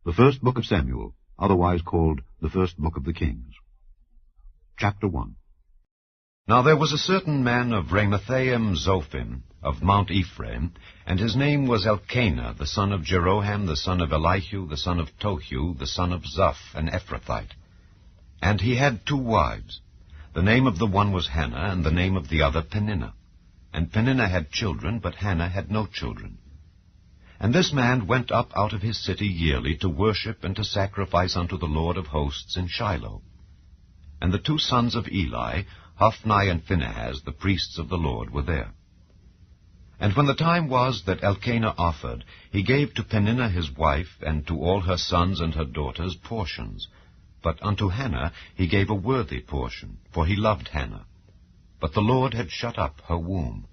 The first book of Samuel, otherwise called the first book of the Kings. Chapter 1. Now there was a certain man of Ramathaim Zophim, of Mount Ephraim, and his name was Elkanah, the son of Jeroham, the son of Elihu, the son of Tohu, the son of Zuph, an Ephrathite. And he had 2 wives. The name of the one was Hannah, and the name of the other Peninnah. And Peninnah had children, but Hannah had no children. And this man went up out of his city yearly to worship and to sacrifice unto the Lord of hosts in Shiloh. And the 2 sons of Eli, Hophni and Phinehas, the priests of the Lord, were there. And when the time was that Elkanah offered, he gave to Peninnah his wife, and to all her sons and her daughters portions. But unto Hannah he gave a worthy portion, for he loved Hannah. But the Lord had shut up her womb.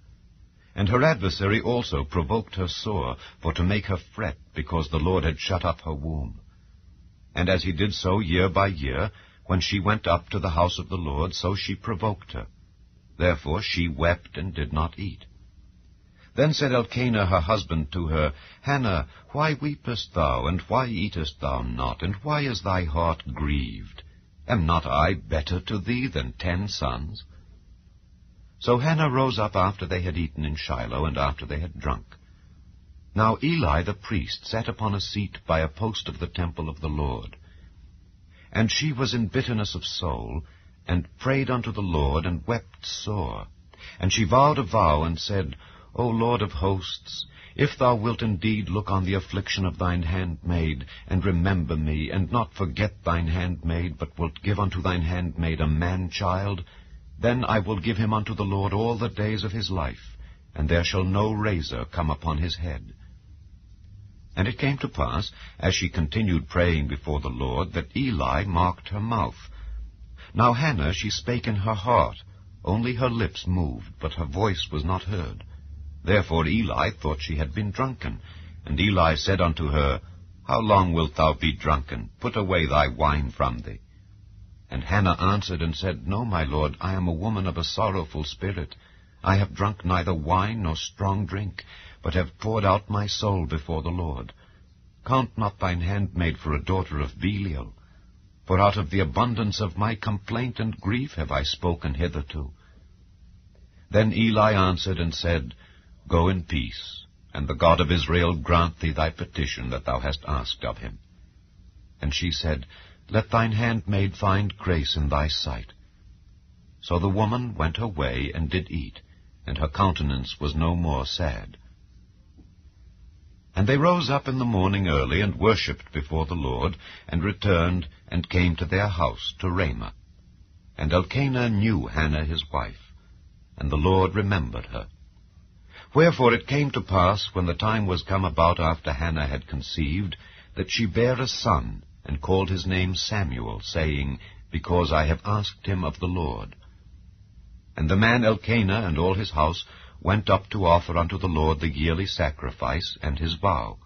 And her adversary also provoked her sore, for to make her fret, because the Lord had shut up her womb. And as he did so year by year, when she went up to the house of the Lord, so she provoked her. Therefore she wept and did not eat. Then said Elkanah her husband to her, Hannah, why weepest thou, and why eatest thou not, and why is thy heart grieved? Am not I better to thee than 10 sons? So Hannah rose up after they had eaten in Shiloh, and after they had drunk. Now Eli the priest sat upon a seat by a post of the temple of the Lord. And she was in bitterness of soul, and prayed unto the Lord, and wept sore. And she vowed a vow, and said, O Lord of hosts, if thou wilt indeed look on the affliction of thine handmaid, and remember me, and not forget thine handmaid, but wilt give unto thine handmaid a man-child, then I will give him unto the Lord all the days of his life, and there shall no razor come upon his head. And it came to pass, as she continued praying before the Lord, that Eli marked her mouth. Now Hannah she spake in her heart, only her lips moved, but her voice was not heard. Therefore Eli thought she had been drunken. And Eli said unto her, How long wilt thou be drunken? Put away thy wine from thee. And Hannah answered and said, No, my lord, I am a woman of a sorrowful spirit. I have drunk neither wine nor strong drink, but have poured out my soul before the Lord. Count not thine handmaid for a daughter of Belial, for out of the abundance of my complaint and grief have I spoken hitherto. Then Eli answered and said, Go in peace, and the God of Israel grant thee thy petition that thou hast asked of him. And she said, Let thine handmaid find grace in thy sight. So the woman went her way and did eat, and her countenance was no more sad. And they rose up in the morning early, and worshipped before the Lord, and returned, and came to their house to Ramah. And Elkanah knew Hannah his wife, and the Lord remembered her. Wherefore it came to pass, when the time was come about after Hannah had conceived, that she bare a son, and called his name Samuel, saying, Because I have asked him of the Lord. And the man Elkanah and all his house went up to offer unto the Lord the yearly sacrifice and his vow.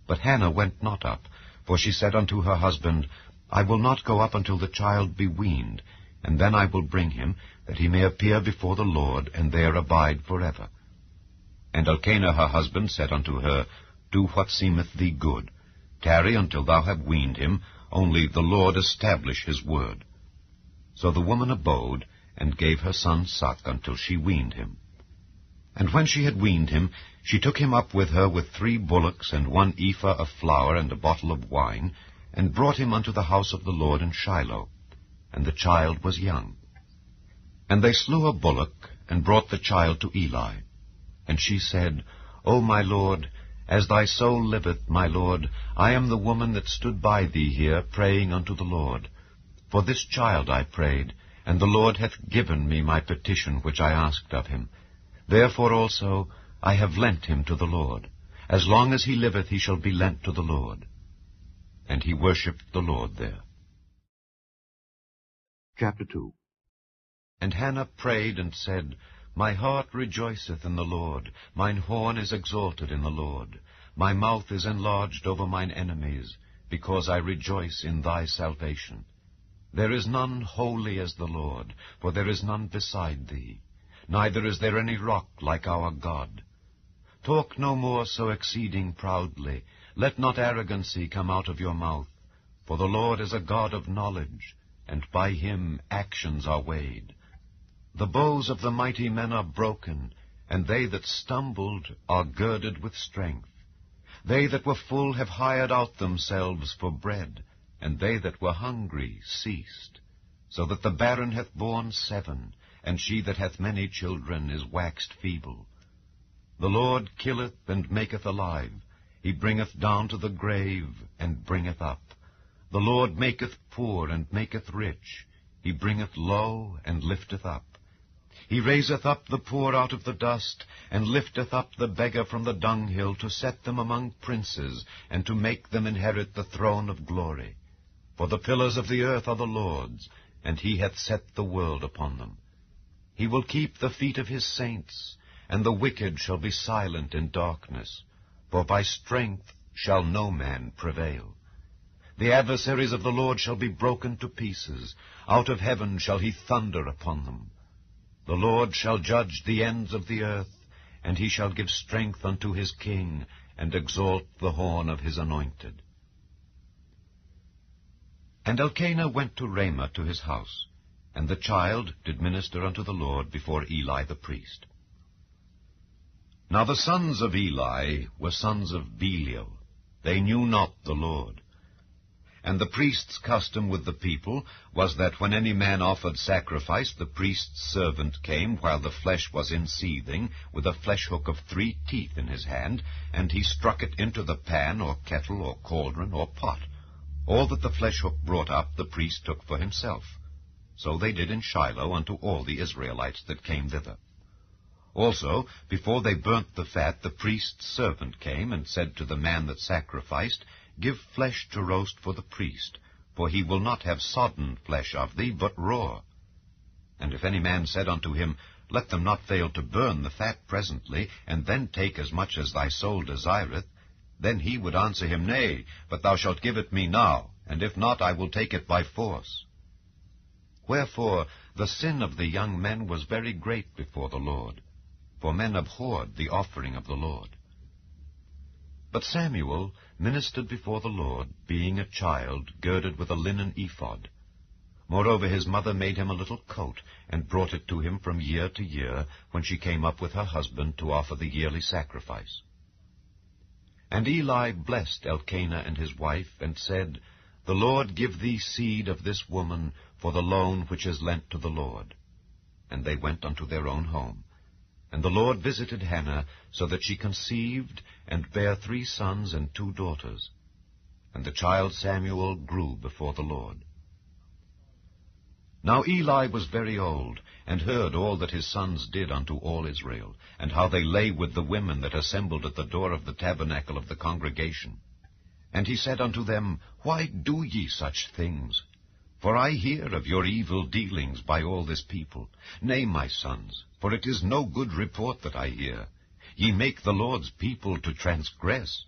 But Hannah went not up, for she said unto her husband, I will not go up until the child be weaned, and then I will bring him, that he may appear before the Lord, and there abide forever. And Elkanah her husband said unto her, Do what seemeth thee good. Tarry until thou have weaned him, only the Lord establish his word. So the woman abode, and gave her son suck until she weaned him. And when she had weaned him, she took him up with her with 3 bullocks, and 1 ephah of flour, and a bottle of wine, and brought him unto the house of the Lord in Shiloh. And the child was young. And they slew a bullock, and brought the child to Eli. And she said, O my lord, as thy soul liveth, my lord, I am the woman that stood by thee here, praying unto the Lord. For this child I prayed, and the Lord hath given me my petition which I asked of him. Therefore also I have lent him to the Lord. As long as he liveth he shall be lent to the Lord. And he worshipped the Lord there. Chapter 2. And Hannah prayed and said, My heart rejoiceth in the Lord, mine horn is exalted in the Lord. My mouth is enlarged over mine enemies, because I rejoice in thy salvation. There is none holy as the Lord, for there is none beside thee. Neither is there any rock like our God. Talk no more so exceeding proudly, Let not arrogancy come out of your mouth, for the Lord is a God of knowledge, and by him actions are weighed. The bows of the mighty men are broken, and they that stumbled are girded with strength. They that were full have hired out themselves for bread, and they that were hungry ceased. So that the barren hath borne 7, and she that hath many children is waxed feeble. The Lord killeth and maketh alive. He bringeth down to the grave, and bringeth up. The Lord maketh poor, and maketh rich. He bringeth low, and lifteth up. He raiseth up the poor out of the dust, and lifteth up the beggar from the dunghill, to set them among princes, and to make them inherit the throne of glory. For the pillars of the earth are the Lord's, and he hath set the world upon them. He will keep the feet of his saints, and the wicked shall be silent in darkness, for by strength shall no man prevail. The adversaries of the Lord shall be broken to pieces. Out of heaven shall he thunder upon them. The Lord shall judge the ends of the earth, and he shall give strength unto his king, and exalt the horn of his anointed. And Elkanah went to Ramah to his house, and the child did minister unto the Lord before Eli the priest. Now the sons of Eli were sons of Belial. They knew not the Lord. And the priest's custom with the people was that when any man offered sacrifice, the priest's servant came while the flesh was in seething, with a flesh hook of 3 teeth in his hand, and he struck it into the pan or kettle or cauldron or pot. All that the flesh hook brought up the priest took for himself. So they did in Shiloh unto all the Israelites that came thither. Also, before they burnt the fat, the priest's servant came and said to the man that sacrificed, Give flesh to roast for the priest, for he will not have sodden flesh of thee, but raw. And if any man said unto him, Let them not fail to burn the fat presently, and then take as much as thy soul desireth, then he would answer him, Nay, but thou shalt give it me now, and if not, I will take it by force. Wherefore the sin of the young men was very great before the Lord, for men abhorred the offering of the Lord. But Samuel ministered before the Lord, being a child, girded with a linen ephod. Moreover his mother made him a little coat, and brought it to him from year to year, when she came up with her husband to offer the yearly sacrifice. And Eli blessed Elkanah and his wife, and said, The Lord give thee seed of this woman for the loan which is lent to the Lord. And they went unto their own home. And the Lord visited Hannah, so that she conceived, and bare 3 sons and 2 daughters. And the child Samuel grew before the Lord. Now Eli was very old, and heard all that his sons did unto all Israel, and how they lay with the women that assembled at the door of the tabernacle of the congregation. And he said unto them, Why do ye such things? For I hear of your evil dealings by all this people. Nay, my sons, for it is no good report that I hear. Ye make the Lord's people to transgress.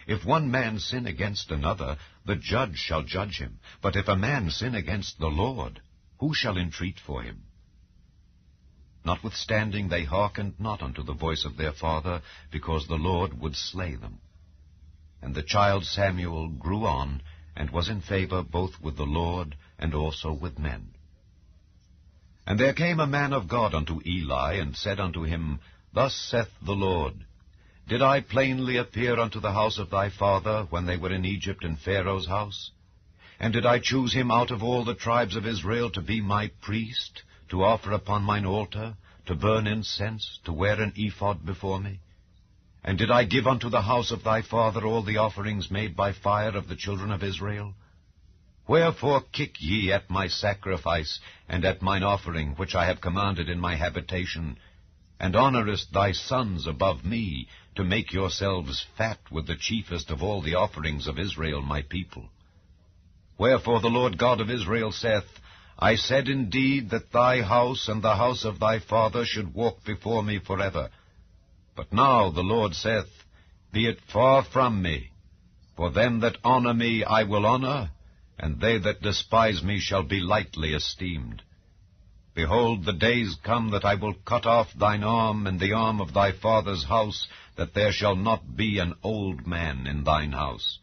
If one man sin against another, the judge shall judge him. But if a man sin against the Lord, who shall entreat for him? Notwithstanding they hearkened not unto the voice of their father, because the Lord would slay them. And the child Samuel grew on, and was in favor both with the Lord and also with men. And there came a man of God unto Eli, and said unto him, Thus saith the Lord, Did I plainly appear unto the house of thy father, when they were in Egypt in Pharaoh's house? And did I choose him out of all the tribes of Israel to be my priest, to offer upon mine altar, to burn incense, to wear an ephod before me? And did I give unto the house of thy father all the offerings made by fire of the children of Israel? Wherefore kick ye at my sacrifice, and at mine offering, which I have commanded in my habitation, and honourest thy sons above me, to make yourselves fat with the chiefest of all the offerings of Israel my people? Wherefore the Lord God of Israel saith, I said indeed that thy house and the house of thy father should walk before me forever. But now the Lord saith, Be it far from me, for them that honour me I will honour, and they that despise me shall be lightly esteemed. Behold, the days come that I will cut off thine arm and the arm of thy father's house, that there shall not be an old man in thine house.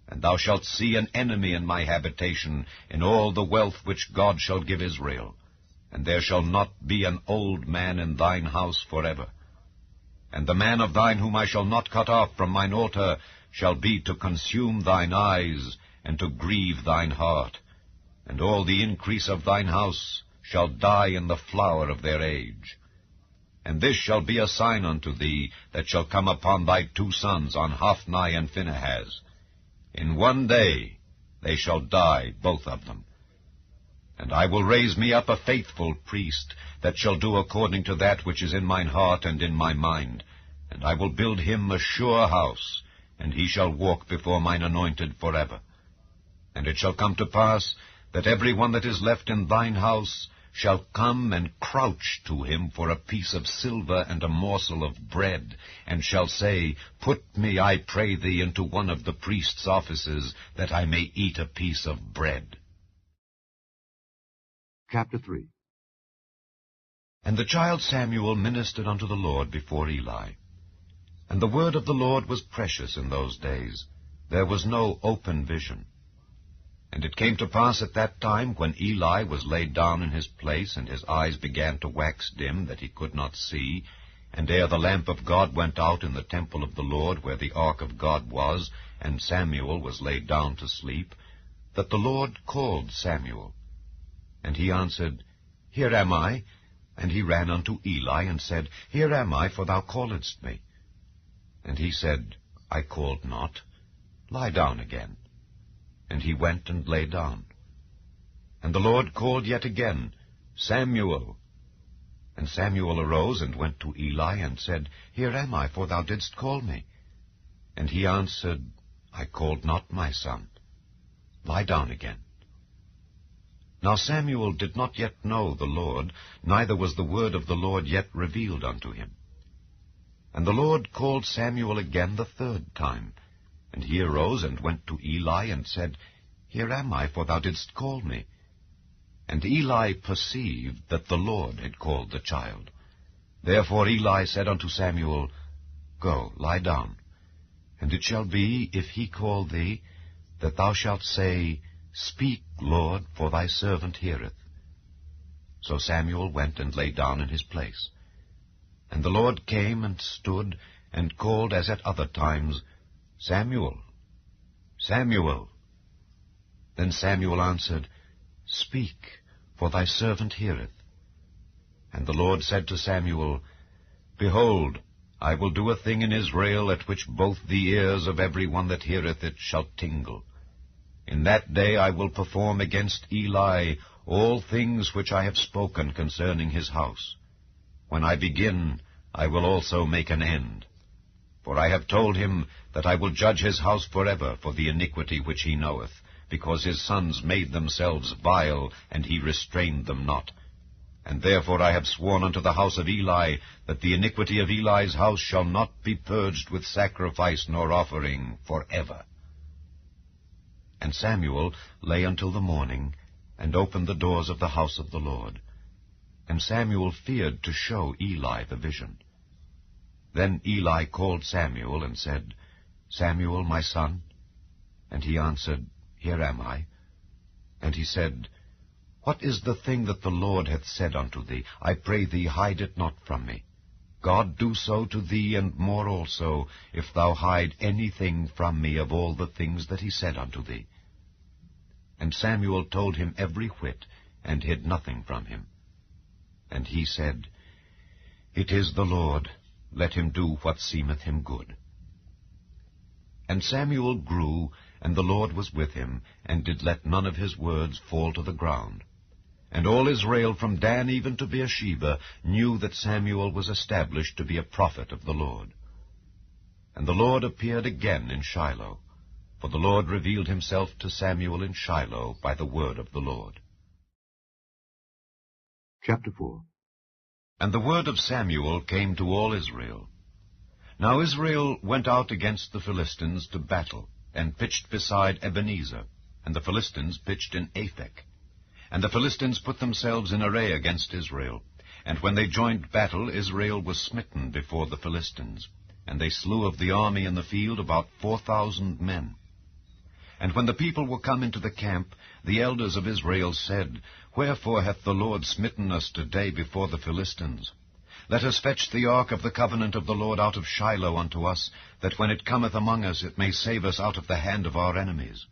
And thou shalt see an enemy in my habitation, in all the wealth which God shall give Israel. And there shall not be an old man in thine house forever. And the man of thine whom I shall not cut off from mine altar shall be to consume thine eyes, and to grieve thine heart. And all the increase of thine house shall die in the flower of their age. And this shall be a sign unto thee, that shall come upon thy 2 sons, on Hophni and Phinehas. In one day they shall die, both of them. And I will raise me up a faithful priest, that shall do according to that which is in mine heart and in my mind. And I will build him a sure house, and he shall walk before mine anointed forever. And it shall come to pass, that every one that is left in thine house shall come and crouch to him for a piece of silver and a morsel of bread, and shall say, Put me, I pray thee, into one of the priest's offices, that I may eat a piece of bread. Chapter 3. And the child Samuel ministered unto the Lord before Eli. And the word of the Lord was precious in those days. There was no open vision. And it came to pass at that time, when Eli was laid down in his place, and his eyes began to wax dim, that he could not see, and ere the lamp of God went out in the temple of the Lord, where the ark of God was, and Samuel was laid down to sleep, that the Lord called Samuel. And he answered, Here am I. And he ran unto Eli, and said, Here am I, for thou calledst me. And he said, I called not. Lie down again. And he went and lay down. And the Lord called yet again, Samuel. And Samuel arose and went to Eli, and said, Here am I, for thou didst call me. And he answered, I called not, my son. Lie down again. Now Samuel did not yet know the Lord, neither was the word of the Lord yet revealed unto him. And the Lord called Samuel again the 3rd time. And he arose and went to Eli, and said, Here am I, for thou didst call me. And Eli perceived that the Lord had called the child. Therefore Eli said unto Samuel, Go, lie down. And it shall be, if he call thee, that thou shalt say, Speak, Lord, for thy servant heareth. So Samuel went and lay down in his place. And the Lord came and stood, and called as at other times, Samuel, Samuel. Then Samuel answered, Speak, for thy servant heareth. And the Lord said to Samuel, Behold, I will do a thing in Israel, at which both the ears of every one that heareth it shall tingle. In that day I will perform against Eli all things which I have spoken concerning his house. When I begin, I will also make an end. For I have told him that I will judge his house forever for the iniquity which he knoweth, because his sons made themselves vile, and he restrained them not. And therefore I have sworn unto the house of Eli, that the iniquity of Eli's house shall not be purged with sacrifice nor offering forever. And Samuel lay until the morning, and opened the doors of the house of the Lord. And Samuel feared to show Eli the vision. Then Eli called Samuel, and said, Samuel, my son? And he answered, Here am I. And he said, What is the thing that the Lord hath said unto thee? I pray thee, hide it not from me. God do so to thee, and more also, if thou hide anything from me of all the things that he said unto thee. And Samuel told him every whit, and hid nothing from him. And he said, It is the Lord, let him do what seemeth him good. And Samuel grew, and the Lord was with him, and did let none of his words fall to the ground. And all Israel from Dan even to Beersheba knew that Samuel was established to be a prophet of the Lord. And the Lord appeared again in Shiloh, for the Lord revealed himself to Samuel in Shiloh by the word of the Lord. Chapter 4. And the word of Samuel came to all Israel. Now Israel went out against the Philistines to battle, and pitched beside Ebenezer, and the Philistines pitched in Aphek. And the Philistines put themselves in array against Israel. And when they joined battle, Israel was smitten before the Philistines. And they slew of the army in the field about 4,000 men. And when the people were come into the camp, the elders of Israel said, Wherefore hath the Lord smitten us today before the Philistines? Let us fetch the ark of the covenant of the Lord out of Shiloh unto us, that when it cometh among us it may save us out of the hand of our enemies.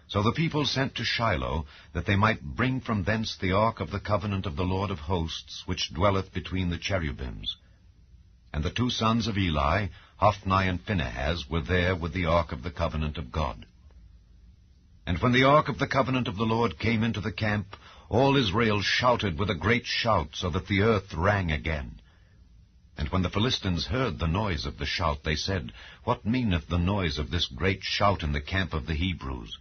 So the people sent to Shiloh, that they might bring from thence the ark of the covenant of the Lord of hosts, which dwelleth between the cherubims. And the 2 sons of Eli, Hophni and Phinehas, were there with the ark of the covenant of God. And when the ark of the covenant of the Lord came into the camp, all Israel shouted with a great shout, so that the earth rang again. And when the Philistines heard the noise of the shout, they said, What meaneth the noise of this great shout in the camp of the Hebrews?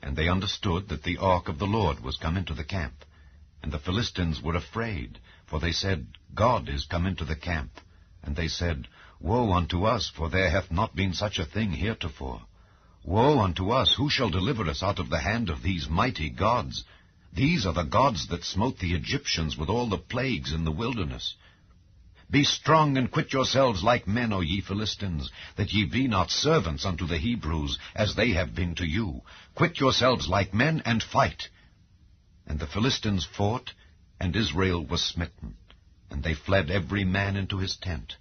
And they understood that the ark of the Lord was come into the camp. And the Philistines were afraid, for they said, God is come into the camp. And they said, Woe unto us, for there hath not been such a thing heretofore. Woe unto us, who shall deliver us out of the hand of these mighty gods? These are the gods that smote the Egyptians with all the plagues in the wilderness. Be strong and quit yourselves like men, O ye Philistines, that ye be not servants unto the Hebrews, as they have been to you. Quit yourselves like men, and fight. And the Philistines fought, and Israel was smitten. And they fled every man into his tent.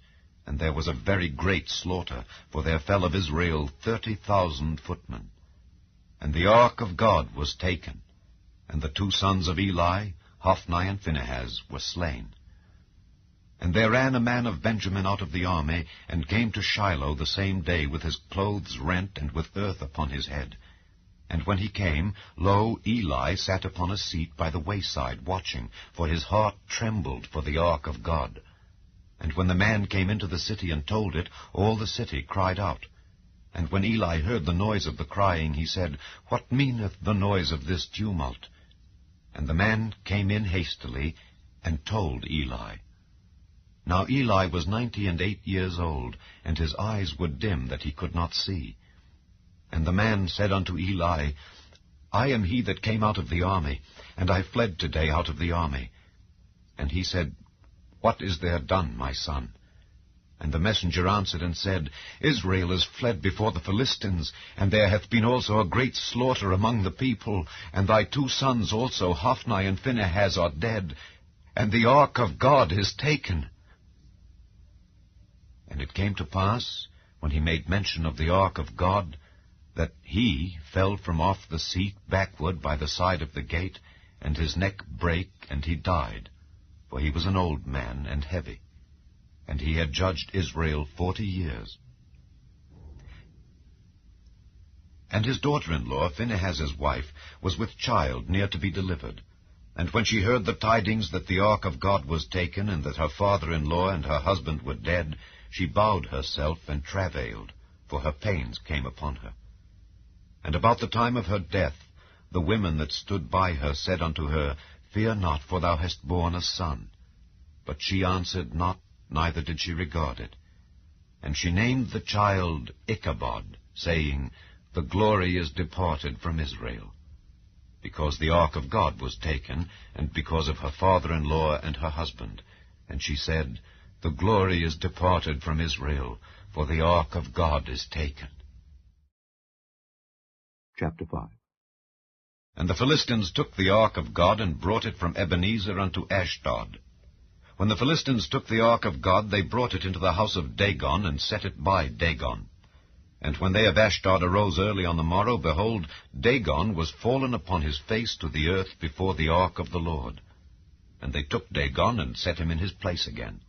And there was a very great slaughter, for there fell of Israel 30,000 footmen. And the ark of God was taken, and the 2 sons of Eli, Hophni and Phinehas, were slain. And there ran a man of Benjamin out of the army, and came to Shiloh the same day with his clothes rent, and with earth upon his head. And when he came, lo, Eli sat upon a seat by the wayside, watching, for his heart trembled for the ark of God. And when the man came into the city and told it, all the city cried out. And when Eli heard the noise of the crying, he said, What meaneth the noise of this tumult? And the man came in hastily, and told Eli. Now Eli was 98 years old, and his eyes were dim, that he could not see. And the man said unto Eli, I am he that came out of the army, and I fled today out of the army. And he said, What is there done, my son? And the messenger answered and said, Israel is fled before the Philistines, and there hath been also a great slaughter among the people, and thy 2 sons also, Hophni and Phinehas, are dead, and the ark of God is taken. And it came to pass, when he made mention of the ark of God, that he fell from off the seat backward by the side of the gate, and his neck brake, and he died, for he was an old man and heavy. And he had judged Israel 40 years. And his daughter-in-law, Phinehas's wife, was with child near to be delivered. And when she heard the tidings that the ark of God was taken, and that her father-in-law and her husband were dead, she bowed herself and travailed, for her pains came upon her. And about the time of her death, the women that stood by her said unto her, Fear not, for thou hast borne a son. But she answered not, neither did she regard it. And she named the child Ichabod, saying, The glory is departed from Israel. Because the ark of God was taken, and because of her father-in-law and her husband. And she said, The glory is departed from Israel, for the ark of God is taken. Chapter 5. And the Philistines took the ark of God, and brought it from Ebenezer unto Ashdod. When the Philistines took the ark of God, they brought it into the house of Dagon, and set it by Dagon. And when they of Ashdod arose early on the morrow, behold, Dagon was fallen upon his face to the earth before the ark of the Lord. And they took Dagon, and set him in his place again.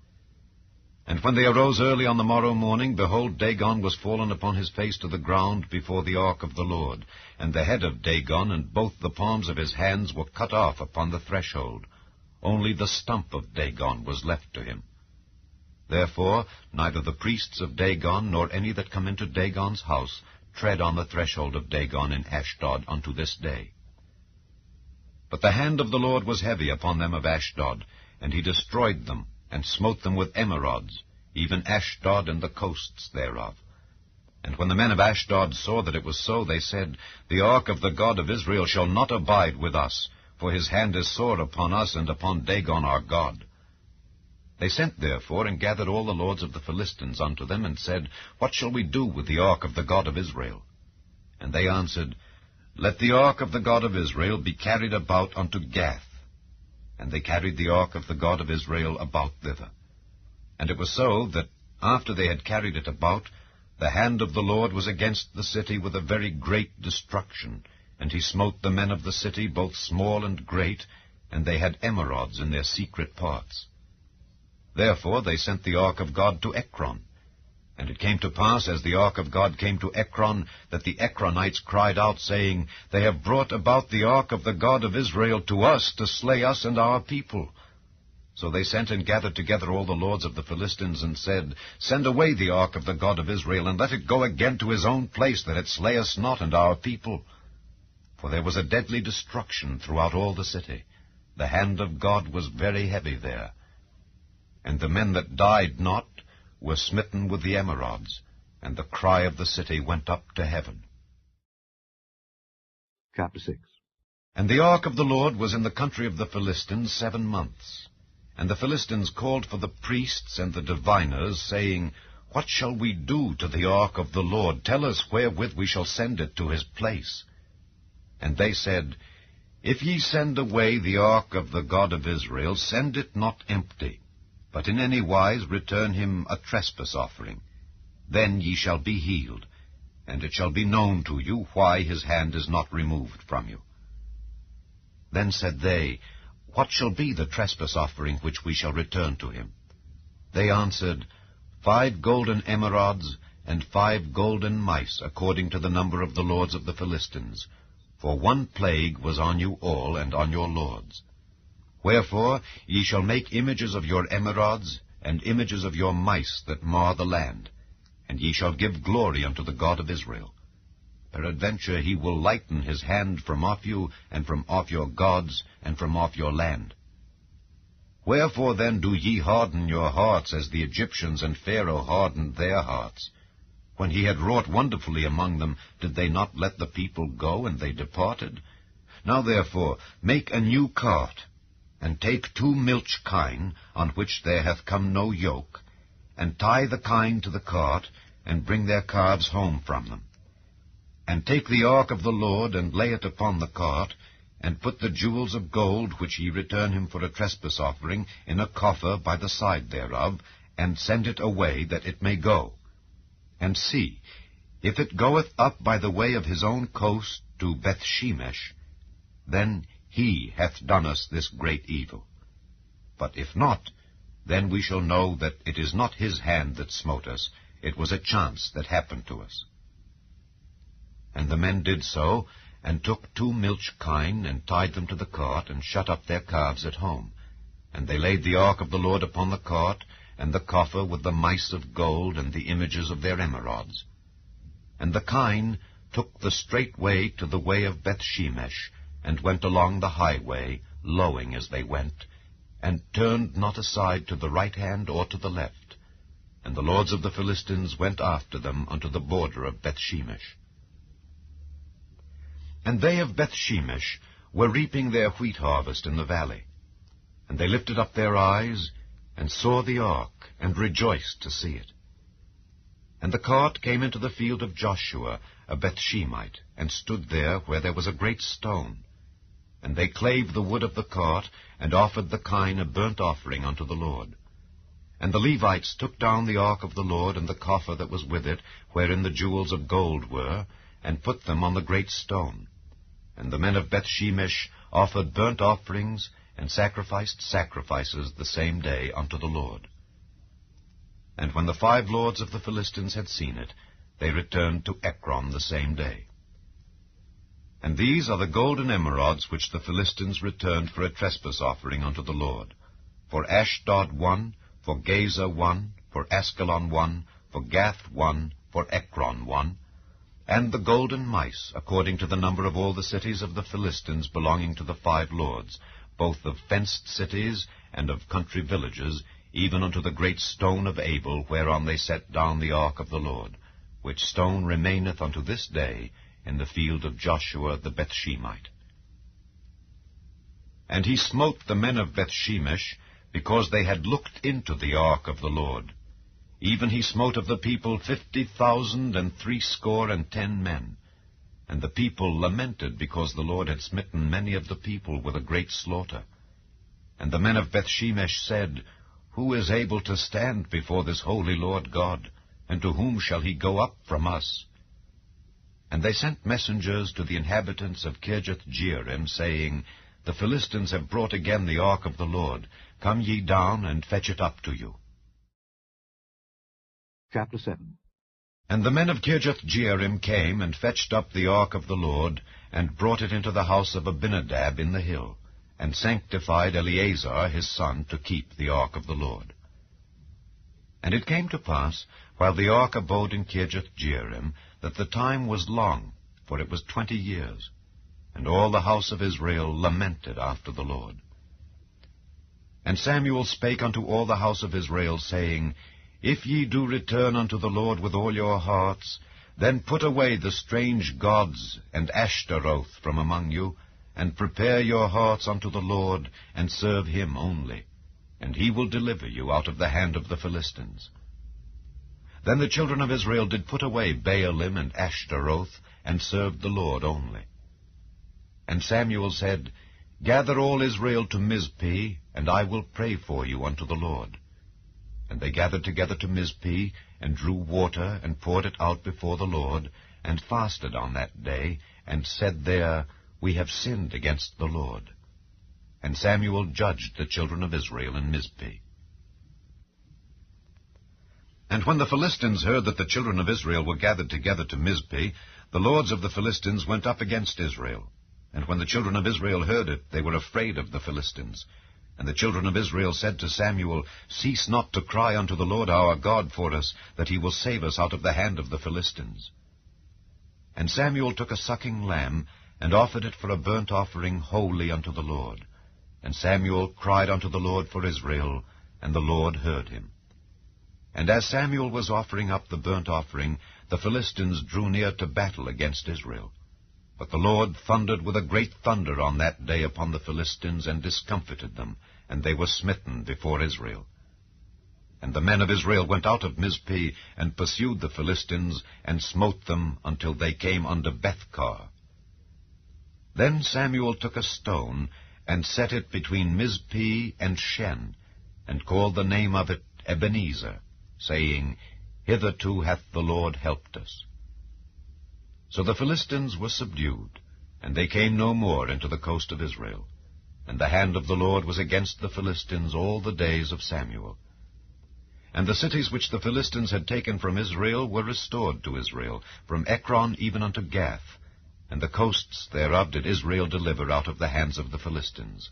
And when they arose early on the morrow morning, behold, Dagon was fallen upon his face to the ground before the ark of the Lord. And the head of Dagon and both the palms of his hands were cut off upon the threshold. Only the stump of Dagon was left to him. Therefore neither the priests of Dagon nor any that come into Dagon's house tread on the threshold of Dagon in Ashdod unto this day. But the hand of the Lord was heavy upon them of Ashdod, and he destroyed them, and smote them with emerods, even Ashdod and the coasts thereof. And when the men of Ashdod saw that it was so, they said, The ark of the God of Israel shall not abide with us, for his hand is sore upon us and upon Dagon our god. They sent therefore and gathered all the lords of the Philistines unto them, and said, What shall we do with the ark of the God of Israel? And they answered, Let the ark of the God of Israel be carried about unto Gath. And they carried the ark of the God of Israel about thither. And it was so that, after they had carried it about, the hand of the Lord was against the city with a very great destruction, and he smote the men of the city, both small and great, and they had emerods in their secret parts. Therefore they sent the ark of God to Ekron. And it came to pass, as the ark of God came to Ekron, that the Ekronites cried out, saying, They have brought about the ark of the God of Israel to us, to slay us and our people. So they sent and gathered together all the lords of the Philistines, and said, Send away the ark of the God of Israel, and let it go again to his own place, that it slay us not and our people. For there was a deadly destruction throughout all the city. The hand of God was very heavy there. And the men that died not were smitten with the emerods, and the cry of the city went up to heaven. Chapter 6. And the ark of the Lord was in the country of the Philistines 7 months. And the Philistines called for the priests and the diviners, saying, What shall we do to the ark of the Lord? Tell us wherewith we shall send it to his place. And they said, If ye send away the ark of the God of Israel, send it not empty, but in any wise return him a trespass offering. Then ye shall be healed, and it shall be known to you why his hand is not removed from you. Then said they, What shall be the trespass offering which we shall return to him? They answered, 5 golden emerods, and 5 golden mice, according to the number of the lords of the Philistines. For one plague was on you all, and on your lords. Wherefore ye shall make images of your emerods, and images of your mice that mar the land, and ye shall give glory unto the God of Israel. Peradventure he will lighten his hand from off you, and from off your gods, and from off your land. Wherefore then do ye harden your hearts, as the Egyptians and Pharaoh hardened their hearts? When he had wrought wonderfully among them, did they not let the people go, and they departed? Now therefore make a new cart, and take 2 milch kine, on which there hath come no yoke, and tie the kine to the cart, and bring their calves home from them. And take the ark of the Lord, and lay it upon the cart, and put the jewels of gold, which ye return him for a trespass offering, in a coffer by the side thereof, and send it away, that it may go. And see, if it goeth up by the way of his own coast to Bethshemesh, then he hath done us this great evil. But if not, then we shall know that it is not his hand that smote us, it was a chance that happened to us. And the men did so, and took 2 milch kine, and tied them to the cart, and shut up their calves at home. And they laid the ark of the Lord upon the cart, and the coffer with the mice of gold, and the images of their emerods. And the kine took the straight way to the way of Bethshemesh, and went along the highway, lowing as they went, and turned not aside to the right hand or to the left. And the lords of the Philistines went after them unto the border of Bethshemesh. And they of Bethshemesh were reaping their wheat harvest in the valley. And they lifted up their eyes, and saw the ark, and rejoiced to see it. And the cart came into the field of Joshua, a Bethshemite, and stood there where there was a great stone. And they clave the wood of the cart, and offered the kine a burnt offering unto the Lord. And the Levites took down the ark of the Lord, and the coffer that was with it, wherein the jewels of gold were, and put them on the great stone. And the men of Bethshemesh offered burnt offerings, and sacrificed sacrifices the same day unto the Lord. And when the 5 lords of the Philistines had seen it, they returned to Ekron the same day. And these are the golden emerods which the Philistines returned for a trespass offering unto the Lord. For Ashdod 1, for Gaza 1, for Askelon 1, for Gath 1, for Ekron 1, and the golden mice, according to the number of all the cities of the Philistines belonging to the 5 lords, both of fenced cities and of country villages, even unto the great stone of Abel, whereon they set down the ark of the Lord, which stone remaineth unto this day in the field of Joshua the Bethshemite. And he smote the men of Bethshemesh, because they had looked into the ark of the Lord. Even he smote of the people 50,060 men. And the people lamented, because the Lord had smitten many of the people with a great slaughter. And the men of Bethshemesh said, Who is able to stand before this holy Lord God? And to whom shall he go up from us? And they sent messengers to the inhabitants of Kirjath-jearim, saying, The Philistines have brought again the ark of the Lord. Come ye down, and fetch it up to you. Chapter 7. And the men of Kirjath-jearim came, and fetched up the ark of the Lord, and brought it into the house of Abinadab in the hill, and sanctified Eleazar his son to keep the ark of the Lord. And it came to pass, while the ark abode in Kirjath-jearim, that the time was long, for it was 20 years. And all the house of Israel lamented after the Lord. And Samuel spake unto all the house of Israel, saying, If ye do return unto the Lord with all your hearts, then put away the strange gods and Ashtaroth from among you, and prepare your hearts unto the Lord, and serve him only, and he will deliver you out of the hand of the Philistines. Then the children of Israel did put away Baalim and Ashtaroth, and served the Lord only. And Samuel said, Gather all Israel to Mizpeh, and I will pray for you unto the Lord. And they gathered together to Mizpeh, and drew water, and poured it out before the Lord, and fasted on that day, and said there, We have sinned against the Lord. And Samuel judged the children of Israel in Mizpeh. And when the Philistines heard that the children of Israel were gathered together to Mizpeh, the lords of the Philistines went up against Israel. And when the children of Israel heard it, they were afraid of the Philistines. And the children of Israel said to Samuel, Cease not to cry unto the Lord our God for us, that he will save us out of the hand of the Philistines. And Samuel took a sucking lamb, and offered it for a burnt offering wholly unto the Lord. And Samuel cried unto the Lord for Israel, and the Lord heard him. And as Samuel was offering up the burnt offering, the Philistines drew near to battle against Israel. But the Lord thundered with a great thunder on that day upon the Philistines, and discomfited them, and they were smitten before Israel. And the men of Israel went out of Mizpeh, and pursued the Philistines, and smote them until they came unto Bethkar. Then Samuel took a stone, and set it between Mizpeh and Shen, and called the name of it Ebenezer, saying, Hitherto hath the Lord helped us. So the Philistines were subdued, and they came no more into the coast of Israel. And the hand of the Lord was against the Philistines all the days of Samuel. And the cities which the Philistines had taken from Israel were restored to Israel, from Ekron even unto Gath, and the coasts thereof did Israel deliver out of the hands of the Philistines.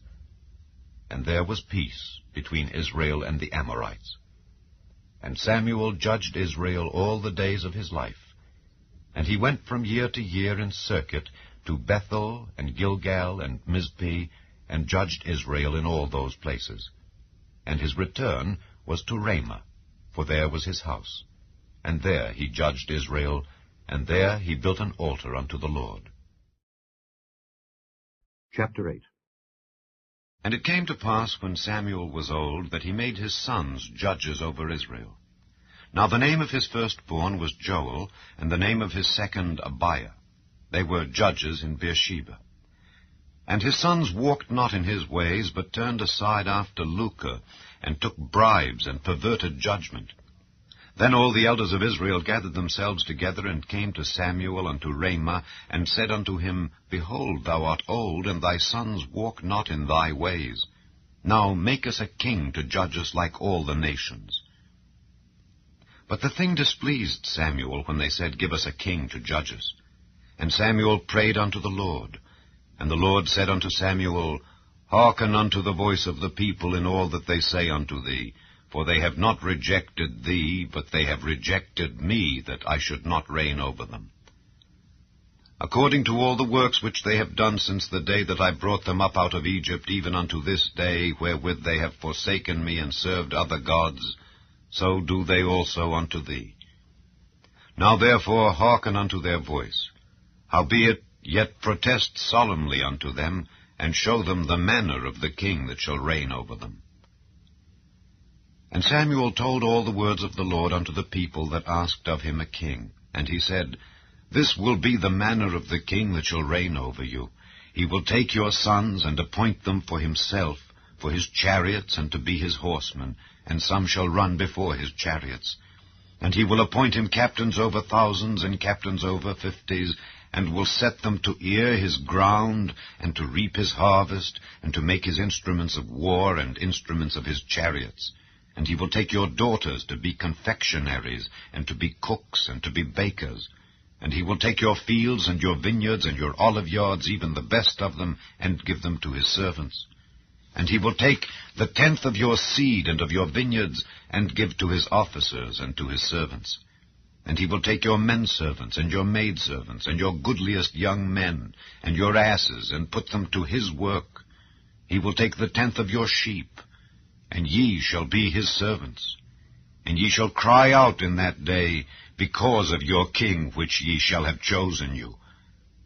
And there was peace between Israel and the Amorites. And Samuel judged Israel all the days of his life. And he went from year to year in circuit to Bethel and Gilgal and Mizpeh, and judged Israel in all those places. And his return was to Ramah, for there was his house. And there he judged Israel, and there he built an altar unto the Lord. Chapter 8. And it came to pass, when Samuel was old, that he made his sons judges over Israel. Now the name of his firstborn was Joel, and the name of his second Abiah. They were judges in Beersheba. And his sons walked not in his ways, but turned aside after lucre, and took bribes, and perverted judgment. Then all the elders of Israel gathered themselves together, and came to Samuel unto Ramah, and said unto him, Behold, thou art old, and thy sons walk not in thy ways. Now make us a king to judge us like all the nations. But the thing displeased Samuel when they said, Give us a king to judge us. And Samuel prayed unto the Lord. And the Lord said unto Samuel, Hearken unto the voice of the people in all that they say unto thee. For they have not rejected thee, but they have rejected me, that I should not reign over them. According to all the works which they have done since the day that I brought them up out of Egypt, even unto this day, wherewith they have forsaken me and served other gods, so do they also unto thee. Now therefore hearken unto their voice. Howbeit, yet protest solemnly unto them, and show them the manner of the king that shall reign over them. And Samuel told all the words of the Lord unto the people that asked of him a king. And he said, This will be the manner of the king that shall reign over you. He will take your sons, and appoint them for himself, for his chariots, and to be his horsemen, and some shall run before his chariots. And he will appoint him captains over thousands, and captains over 50s, and will set them to ear his ground, and to reap his harvest, and to make his instruments of war, and instruments of his chariots. And he will take your daughters to be confectionaries, and to be cooks, and to be bakers. And he will take your fields, and your vineyards, and your olive yards, even the best of them, and give them to his servants. And he will take the 10th of your seed and of your vineyards, and give to his officers and to his servants. And he will take your menservants, and your maidservants, and your goodliest young men, and your asses, and put them to his work. He will take the 10th of your sheep, and ye shall be his servants. And ye shall cry out in that day, because of your king which ye shall have chosen you.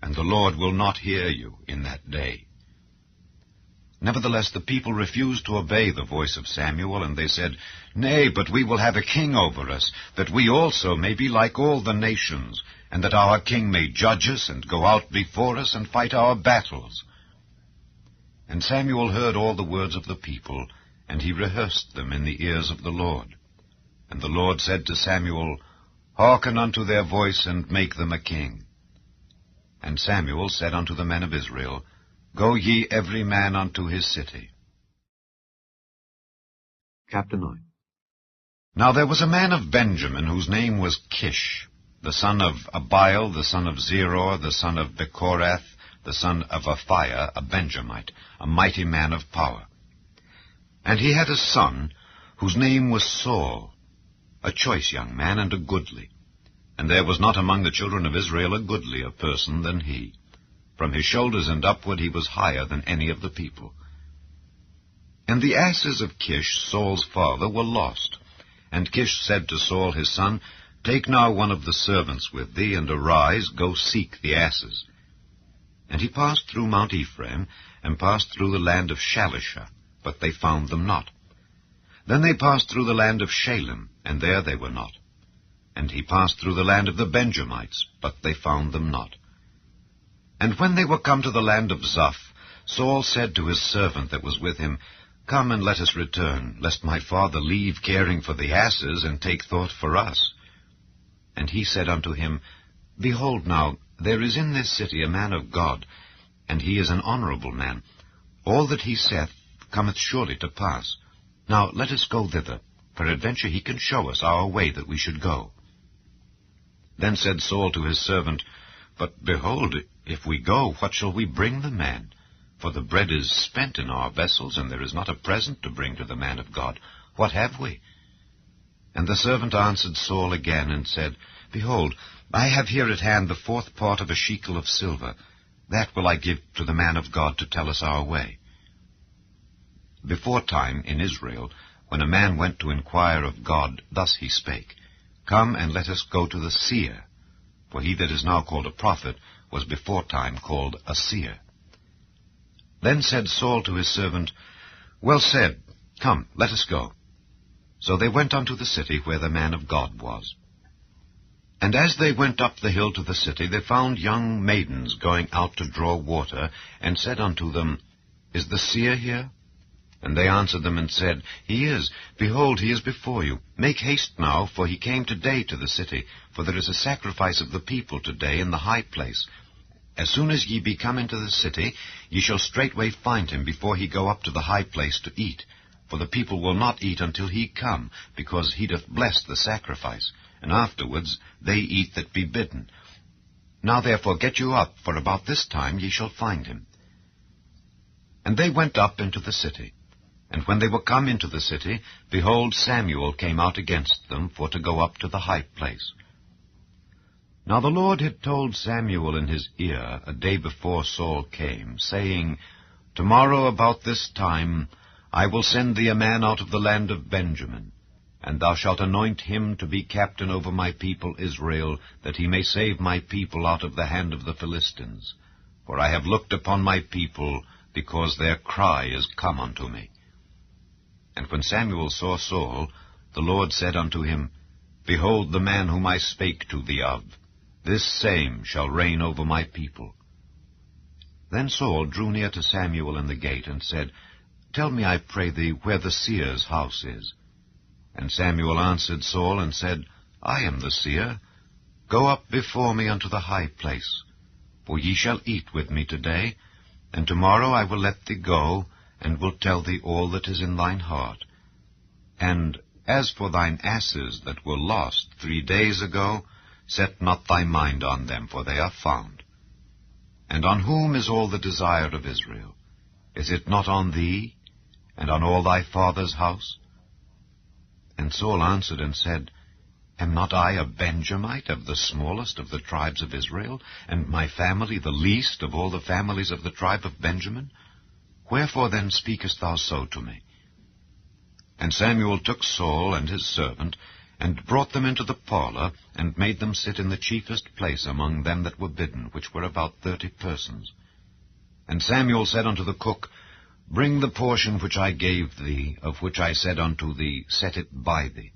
And the Lord will not hear you in that day. Nevertheless the people refused to obey the voice of Samuel, and they said, Nay, but we will have a king over us, that we also may be like all the nations, and that our king may judge us, and go out before us, and fight our battles. And Samuel heard all the words of the people, and he rehearsed them in the ears of the Lord. And the Lord said to Samuel, Hearken unto their voice, and make them a king. And Samuel said unto the men of Israel, Go ye every man unto his city. Chapter 9. Now there was a man of Benjamin, whose name was Kish, the son of Abiel, the son of Zeror, the son of Bechorath, the son of Aphiah, a Benjamite, a mighty man of power. And he had a son, whose name was Saul, a choice young man, and a goodly. And there was not among the children of Israel a goodlier person than he. From his shoulders and upward he was higher than any of the people. And the asses of Kish, Saul's father, were lost. And Kish said to Saul his son, Take now one of the servants with thee, and arise, go seek the asses. And he passed through Mount Ephraim, and passed through the land of Shalisha, but they found them not. Then they passed through the land of Shalem, and there they were not. And he passed through the land of the Benjamites, but they found them not. And when they were come to the land of Zuph, Saul said to his servant that was with him, Come and let us return, lest my father leave caring for the asses, and take thought for us. And he said unto him, Behold now, there is in this city a man of God, and he is an honorable man. All that he saith cometh surely to pass. Now let us go thither. Peradventure he can show us our way that we should go. Then said Saul to his servant, But behold, if we go, what shall we bring the man? For the bread is spent in our vessels, and there is not a present to bring to the man of God. What have we? And the servant answered Saul again, and said, Behold, I have here at hand the 4th part of a shekel of silver. That will I give to the man of God to tell us our way. Beforetime in Israel, when a man went to inquire of God, thus he spake, Come and let us go to the seer. For he that is now called a prophet was beforetime called a seer. Then said Saul to his servant, Well said, come, let us go. So they went unto the city where the man of God was. And as they went up the hill to the city, they found young maidens going out to draw water, and said unto them, Is the seer here? And they answered them and said, He is. Behold, he is before you. Make haste now, for he came today to the city, for there is a sacrifice of the people today in the high place. As soon as ye be come into the city, ye shall straightway find him before he go up to the high place to eat. For the people will not eat until he come, because he doth bless the sacrifice, and afterwards they eat that be bidden. Now therefore get you up, for about this time ye shall find him. And they went up into the city. And when they were come into the city, behold, Samuel came out against them for to go up to the high place. Now the Lord had told Samuel in his ear a day before Saul came, saying, Tomorrow about this time I will send thee a man out of the land of Benjamin, and thou shalt anoint him to be captain over my people Israel, that he may save my people out of the hand of the Philistines. For I have looked upon my people, because their cry is come unto me. And when Samuel saw Saul, the Lord said unto him, Behold the man whom I spake to thee of, this same shall reign over my people. Then Saul drew near to Samuel in the gate, and said, Tell me, I pray thee, where the seer's house is. And Samuel answered Saul, and said, I am the seer. Go up before me unto the high place, for ye shall eat with me today, and tomorrow I will let thee go, and will tell thee all that is in thine heart. And as for thine asses that were lost 3 days ago, set not thy mind on them, for they are found. And on whom is all the desire of Israel? Is it not on thee, and on all thy father's house? And Saul answered and said, Am not I a Benjamite, of the smallest of the tribes of Israel, and my family the least of all the families of the tribe of Benjamin? Wherefore then speakest thou so to me? And Samuel took Saul and his servant, and brought them into the parlor, and made them sit in the chiefest place among them that were bidden, which were about 30 persons. And Samuel said unto the cook, Bring the portion which I gave thee, of which I said unto thee, Set it by thee.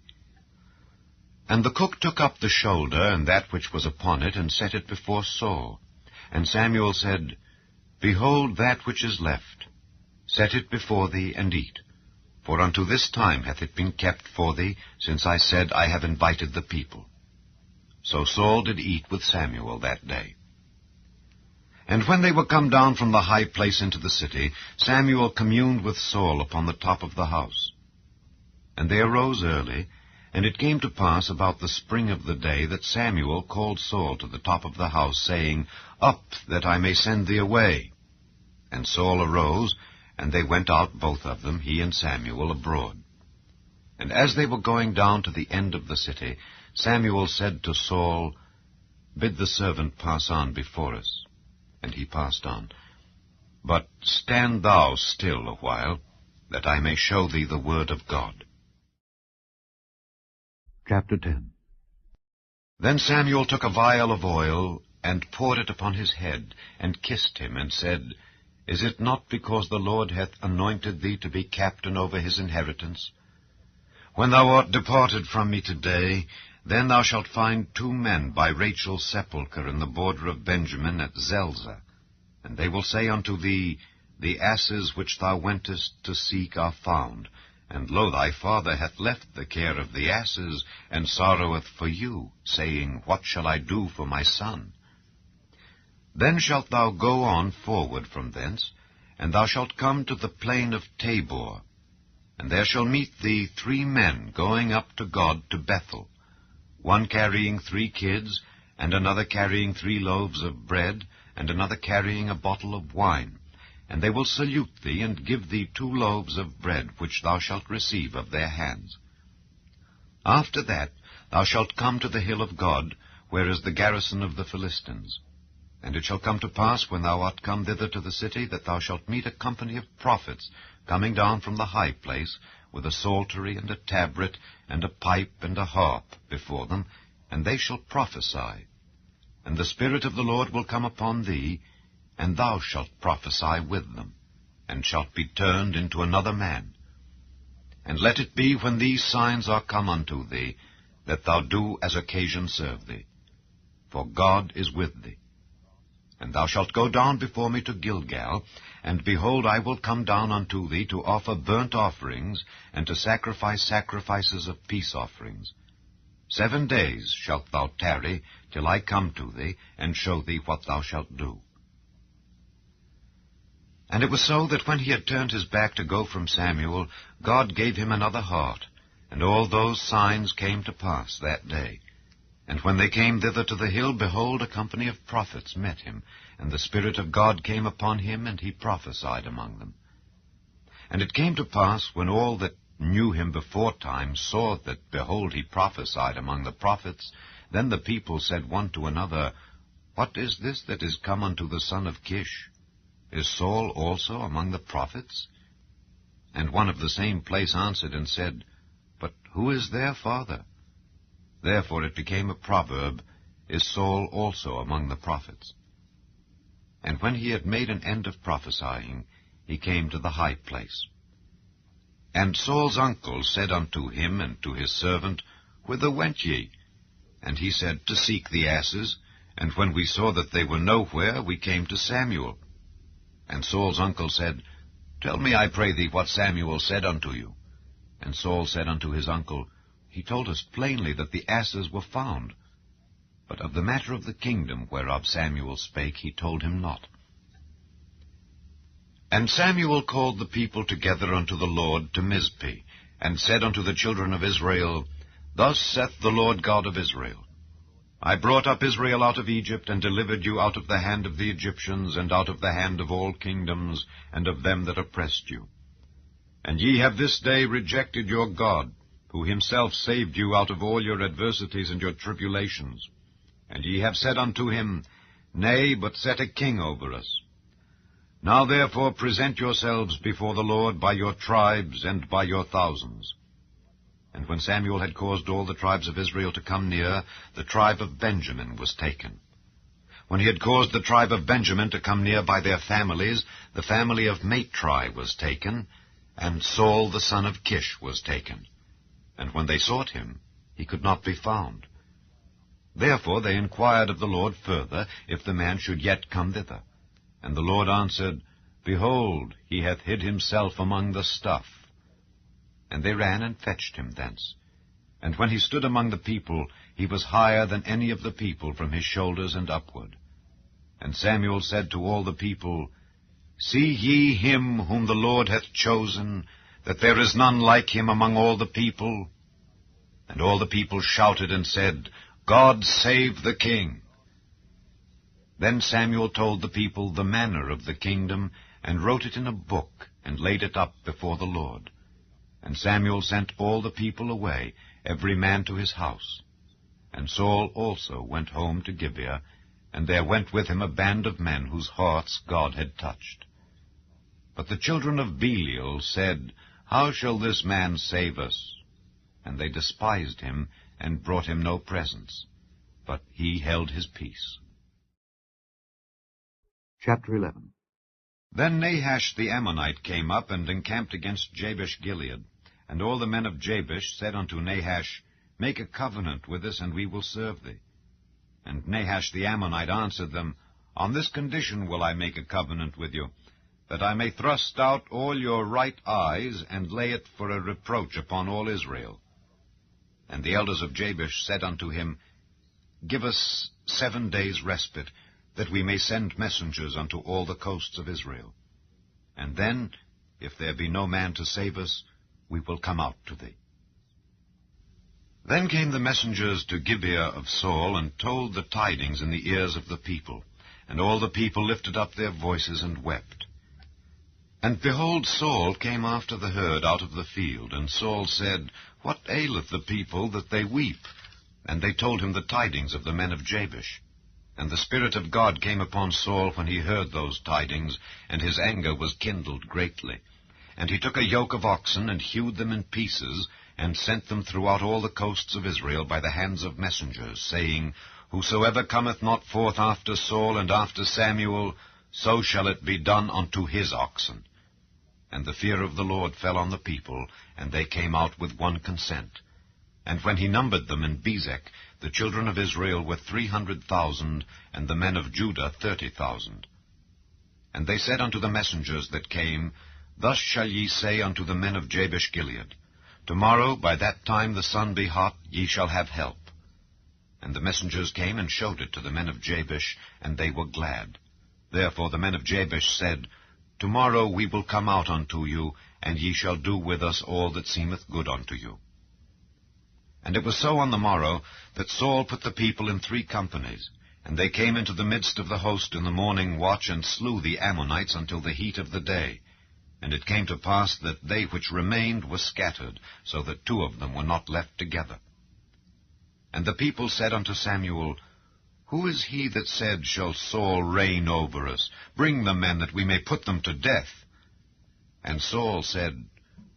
And the cook took up the shoulder, and that which was upon it, and set it before Saul. And Samuel said, Behold that which is left. Set it before thee, and eat. For unto this time hath it been kept for thee, since I said, I have invited the people. So Saul did eat with Samuel that day. And when they were come down from the high place into the city, Samuel communed with Saul upon the top of the house. And they arose early, and it came to pass about the spring of the day that Samuel called Saul to the top of the house, saying, Up, that I may send thee away. And Saul arose, and they went out both of them, he and Samuel, abroad. And as they were going down to the end of the city, Samuel said to Saul, Bid the servant pass on before us. And he passed on. But stand thou still a while, that I may show thee the word of God. Chapter 10. Then Samuel took a vial of oil, and poured it upon his head, and kissed him, and said, Is it not because the Lord hath anointed thee to be captain over his inheritance? When thou art departed from me today, then thou shalt find 2 men by Rachel's sepulchre in the border of Benjamin at Zelzah. And they will say unto thee, The asses which thou wentest to seek are found, and lo, thy father hath left the care of the asses, and sorroweth for you, saying, What shall I do for my son? Then shalt thou go on forward from thence, and thou shalt come to the plain of Tabor. And there shall meet thee 3 men going up to God to Bethel, one carrying 3 kids, and another carrying 3 loaves of bread, and another carrying a bottle of wine. And they will salute thee, and give thee 2 loaves of bread, which thou shalt receive of their hands. After that thou shalt come to the hill of God, where is the garrison of the Philistines. And it shall come to pass, when thou art come thither to the city, that thou shalt meet a company of prophets, coming down from the high place, with a psaltery, and a tabret, and a pipe, and a harp before them, and they shall prophesy. And the Spirit of the Lord will come upon thee, and thou shalt prophesy with them, and shalt be turned into another man. And let it be, when these signs are come unto thee, that thou do as occasion serve thee. For God is with thee. And thou shalt go down before me to Gilgal, and behold, I will come down unto thee to offer burnt offerings, and to sacrifice sacrifices of peace offerings. 7 days shalt thou tarry, till I come to thee, and show thee what thou shalt do. And it was so that when he had turned his back to go from Samuel, God gave him another heart, and all those signs came to pass that day. And when they came thither to the hill, behold, a company of prophets met him, and the Spirit of God came upon him, and he prophesied among them. And it came to pass, when all that knew him before time saw that, behold, he prophesied among the prophets, then the people said one to another, What is this that is come unto the son of Kish? Is Saul also among the prophets? And one of the same place answered and said, But who is their father? Therefore it became a proverb, Is Saul also among the prophets? And when he had made an end of prophesying, he came to the high place. And Saul's uncle said unto him and to his servant, Whither went ye? And he said, To seek the asses. And when we saw that they were nowhere, we came to Samuel. And Saul's uncle said, Tell me, I pray thee, what Samuel said unto you. And Saul said unto his uncle, He told us plainly that the asses were found. But of the matter of the kingdom whereof Samuel spake, he told him not. And Samuel called the people together unto the Lord to Mizpeh, and said unto the children of Israel, Thus saith the Lord God of Israel, I brought up Israel out of Egypt, and delivered you out of the hand of the Egyptians, and out of the hand of all kingdoms, and of them that oppressed you. And ye have this day rejected your God, who himself saved you out of all your adversities and your tribulations. And ye have said unto him, Nay, but set a king over us. Now therefore present yourselves before the Lord by your tribes and by your thousands. And when Samuel had caused all the tribes of Israel to come near, the tribe of Benjamin was taken. When he had caused the tribe of Benjamin to come near by their families, the family of Matri was taken, and Saul the son of Kish was taken. And when they sought him, he could not be found. Therefore they inquired of the Lord further, if the man should yet come thither. And the Lord answered, Behold, he hath hid himself among the stuff. And they ran and fetched him thence. And when he stood among the people, he was higher than any of the people from his shoulders and upward. And Samuel said to all the people, See ye him whom the Lord hath chosen, that there is none like him among all the people? And all the people shouted and said, God save the king. Then Samuel told the people the manner of the kingdom, and wrote it in a book, and laid it up before the Lord. And Samuel sent all the people away, every man to his house. And Saul also went home to Gibeah, and there went with him a band of men whose hearts God had touched. But the children of Belial said, How shall this man save us? And they despised him, and brought him no presents. But he held his peace. Chapter 11. Then Nahash the Ammonite came up, and encamped against Jabesh-Gilead. And all the men of Jabesh said unto Nahash, Make a covenant with us, and we will serve thee. And Nahash the Ammonite answered them, On this condition will I make a covenant with you, that I may thrust out all your right eyes, and lay it for a reproach upon all Israel. And the elders of Jabesh said unto him, Give us 7 days' respite, that we may send messengers unto all the coasts of Israel. And then, if there be no man to save us, we will come out to thee. Then came the messengers to Gibeah of Saul, and told the tidings in the ears of the people. And all the people lifted up their voices and wept. And behold, Saul came after the herd out of the field. And Saul said, What aileth the people that they weep? And they told him the tidings of the men of Jabesh. And the Spirit of God came upon Saul when he heard those tidings, and his anger was kindled greatly. And he took a yoke of oxen, and hewed them in pieces, and sent them throughout all the coasts of Israel by the hands of messengers, saying, Whosoever cometh not forth after Saul and after Samuel, so shall it be done unto his oxen. And the fear of the Lord fell on the people, and they came out with one consent. And when he numbered them in Bezek, the children of Israel were 300,000, and the men of Judah 30,000. And they said unto the messengers that came, Thus shall ye say unto the men of Jabesh-Gilead, Tomorrow, by that time the sun be hot, ye shall have help. And the messengers came and showed it to the men of Jabesh, and they were glad. Therefore the men of Jabesh said, Tomorrow we will come out unto you, and ye shall do with us all that seemeth good unto you. And it was so on the morrow, that Saul put the people in 3 companies, and they came into the midst of the host in the morning watch, and slew the Ammonites until the heat of the day. And it came to pass that they which remained were scattered, so that 2 of them were not left together. And the people said unto Samuel, Who is he that said, Shall Saul reign over us? Bring the men, that we may put them to death. And Saul said,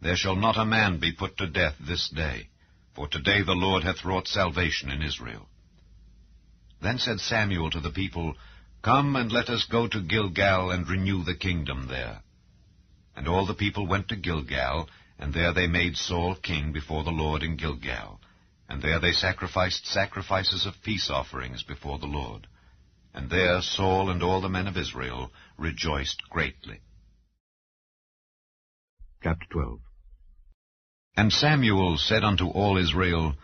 There shall not a man be put to death this day, for today the Lord hath wrought salvation in Israel. Then said Samuel to the people, Come, and let us go to Gilgal, and renew the kingdom there. And all the people went to Gilgal, and there they made Saul king before the Lord in Gilgal. And there they sacrificed sacrifices of peace offerings before the Lord. And there Saul and all the men of Israel rejoiced greatly. Chapter 12. And Samuel said unto all Israel,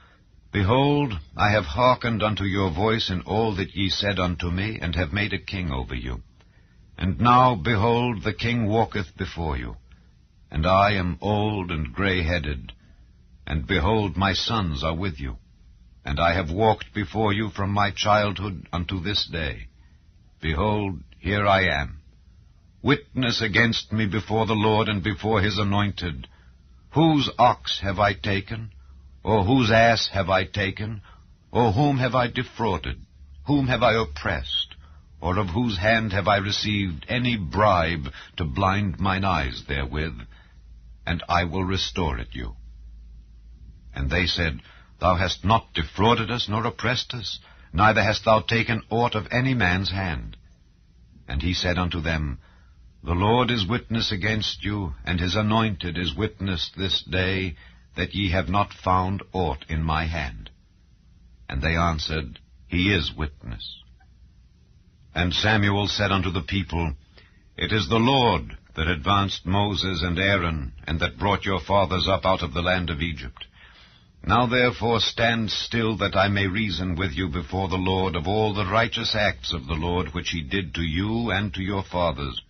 Behold, I have hearkened unto your voice in all that ye said unto me, and have made a king over you. And now, behold, the king walketh before you, and I am old and grey-headed, and behold, my sons are with you, and I have walked before you from my childhood unto this day. Behold, here I am. Witness against me before the Lord and before his anointed. Whose ox have I taken? Or whose ass have I taken? Or whom have I defrauded? Whom have I oppressed? Or of whose hand have I received any bribe to blind mine eyes therewith? And I will restore it you. And they said, Thou hast not defrauded us, nor oppressed us, neither hast thou taken aught of any man's hand. And he said unto them, The Lord is witness against you, and his anointed is witness this day, that ye have not found aught in my hand. And they answered, He is witness. And Samuel said unto the people, It is the Lord that advanced Moses and Aaron, and that brought your fathers up out of the land of Egypt. Now therefore stand still, that I may reason with you before the Lord of all the righteous acts of the Lord which he did to you and to your fathers.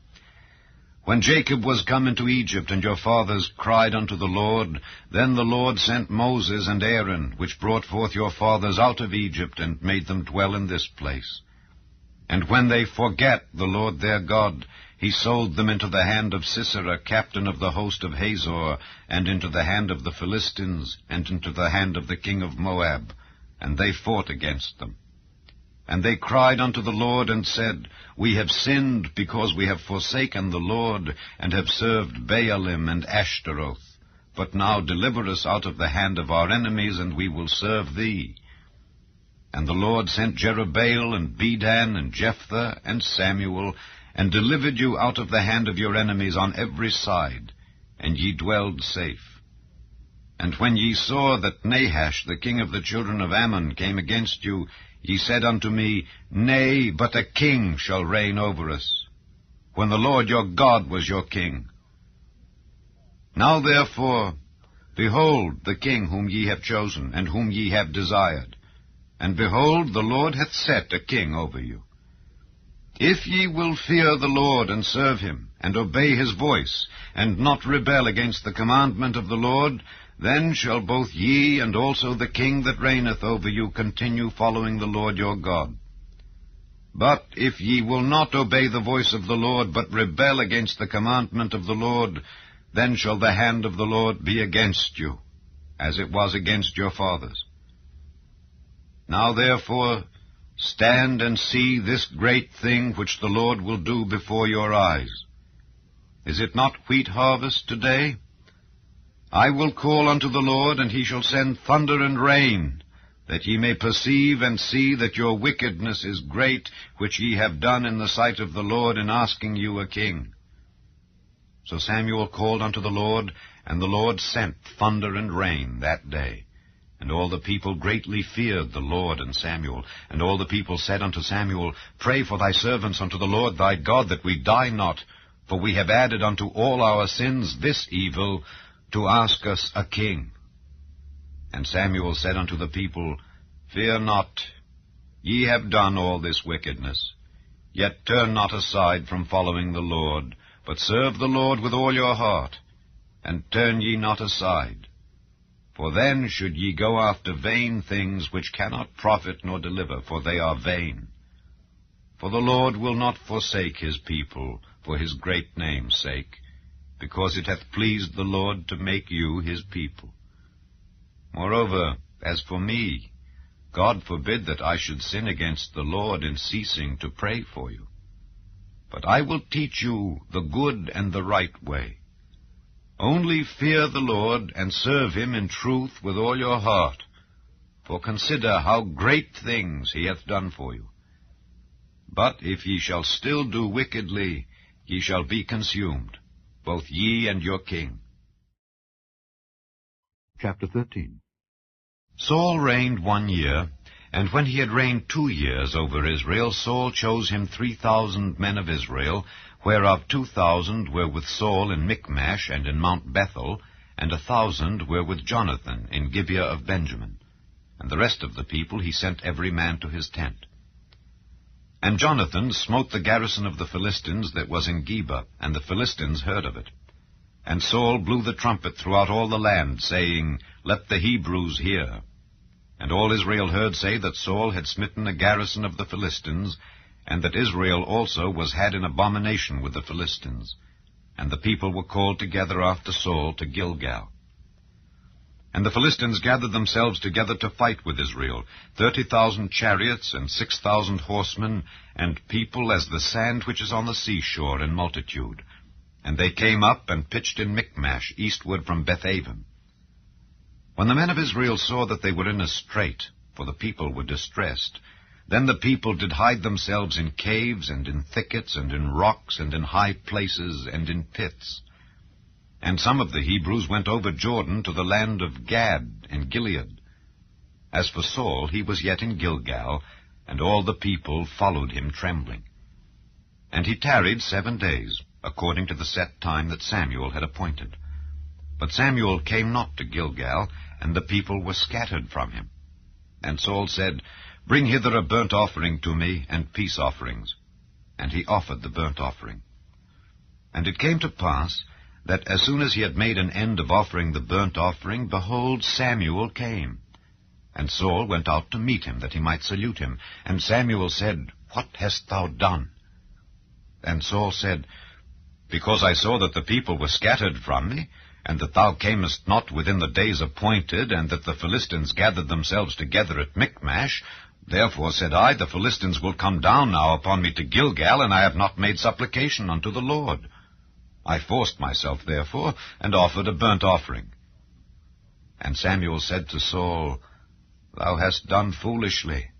When Jacob was come into Egypt, and your fathers cried unto the Lord, then the Lord sent Moses and Aaron, which brought forth your fathers out of Egypt, and made them dwell in this place. And when they forgat the Lord their God, he sold them into the hand of Sisera, captain of the host of Hazor, and into the hand of the Philistines, and into the hand of the king of Moab, and they fought against them. And they cried unto the Lord, and said, We have sinned, because we have forsaken the Lord, and have served Baalim and Ashtaroth. But now deliver us out of the hand of our enemies, and we will serve thee. And the Lord sent Jerubbaal, and Bedan, and Jephthah, and Samuel, and delivered you out of the hand of your enemies on every side, and ye dwelled safe. And when ye saw that Nahash, the king of the children of Ammon, came against you, ye said unto me, Nay, but a king shall reign over us, when the Lord your God was your king. Now therefore, behold the king whom ye have chosen, and whom ye have desired. And behold, the Lord hath set a king over you. If ye will fear the Lord, and serve him, and obey his voice, and not rebel against the commandment of the Lord, then shall both ye and also the king that reigneth over you continue following the Lord your God. But if ye will not obey the voice of the Lord, but rebel against the commandment of the Lord, then shall the hand of the Lord be against you, as it was against your fathers. Now therefore stand and see this great thing which the Lord will do before your eyes. Is it not wheat harvest today? I will call unto the Lord, and he shall send thunder and rain, that ye may perceive and see that your wickedness is great, which ye have done in the sight of the Lord in asking you a king. So Samuel called unto the Lord, and the Lord sent thunder and rain that day. And all the people greatly feared the Lord and Samuel. And all the people said unto Samuel, Pray for thy servants unto the Lord thy God, that we die not, for we have added unto all our sins this evil, to ask us a king. And Samuel said unto the people, Fear not, ye have done all this wickedness. Yet turn not aside from following the Lord, but serve the Lord with all your heart, and turn ye not aside. For then should ye go after vain things which cannot profit nor deliver, for they are vain. For the Lord will not forsake his people for his great name's sake, because it hath pleased the Lord to make you his people. Moreover, as for me, God forbid that I should sin against the Lord in ceasing to pray for you. But I will teach you the good and the right way. Only fear the Lord, and serve him in truth with all your heart. For consider how great things he hath done for you. But if ye shall still do wickedly, ye shall be consumed. both ye and your king. Chapter 13. Saul reigned 1 year, and when he had reigned 2 years over Israel, Saul chose him 3,000 men of Israel, whereof 2,000 were with Saul in Michmash and in Mount Bethel, and 1,000 were with Jonathan in Gibeah of Benjamin. And the rest of the people he sent every man to his tent. And Jonathan smote the garrison of the Philistines that was in Geba, and the Philistines heard of it. And Saul blew the trumpet throughout all the land, saying, Let the Hebrews hear. And all Israel heard say that Saul had smitten a garrison of the Philistines, and that Israel also was had in abomination with the Philistines. And the people were called together after Saul to Gilgal. And the Philistines gathered themselves together to fight with Israel, 30,000 chariots, and 6,000 horsemen, and people as the sand which is on the seashore in multitude. And they came up and pitched in Michmash, eastward from Bethaven. When the men of Israel saw that they were in a strait, for the people were distressed, then the people did hide themselves in caves, and in thickets, and in rocks, and in high places, and in pits. And some of the Hebrews went over Jordan to the land of Gad and Gilead. As for Saul, he was yet in Gilgal, and all the people followed him trembling. And he tarried 7 days, according to the set time that Samuel had appointed. But Samuel came not to Gilgal, and the people were scattered from him. And Saul said, Bring hither a burnt offering to me, and peace offerings. And he offered the burnt offering. And it came to pass, that as soon as he had made an end of offering the burnt offering, behold, Samuel came. And Saul went out to meet him, that he might salute him. And Samuel said, What hast thou done? And Saul said, Because I saw that the people were scattered from me, and that thou camest not within the days appointed, and that the Philistines gathered themselves together at Michmash, therefore said I, The Philistines will come down now upon me to Gilgal, and I have not made supplication unto the Lord. I forced myself, therefore, and offered a burnt offering. And Samuel said to Saul, Thou hast done foolishly.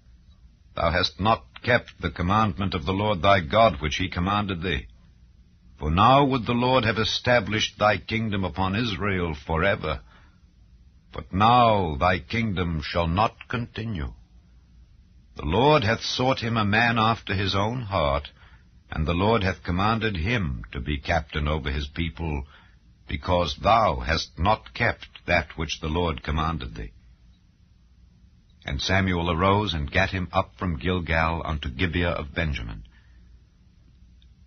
Thou hast not kept the commandment of the Lord thy God, which he commanded thee. For now would the Lord have established thy kingdom upon Israel forever. But now thy kingdom shall not continue. The Lord hath sought him a man after his own heart, and the Lord hath commanded him to be captain over his people, because thou hast not kept that which the Lord commanded thee. And Samuel arose and gat him up from Gilgal unto Gibeah of Benjamin.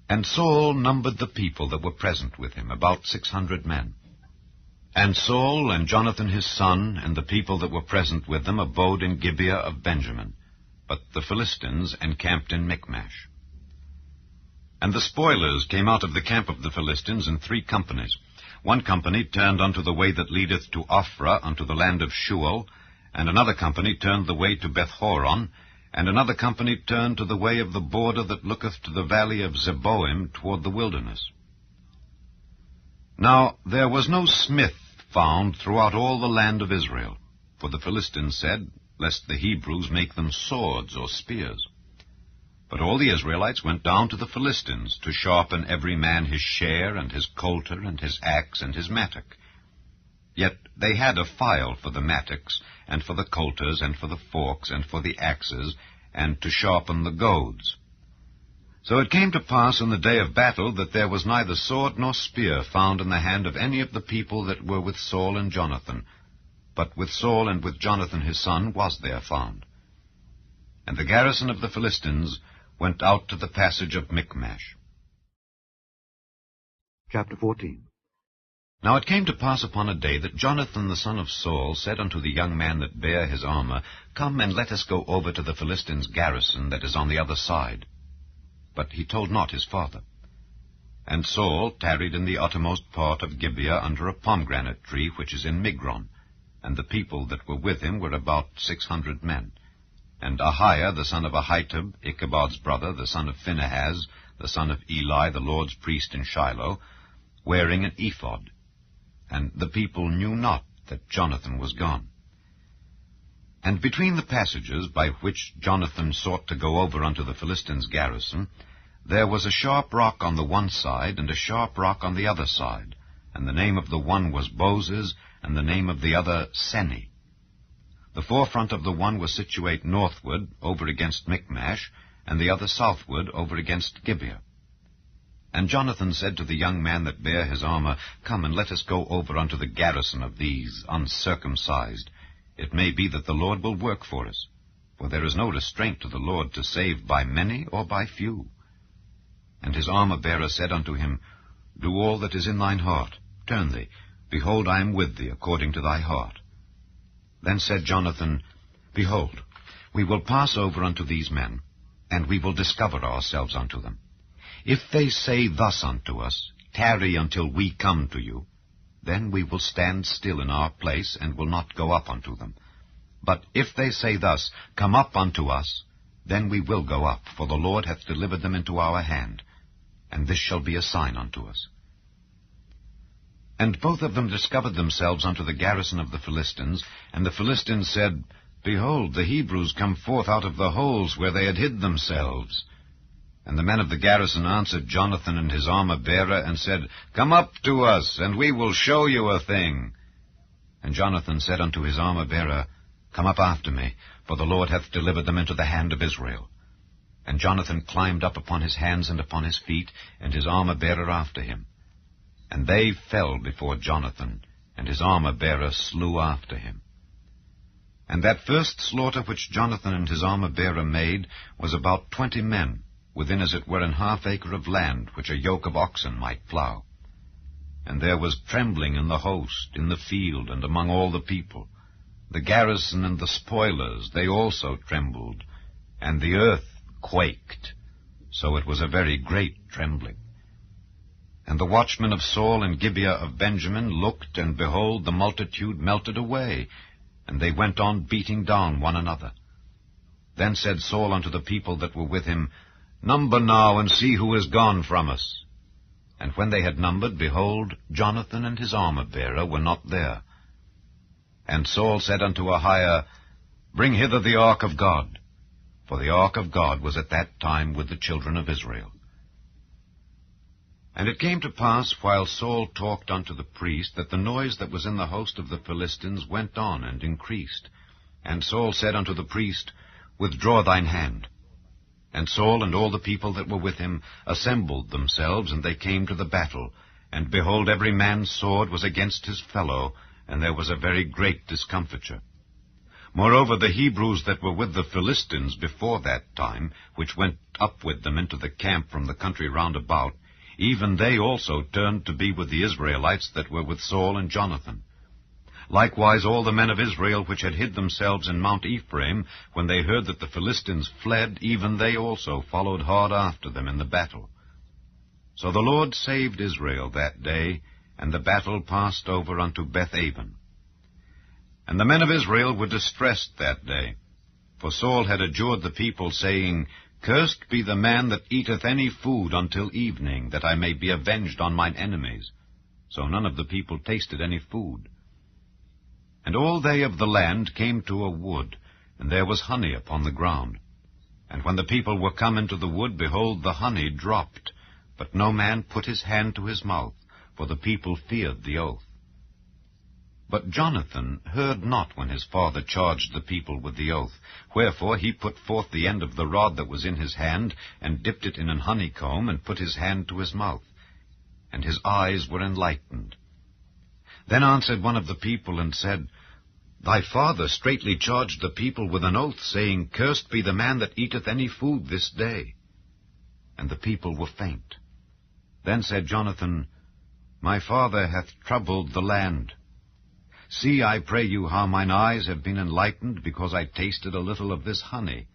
And Saul numbered the people that were present with him, about 600 men. And Saul and Jonathan his son, and the people that were present with them, abode in Gibeah of Benjamin. But the Philistines encamped in Michmash. And the spoilers came out of the camp of the Philistines in 3 companies. 1 company turned unto the way that leadeth to Ophrah, unto the land of Shual, and another company turned the way to Bethhoron, and another company turned to the way of the border that looketh to the valley of Zeboim toward the wilderness. Now there was no smith found throughout all the land of Israel, for the Philistines said, Lest the Hebrews make them swords or spears. But all the Israelites went down to the Philistines to sharpen every man his share, and his coulter, and his axe, and his mattock. Yet they had a file for the mattocks, and for the coulters, and for the forks, and for the axes, and to sharpen the goads. So it came to pass in the day of battle that there was neither sword nor spear found in the hand of any of the people that were with Saul and Jonathan, but with Saul and with Jonathan his son was there found. And the garrison of the Philistines went out to the passage of Michmash. Chapter 14. Now it came to pass upon a day that Jonathan the son of Saul said unto the young man that bare his armor, Come and let us go over to the Philistines' garrison that is on the other side. But he told not his father. And Saul tarried in the uttermost part of Gibeah under a pomegranate tree which is in Migron, and the people that were with him were about 600 men. And Ahiah the son of Ahitub, Ichabod's brother, the son of Phinehas, the son of Eli, the Lord's priest in Shiloh, wearing an ephod. And the people knew not that Jonathan was gone. And between the passages by which Jonathan sought to go over unto the Philistines' garrison, There was a sharp rock on the one side, and a sharp rock on the other side, and the name of the one was Boses, and the name of the other Seni. The forefront of the one was situate northward, over against Michmash, and the other southward, over against Gibeah. And Jonathan said to the young man that bare his armor, Come, and let us go over unto the garrison of these uncircumcised. It may be that the Lord will work for us, for there is no restraint to the Lord to save by many or by few. And his armor-bearer said unto him, Do all that is in thine heart. Turn thee. Behold, I am with thee according to thy heart. Then said Jonathan, Behold, we will pass over unto these men, and we will discover ourselves unto them. If they say thus unto us, Tarry until we come to you, then we will stand still in our place, and will not go up unto them. But if they say thus, Come up unto us, then we will go up, for the Lord hath delivered them into our hand, and this shall be a sign unto us. And both of them discovered themselves unto the garrison of the Philistines, and the Philistines said, Behold, the Hebrews come forth out of the holes where they had hid themselves. And the men of the garrison answered Jonathan and his armor-bearer, and said, Come up to us, and we will show you a thing. And Jonathan said unto his armor-bearer, Come up after me, for the Lord hath delivered them into the hand of Israel. And Jonathan climbed up upon his hands and upon his feet, and his armor-bearer after him. And they fell before Jonathan, and his armor-bearer slew after him. And that first slaughter which Jonathan and his armor-bearer made was about 20 men, within as it were an half acre of land, which a yoke of oxen might plough. And there was trembling in the host, in the field, and among all the people. The garrison and the spoilers, they also trembled, and the earth quaked. So it was a very great trembling. And the watchmen of Saul and Gibeah of Benjamin looked, and behold, the multitude melted away, and they went on beating down one another. Then said Saul unto the people that were with him, Number now, and see who is gone from us. And when they had numbered, behold, Jonathan and his armor-bearer were not there. And Saul said unto Ahiah, Bring hither the ark of God. For the ark of God was at that time with the children of Israel. And it came to pass, while Saul talked unto the priest, that the noise that was in the host of the Philistines went on and increased. And Saul said unto the priest, Withdraw thine hand. And Saul and all the people that were with him assembled themselves, and they came to the battle. And behold, every man's sword was against his fellow, and there was a very great discomfiture. Moreover, the Hebrews that were with the Philistines before that time, which went up with them into the camp from the country round about, even they also turned to be with the Israelites that were with Saul and Jonathan. Likewise all the men of Israel which had hid themselves in Mount Ephraim, when they heard that the Philistines fled, even they also followed hard after them in the battle. So the Lord saved Israel that day, and the battle passed over unto Beth-aven. And the men of Israel were distressed that day, for Saul had adjured the people, saying, Cursed be the man that eateth any food until evening, that I may be avenged on mine enemies. So none of the people tasted any food. And all they of the land came to a wood, and there was honey upon the ground. And when the people were come into the wood, behold, the honey dropped, but no man put his hand to his mouth, for the people feared the oath. But Jonathan heard not when his father charged the people with the oath. Wherefore he put forth the end of the rod that was in his hand, and dipped it in an honeycomb, and put his hand to his mouth. And his eyes were enlightened. Then answered one of the people, and said, Thy father straitly charged the people with an oath, saying, Cursed be the man that eateth any food this day. And the people were faint. Then said Jonathan, My father hath troubled the land. See, I pray you, how mine eyes have been enlightened, because I tasted a little of this honey.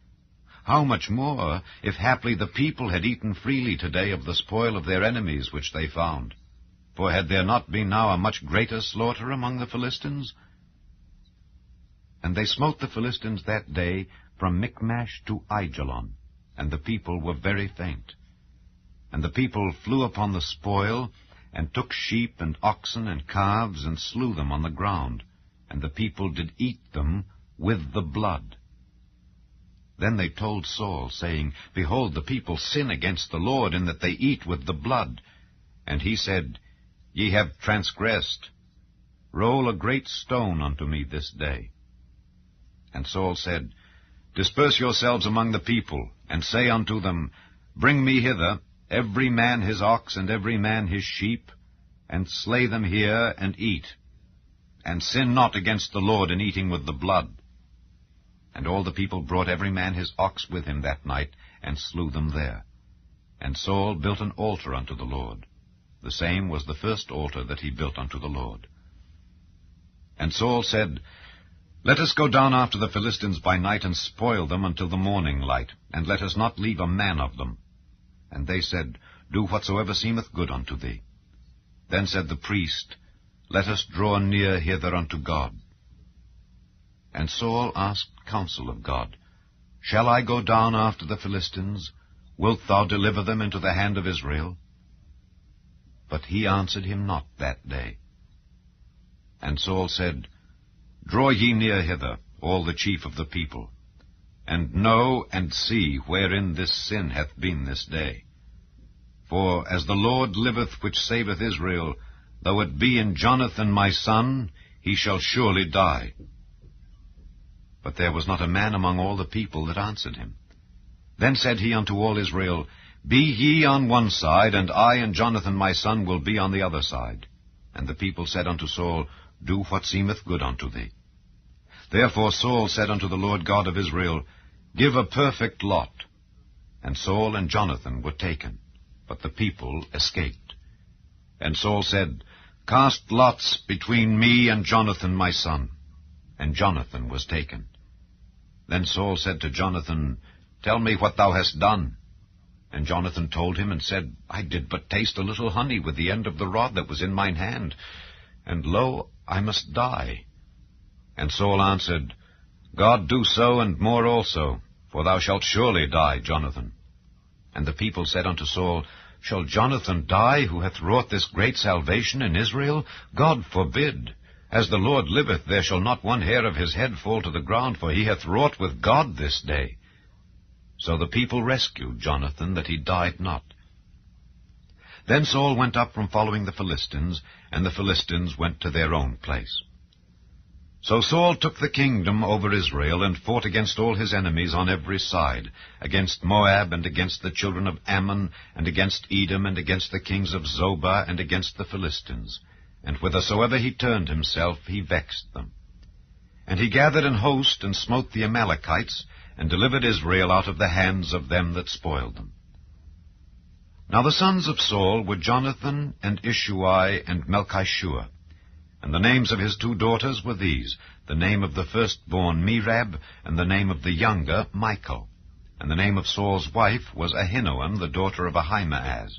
How much more, if haply the people had eaten freely today of the spoil of their enemies which they found? For had there not been now a much greater slaughter among the Philistines? And they smote the Philistines that day from Michmash to Aijalon, and the people were very faint. And the people flew upon the spoil, and took sheep and oxen and calves, and slew them on the ground, and the people did eat them with the blood. Then they told Saul, saying, Behold, the people sin against the Lord, in that they eat with the blood. And he said, Ye have transgressed. Roll a great stone unto me this day. And Saul said, Disperse yourselves among the people, and say unto them, Bring me hither every man his ox, and every man his sheep, and slay them here, and eat. And sin not against the Lord in eating with the blood. And all the people brought every man his ox with him that night, and slew them there. And Saul built an altar unto the Lord. The same was the first altar that he built unto the Lord. And Saul said, Let us go down after the Philistines by night, and spoil them until the morning light, and let us not leave a man of them. And they said, Do whatsoever seemeth good unto thee. Then said the priest, Let us draw near hither unto God. And Saul asked counsel of God, Shall I go down after the Philistines? Wilt thou deliver them into the hand of Israel? But he answered him not that day. And Saul said, Draw ye near hither, all the chief of the people, and know and see wherein this sin hath been this day. For as the Lord liveth which saveth Israel, though it be in Jonathan my son, he shall surely die. But there was not a man among all the people that answered him. Then said he unto all Israel, Be ye on one side, and I and Jonathan my son will be on the other side. And the people said unto Saul, Do what seemeth good unto thee. Therefore Saul said unto the Lord God of Israel, Give a perfect lot. And Saul and Jonathan were taken, but the people escaped. And Saul said, Cast lots between me and Jonathan my son. And Jonathan was taken. Then Saul said to Jonathan, Tell me what thou hast done. And Jonathan told him, and said, I did but taste a little honey with the end of the rod that was in mine hand, and lo, I must die. And Saul answered, God do so, and more also, for thou shalt surely die, Jonathan. And the people said unto Saul, Shall Jonathan die, who hath wrought this great salvation in Israel? God forbid. As the Lord liveth, there shall not one hair of his head fall to the ground, for he hath wrought with God this day. So the people rescued Jonathan, that he died not. Then Saul went up from following the Philistines, and the Philistines went to their own place. So Saul took the kingdom over Israel, and fought against all his enemies on every side, against Moab, and against the children of Ammon, and against Edom, and against the kings of Zobah, and against the Philistines. And whithersoever he turned himself, he vexed them. And he gathered an host, and smote the Amalekites, and delivered Israel out of the hands of them that spoiled them. Now the sons of Saul were Jonathan, and Ishuai, and Melchishua. And the names of his two daughters were these, the name of the firstborn Merab, and the name of the younger Michal. And the name of Saul's wife was Ahinoam, the daughter of Ahimaaz.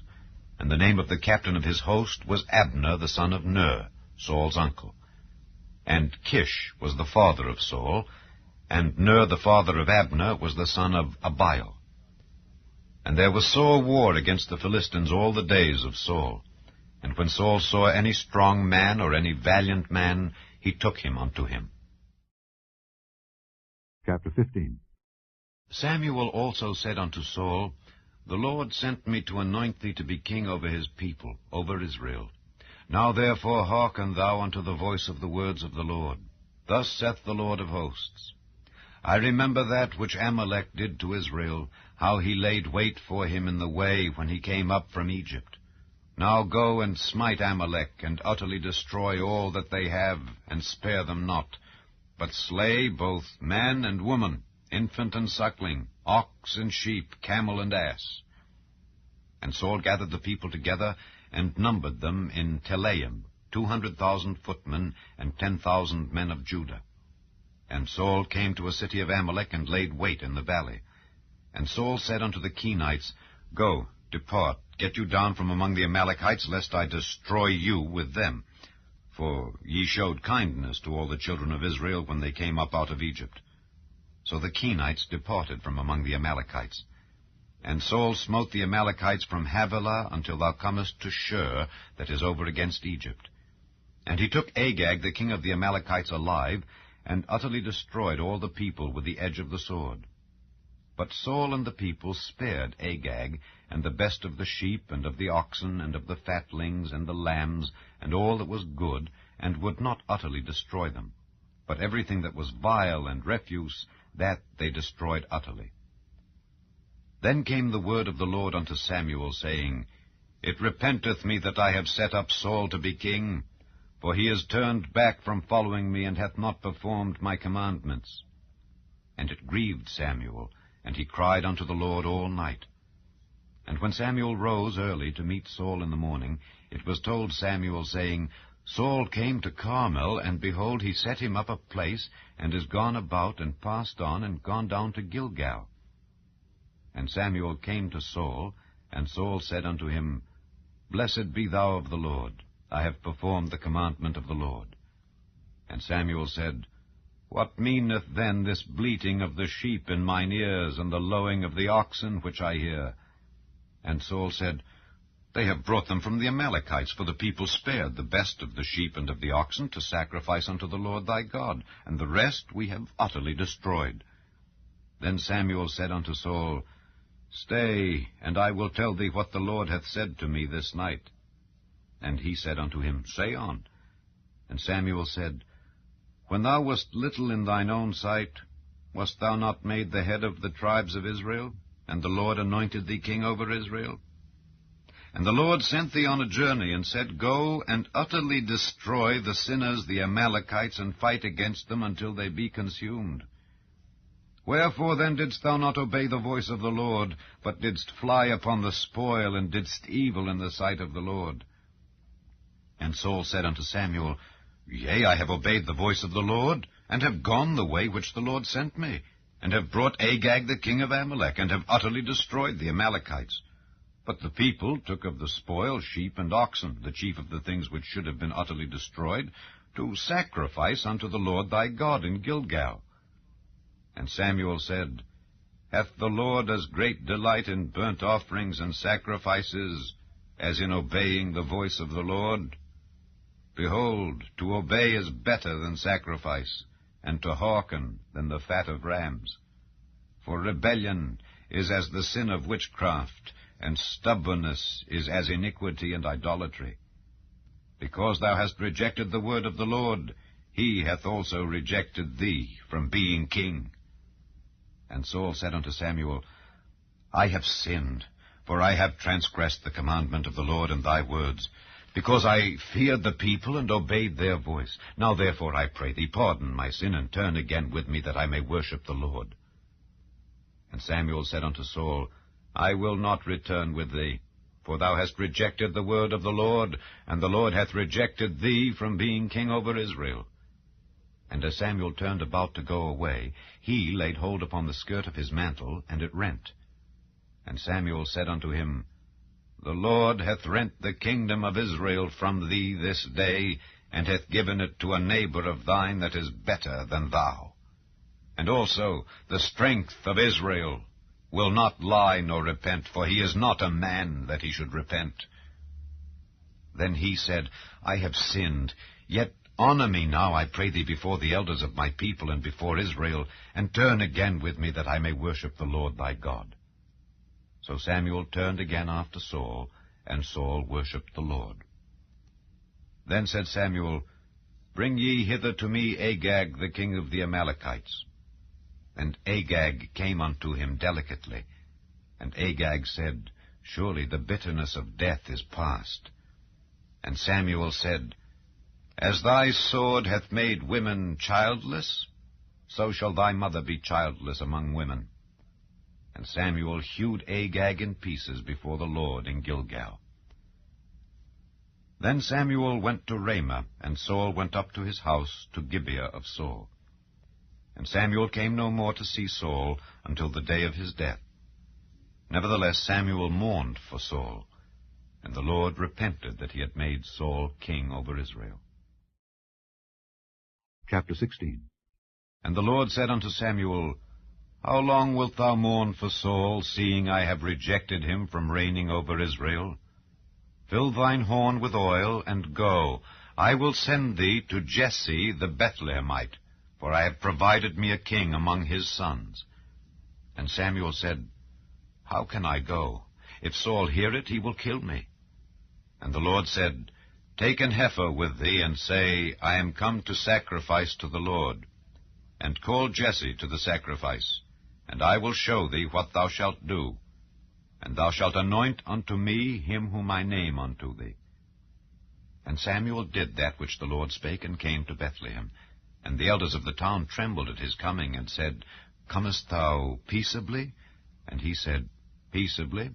And the name of the captain of his host was Abner, the son of Ner, Saul's uncle. And Kish was the father of Saul, and Ner the father of Abner was the son of Abiel. And there was sore war against the Philistines all the days of Saul. And when Saul saw any strong man or any valiant man, he took him unto him. Chapter 15. Samuel also said unto Saul, The Lord sent me to anoint thee to be king over his people, over Israel. Now therefore hearken thou unto the voice of the words of the Lord. Thus saith the Lord of hosts, I remember that which Amalek did to Israel, how he laid wait for him in the way when he came up from Egypt. Now go and smite Amalek, and utterly destroy all that they have, and spare them not, but slay both man and woman, infant and suckling, ox and sheep, camel and ass. And Saul gathered the people together, and numbered them in Telaim, 200,000 footmen, and 10,000 men of Judah. And Saul came to a city of Amalek, and laid wait in the valley. And Saul said unto the Kenites, Go, depart, get you down from among the Amalekites, lest I destroy you with them. For ye showed kindness to all the children of Israel when they came up out of Egypt. So the Kenites departed from among the Amalekites. And Saul smote the Amalekites from Havilah until thou comest to Shur, that is over against Egypt. And he took Agag the king of the Amalekites alive, and utterly destroyed all the people with the edge of the sword. But Saul and the people spared Agag, and the best of the sheep, and of the oxen, and of the fatlings, and the lambs, and all that was good, and would not utterly destroy them. But everything that was vile and refuse, that they destroyed utterly. Then came the word of the Lord unto Samuel, saying, It repenteth me that I have set up Saul to be king, for he is turned back from following me, and hath not performed my commandments. And it grieved Samuel, and he cried unto the Lord all night. And when Samuel rose early to meet Saul in the morning, it was told Samuel, saying, Saul came to Carmel, and behold, he set him up a place, and is gone about, and passed on, and gone down to Gilgal. And Samuel came to Saul, and Saul said unto him, Blessed be thou of the Lord, I have performed the commandment of the Lord. And Samuel said, What meaneth then this bleating of the sheep in mine ears, and the lowing of the oxen which I hear? And Saul said, They have brought them from the Amalekites, for the people spared the best of the sheep and of the oxen to sacrifice unto the Lord thy God, and the rest we have utterly destroyed. Then Samuel said unto Saul, Stay, and I will tell thee what the Lord hath said to me this night. And he said unto him, Say on. And Samuel said, When thou wast little in thine own sight, wast thou not made the head of the tribes of Israel? And the Lord anointed thee king over Israel? And the Lord sent thee on a journey, and said, Go and utterly destroy the sinners, the Amalekites, and fight against them until they be consumed. Wherefore then didst thou not obey the voice of the Lord, but didst fly upon the spoil, and didst evil in the sight of the Lord? And Saul said unto Samuel, Yea, I have obeyed the voice of the Lord, and have gone the way which the Lord sent me, and have brought Agag the king of Amalek, and have utterly destroyed the Amalekites. But the people took of the spoil sheep and oxen, the chief of the things which should have been utterly destroyed, to sacrifice unto the Lord thy God in Gilgal. And Samuel said, Hath the Lord as great delight in burnt offerings and sacrifices as in obeying the voice of the Lord? Behold, to obey is better than sacrifice, and to hearken than the fat of rams. For rebellion is as the sin of witchcraft, and stubbornness is as iniquity and idolatry. Because thou hast rejected the word of the Lord, he hath also rejected thee from being king. And Saul said unto Samuel, I have sinned, for I have transgressed the commandment of the Lord and thy words, because I feared the people and obeyed their voice. Now therefore I pray thee, pardon my sin, and turn again with me, that I may worship the Lord. And Samuel said unto Saul, I will not return with thee, for thou hast rejected the word of the Lord, and the Lord hath rejected thee from being king over Israel. And as Samuel turned about to go away, he laid hold upon the skirt of his mantle, and it rent. And Samuel said unto him, The Lord hath rent the kingdom of Israel from thee this day, and hath given it to a neighbor of thine that is better than thou. And also the strength of Israel will not lie nor repent, for he is not a man that he should repent. Then he said, I have sinned, yet honor me now, I pray thee, before the elders of my people and before Israel, and turn again with me, that I may worship the Lord thy God. So Samuel turned again after Saul, and Saul worshipped the Lord. Then said Samuel, Bring ye hither to me Agag the king of the Amalekites. And Agag came unto him delicately. And Agag said, Surely the bitterness of death is past. And Samuel said, As thy sword hath made women childless, so shall thy mother be childless among women. And Samuel hewed Agag in pieces before the Lord in Gilgal. Then Samuel went to Ramah, and Saul went up to his house to Gibeah of Saul. And Samuel came no more to see Saul until the day of his death. Nevertheless Samuel mourned for Saul, and the Lord repented that he had made Saul king over Israel. Chapter 16. And the Lord said unto Samuel, How long wilt thou mourn for Saul, seeing I have rejected him from reigning over Israel? Fill thine horn with oil, and go. I will send thee to Jesse the Bethlehemite, for I have provided me a king among his sons. And Samuel said, How can I go? If Saul hear it, he will kill me. And the Lord said, Take an heifer with thee, and say, I am come to sacrifice to the Lord. And call Jesse to the sacrifice, and I will show thee what thou shalt do. And thou shalt anoint unto me him whom I name unto thee. And Samuel did that which the Lord spake, and came to Bethlehem. And the elders of the town trembled at his coming, and said, Comest thou peaceably? And he said, Peaceably.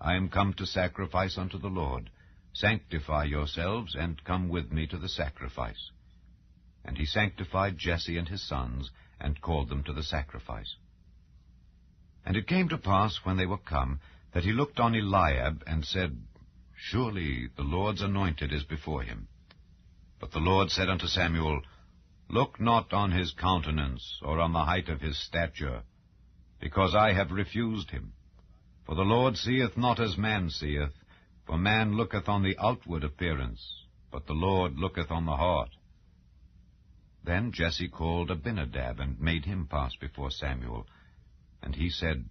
I am come to sacrifice unto the Lord. Sanctify yourselves, and come with me to the sacrifice. And he sanctified Jesse and his sons, and called them to the sacrifice. And it came to pass, when they were come, that he looked on Eliab, and said, Surely the Lord's anointed is before him. But the Lord said unto Samuel, Look not on his countenance, or on the height of his stature, because I have refused him. For the Lord seeth not as man seeth, for man looketh on the outward appearance, but the Lord looketh on the heart. Then Jesse called Abinadab, and made him pass before Samuel. And he said,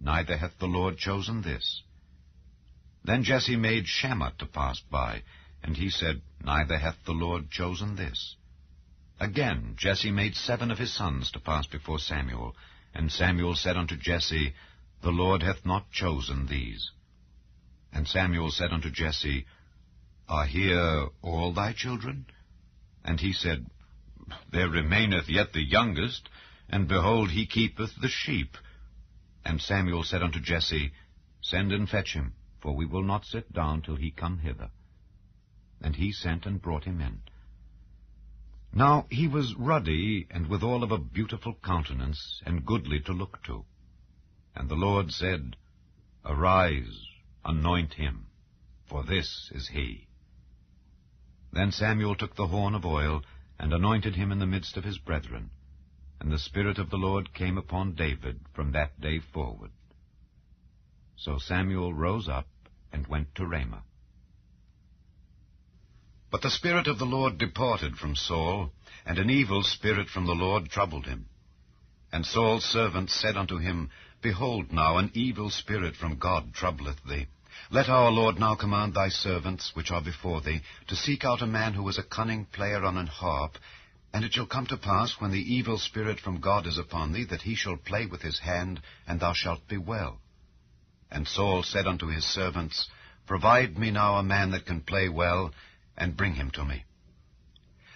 Neither hath the Lord chosen this. Then Jesse made Shammah to pass by, and he said, Neither hath the Lord chosen this. Again Jesse made 7 of his sons to pass before Samuel. And Samuel said unto Jesse, The Lord hath not chosen these. And Samuel said unto Jesse, Are here all thy children? And he said, There remaineth yet the youngest, and behold, he keepeth the sheep. And Samuel said unto Jesse, Send and fetch him, for we will not sit down till he come hither. And he sent and brought him in. Now he was ruddy, and withal of a beautiful countenance, and goodly to look to. And the Lord said, Arise, anoint him, for this is he. Then Samuel took the horn of oil, and anointed him in the midst of his brethren. And the Spirit of the Lord came upon David from that day forward. So Samuel rose up and went to Ramah. But the Spirit of the Lord departed from Saul, and an evil spirit from the Lord troubled him. And Saul's servants said unto him, Behold now, an evil spirit from God troubleth thee. Let our Lord now command thy servants, which are before thee, to seek out a man who is a cunning player on an harp. And it shall come to pass, when the evil spirit from God is upon thee, that he shall play with his hand, and thou shalt be well. And Saul said unto his servants, Provide me now a man that can play well, and bring him to me.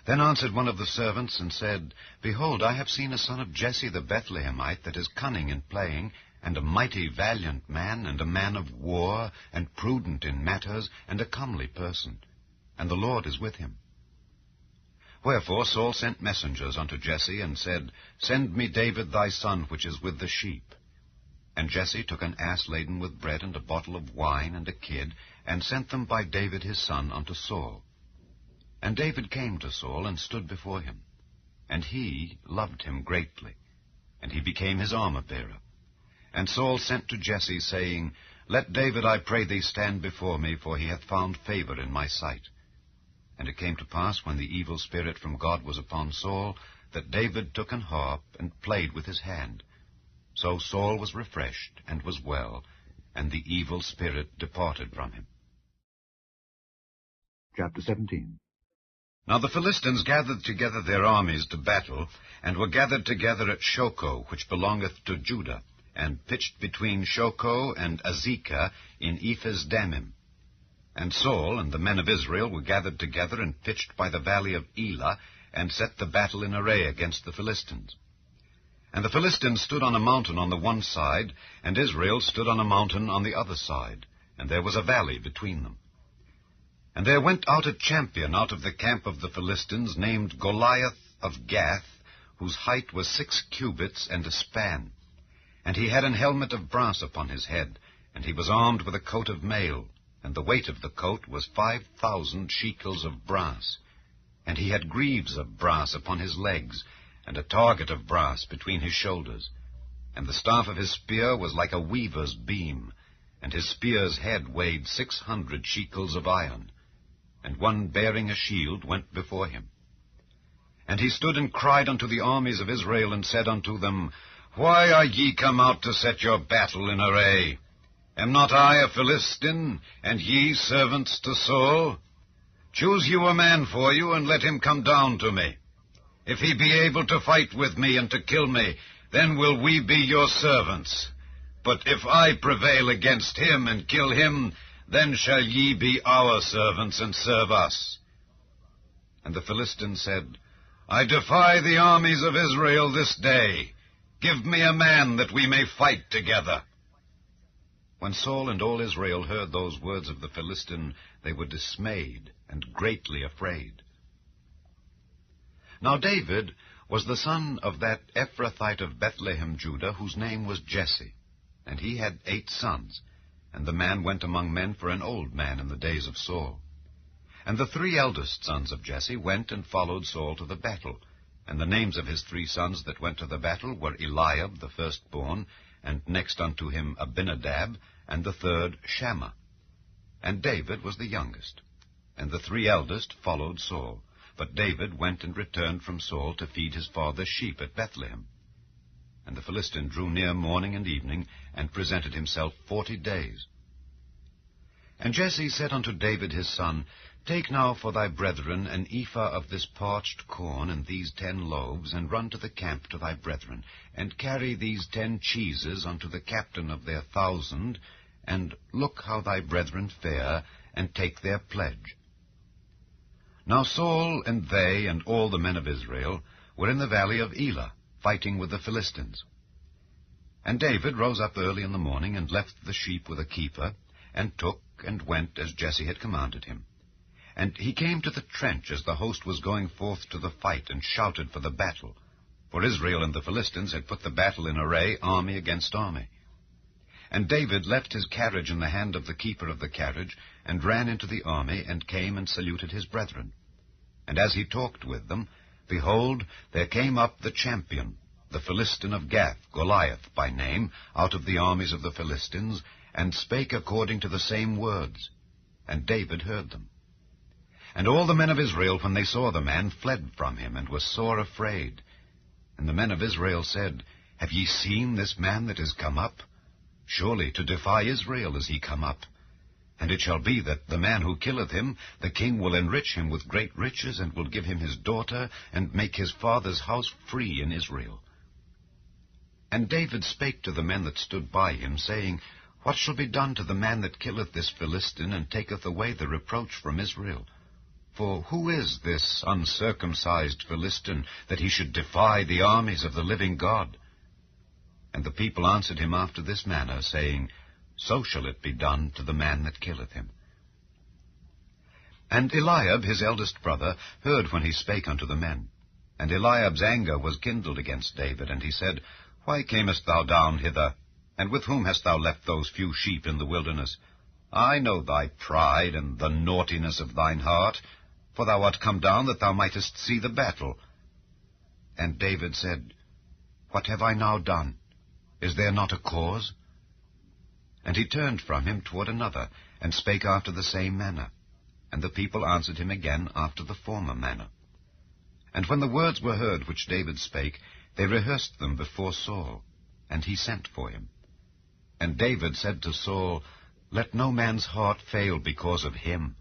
Then answered one of the servants, and said, Behold, I have seen a son of Jesse the Bethlehemite, that is cunning in playing, and a mighty valiant man, and a man of war, and prudent in matters, and a comely person. And the Lord is with him. Wherefore Saul sent messengers unto Jesse, and said, Send me David thy son, which is with the sheep. And Jesse took an ass laden with bread, and a bottle of wine, and a kid, and sent them by David his son unto Saul. And David came to Saul, and stood before him. And he loved him greatly, and he became his armor-bearer. And Saul sent to Jesse, saying, Let David, I pray thee, stand before me, for he hath found favor in my sight. And it came to pass, when the evil spirit from God was upon Saul, that David took an harp, and played with his hand. So Saul was refreshed, and was well, and the evil spirit departed from him. Chapter 17. Now the Philistines gathered together their armies to battle, and were gathered together at Shochoh, which belongeth to Judah, and pitched between Shochoh and Azekah in Ephes-dammim. And Saul and the men of Israel were gathered together, and pitched by the valley of Elah, and set the battle in array against the Philistines. And the Philistines stood on a mountain on the one side, and Israel stood on a mountain on the other side, and there was a valley between them. And there went out a champion out of the camp of the Philistines, named Goliath of Gath, whose height was 6 cubits and a span. And he had an helmet of brass upon his head, and he was armed with a coat of mail, and the weight of the coat was 5,000 shekels of brass. And he had greaves of brass upon his legs, and a target of brass between his shoulders. And the staff of his spear was like a weaver's beam, and his spear's head weighed 600 shekels of iron. And one bearing a shield went before him. And he stood and cried unto the armies of Israel, and said unto them, Why are ye come out to set your battle in array? Am not I a Philistine, and ye servants to Saul? Choose you a man for you, and let him come down to me. If he be able to fight with me and to kill me, then will we be your servants. But if I prevail against him and kill him, then shall ye be our servants and serve us. And the Philistine said, I defy the armies of Israel this day. Give me a man that we may fight together. When Saul and all Israel heard those words of the Philistine, they were dismayed and greatly afraid. Now David was the son of that Ephrathite of Bethlehem, Judah, whose name was Jesse. And he had 8 sons, and the man went among men for an old man in the days of Saul. And the 3 eldest sons of Jesse went and followed Saul to the battle. And the names of his 3 sons that went to the battle were Eliab, the firstborn, and next unto him Abinadab, and the third Shammah. And David was the youngest. And the 3 eldest followed Saul. But David went and returned from Saul to feed his father's sheep at Bethlehem. And the Philistine drew near morning and evening, and presented himself 40 days. And Jesse said unto David his son, Take now for thy brethren an ephah of this parched corn, and these 10 loaves, and run to the camp to thy brethren, and carry these 10 cheeses unto the captain of their 1,000, and look how thy brethren fare, and take their pledge. Now Saul and they and all the men of Israel were in the valley of Elah, fighting with the Philistines. And David rose up early in the morning, and left the sheep with a keeper, and took and went as Jesse had commanded him. And he came to the trench as the host was going forth to the fight, and shouted for the battle. For Israel and the Philistines had put the battle in array, army against army. And David left his carriage in the hand of the keeper of the carriage, and ran into the army, and came and saluted his brethren. And as he talked with them, behold, there came up the champion, the Philistine of Gath, Goliath by name, out of the armies of the Philistines, and spake according to the same words. And David heard them. And all the men of Israel, when they saw the man, fled from him, and were sore afraid. And the men of Israel said, Have ye seen this man that is come up? Surely to defy Israel is he come up. And it shall be that the man who killeth him, the king will enrich him with great riches, and will give him his daughter, and make his father's house free in Israel. And David spake to the men that stood by him, saying, What shall be done to the man that killeth this Philistine, and taketh away the reproach from Israel? For who is this uncircumcised Philistine, that he should defy the armies of the living God? And the people answered him after this manner, saying, So shall it be done to the man that killeth him. And Eliab, his eldest brother, heard when he spake unto the men. And Eliab's anger was kindled against David, and he said, Why camest thou down hither? And with whom hast thou left those few sheep in the wilderness? I know thy pride and the naughtiness of thine heart, for thou art come down that thou mightest see the battle. And David said, What have I now done? Is there not a cause? And he turned from him toward another, and spake after the same manner. And the people answered him again after the former manner. And when the words were heard which David spake, they rehearsed them before Saul, and he sent for him. And David said to Saul, Let no man's heart fail because of him.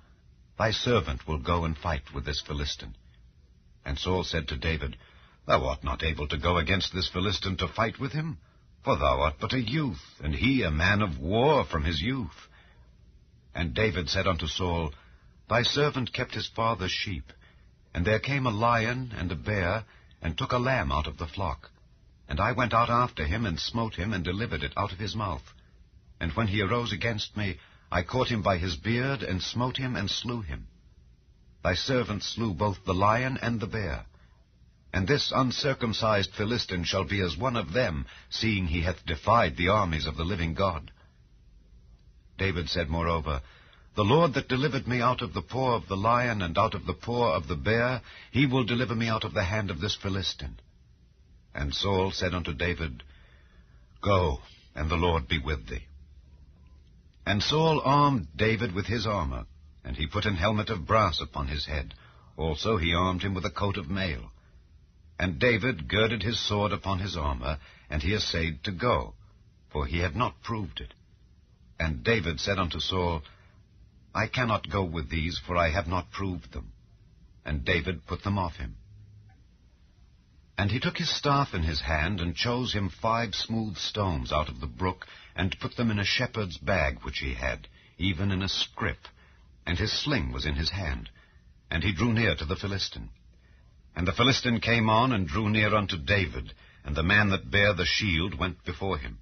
Thy servant will go and fight with this Philistine. And Saul said to David, Thou art not able to go against this Philistine to fight with him, for thou art but a youth, and he a man of war from his youth. And David said unto Saul, Thy servant kept his father's sheep, and there came a lion and a bear, and took a lamb out of the flock. And I went out after him, and smote him, and delivered it out of his mouth. And when he arose against me, I caught him by his beard, and smote him, and slew him. Thy servant slew both the lion and the bear. And this uncircumcised Philistine shall be as one of them, seeing he hath defied the armies of the living God. David said moreover, The Lord that delivered me out of the paw of the lion, and out of the paw of the bear, he will deliver me out of the hand of this Philistine. And Saul said unto David, Go, and the Lord be with thee. And Saul armed David with his armor, and he put an helmet of brass upon his head. Also he armed him with a coat of mail. And David girded his sword upon his armor, and he essayed to go, for he had not proved it. And David said unto Saul, I cannot go with these, for I have not proved them. And David put them off him. And he took his staff in his hand, and chose him 5 smooth stones out of the brook, and put them in a shepherd's bag which he had, even in a scrip, and his sling was in his hand. And he drew near to the Philistine. And the Philistine came on, and drew near unto David, and the man that bare the shield went before him.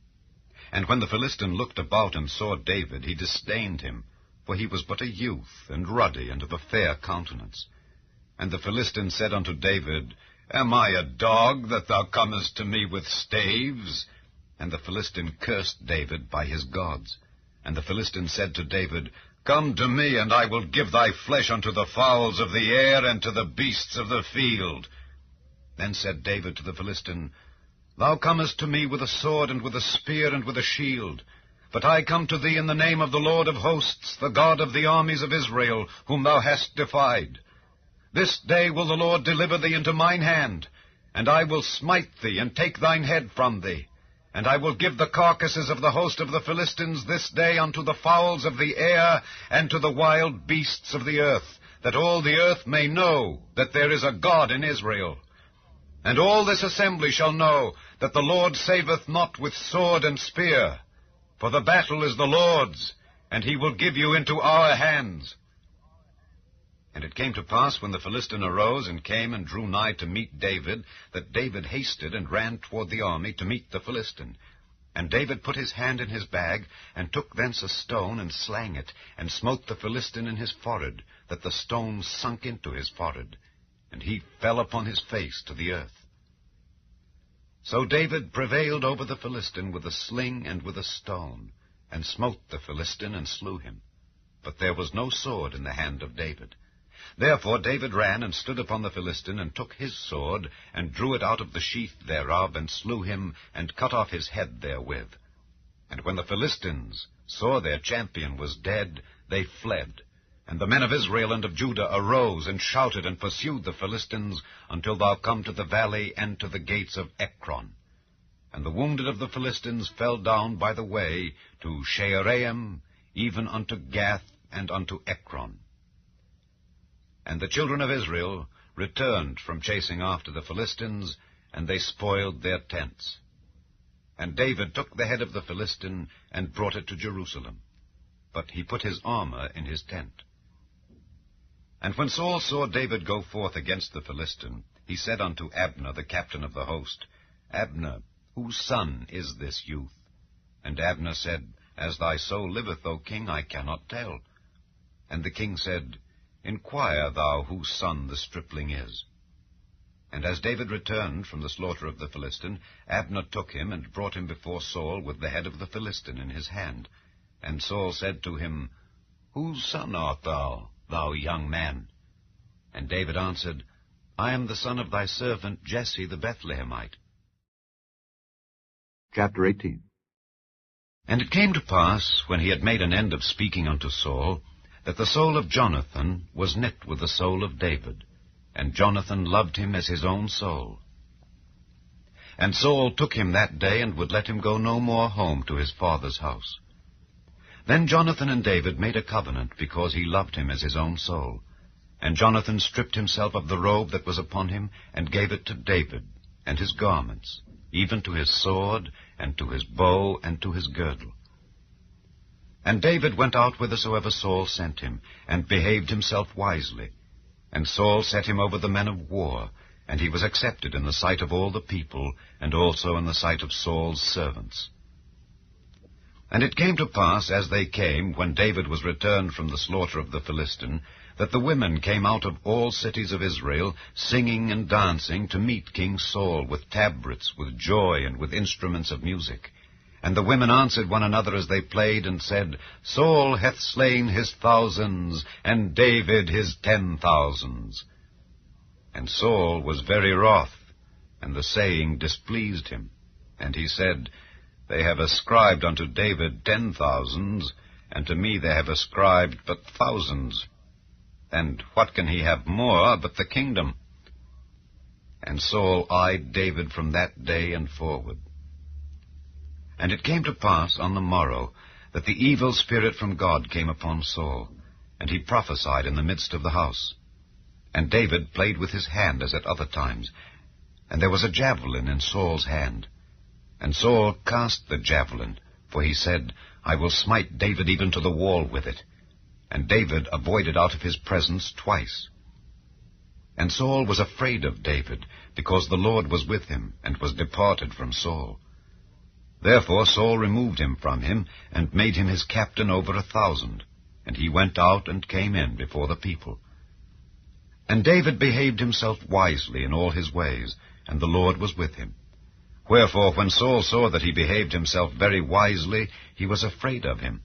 And when the Philistine looked about and saw David, he disdained him, for he was but a youth, and ruddy, and of a fair countenance. And the Philistine said unto David, Am I a dog, that thou comest to me with staves? And the Philistine cursed David by his gods. And the Philistine said to David, Come to me, and I will give thy flesh unto the fowls of the air, and to the beasts of the field. Then said David to the Philistine, Thou comest to me with a sword, and with a spear, and with a shield. But I come to thee in the name of the Lord of hosts, the God of the armies of Israel, whom thou hast defied. This day will the Lord deliver thee into mine hand, and I will smite thee, and take thine head from thee. And I will give the carcasses of the host of the Philistines this day unto the fowls of the air, and to the wild beasts of the earth, that all the earth may know that there is a God in Israel. And all this assembly shall know that the Lord saveth not with sword and spear, for the battle is the Lord's, and he will give you into our hands. And it came to pass, when the Philistine arose and came and drew nigh to meet David, that David hasted and ran toward the army to meet the Philistine. And David put his hand in his bag, and took thence a stone, and slang it, and smote the Philistine in his forehead, that the stone sunk into his forehead, and he fell upon his face to the earth. So David prevailed over the Philistine with a sling and with a stone, and smote the Philistine, and slew him. But there was no sword in the hand of David. Therefore David ran and stood upon the Philistine, and took his sword, and drew it out of the sheath thereof, and slew him, and cut off his head therewith. And when the Philistines saw their champion was dead, they fled. And the men of Israel and of Judah arose, and shouted, and pursued the Philistines, until thou come to the valley, and to the gates of Ekron. And the wounded of the Philistines fell down by the way to Shaaraim, even unto Gath, and unto Ekron. And the children of Israel returned from chasing after the Philistines, and they spoiled their tents. And David took the head of the Philistine, and brought it to Jerusalem. But he put his armor in his tent. And when Saul saw David go forth against the Philistine, he said unto Abner, the captain of the host, Abner, whose son is this youth? And Abner said, As thy soul liveth, O king, I cannot tell. And the king said, Inquire thou whose son the stripling is. And as David returned from the slaughter of the Philistine, Abner took him, and brought him before Saul with the head of the Philistine in his hand. And Saul said to him, Whose son art thou, thou young man? And David answered, I am the son of thy servant Jesse the Bethlehemite. Chapter 18. And it came to pass, when he had made an end of speaking unto Saul, that the soul of Jonathan was knit with the soul of David, and Jonathan loved him as his own soul. And Saul took him that day, and would let him go no more home to his father's house. Then Jonathan and David made a covenant, because he loved him as his own soul. And Jonathan stripped himself of the robe that was upon him, and gave it to David, and his garments, even to his sword, and to his bow, and to his girdle. And David went out whithersoever Saul sent him, and behaved himself wisely. And Saul set him over the men of war, and he was accepted in the sight of all the people, and also in the sight of Saul's servants. And it came to pass, as they came, when David was returned from the slaughter of the Philistine, that the women came out of all cities of Israel, singing and dancing, to meet King Saul with tabrets, with joy, and with instruments of music. And the women answered one another as they played, and said, Saul hath slain his thousands, and David his 10,000s. And Saul was very wroth, and the saying displeased him. And he said, They have ascribed unto David 10,000s, and to me they have ascribed but thousands. And what can he have more but the kingdom? And Saul eyed David from that day and forward. And it came to pass on the morrow that the evil spirit from God came upon Saul, and he prophesied in the midst of the house. And David played with his hand as at other times, and there was a javelin in Saul's hand. And Saul cast the javelin, for he said, I will smite David even to the wall with it. And David avoided out of his presence twice. And Saul was afraid of David, because the Lord was with him, and was departed from Saul. Therefore Saul removed him from him, and made him his captain over 1,000. And he went out and came in before the people. And David behaved himself wisely in all his ways, and the Lord was with him. Wherefore, when Saul saw that he behaved himself very wisely, he was afraid of him.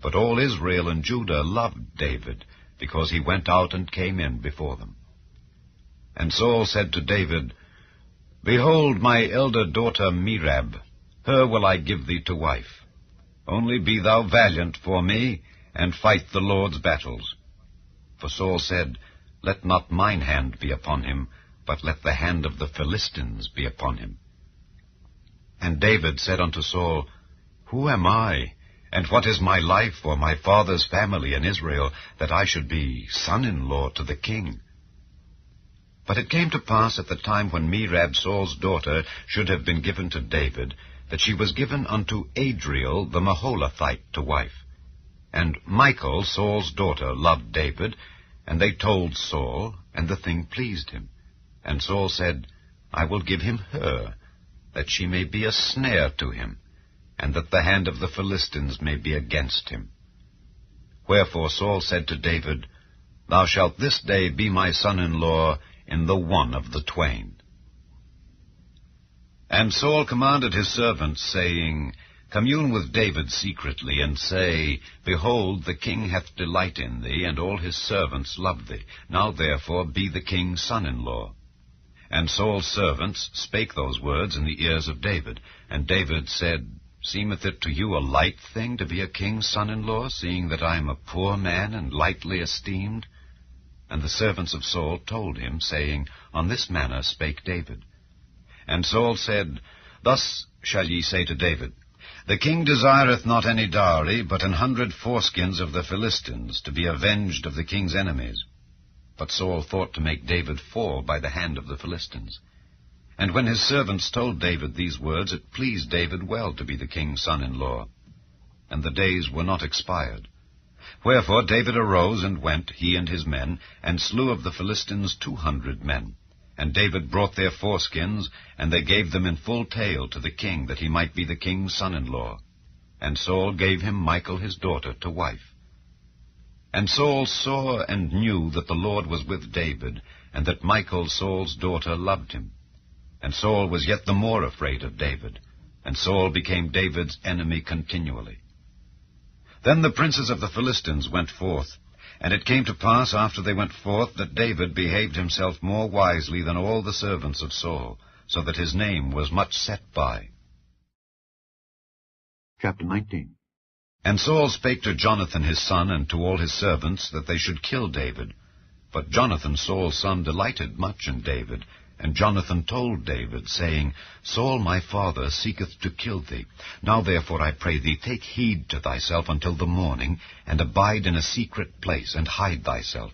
But all Israel and Judah loved David, because he went out and came in before them. And Saul said to David, Behold my elder daughter Merab, her will I give thee to wife. Only be thou valiant for me, and fight the Lord's battles. For Saul said, Let not mine hand be upon him, but let the hand of the Philistines be upon him. And David said unto Saul, Who am I, and what is my life or my father's family in Israel, that I should be son-in-law to the king? But it came to pass at the time when Merab Saul's daughter should have been given to David, that she was given unto Adriel the Maholathite to wife. And Michal, Saul's daughter, loved David, and they told Saul, and the thing pleased him. And Saul said, I will give him her, that she may be a snare to him, and that the hand of the Philistines may be against him. Wherefore Saul said to David, Thou shalt this day be my son-in-law in the one of the twain. And Saul commanded his servants, saying, Commune with David secretly, and say, Behold, the king hath delight in thee, and all his servants love thee. Now therefore be the king's son-in-law. And Saul's servants spake those words in the ears of David. And David said, Seemeth it to you a light thing to be a king's son-in-law, seeing that I am a poor man and lightly esteemed? And the servants of Saul told him, saying, On this manner spake David. And Saul said, Thus shall ye say to David, The king desireth not any dowry, but 100 foreskins of the Philistines, to be avenged of the king's enemies. But Saul thought to make David fall by the hand of the Philistines. And when his servants told David these words, it pleased David well to be the king's son-in-law. And the days were not expired. Wherefore David arose and went, he and his men, and slew of the Philistines 200 men. And David brought their foreskins, and they gave them in full tale to the king, that he might be the king's son-in-law. And Saul gave him Michal his daughter to wife. And Saul saw and knew that the Lord was with David, and that Michal Saul's daughter loved him. And Saul was yet the more afraid of David, and Saul became David's enemy continually. Then the princes of the Philistines went forth, and it came to pass after they went forth that David behaved himself more wisely than all the servants of Saul, so that his name was much set by. Chapter 19. And Saul spake to Jonathan his son and to all his servants that they should kill David. But Jonathan Saul's son delighted much in David. And Jonathan told David, saying, Saul my father seeketh to kill thee. Now therefore I pray thee, take heed to thyself until the morning, and abide in a secret place, and hide thyself.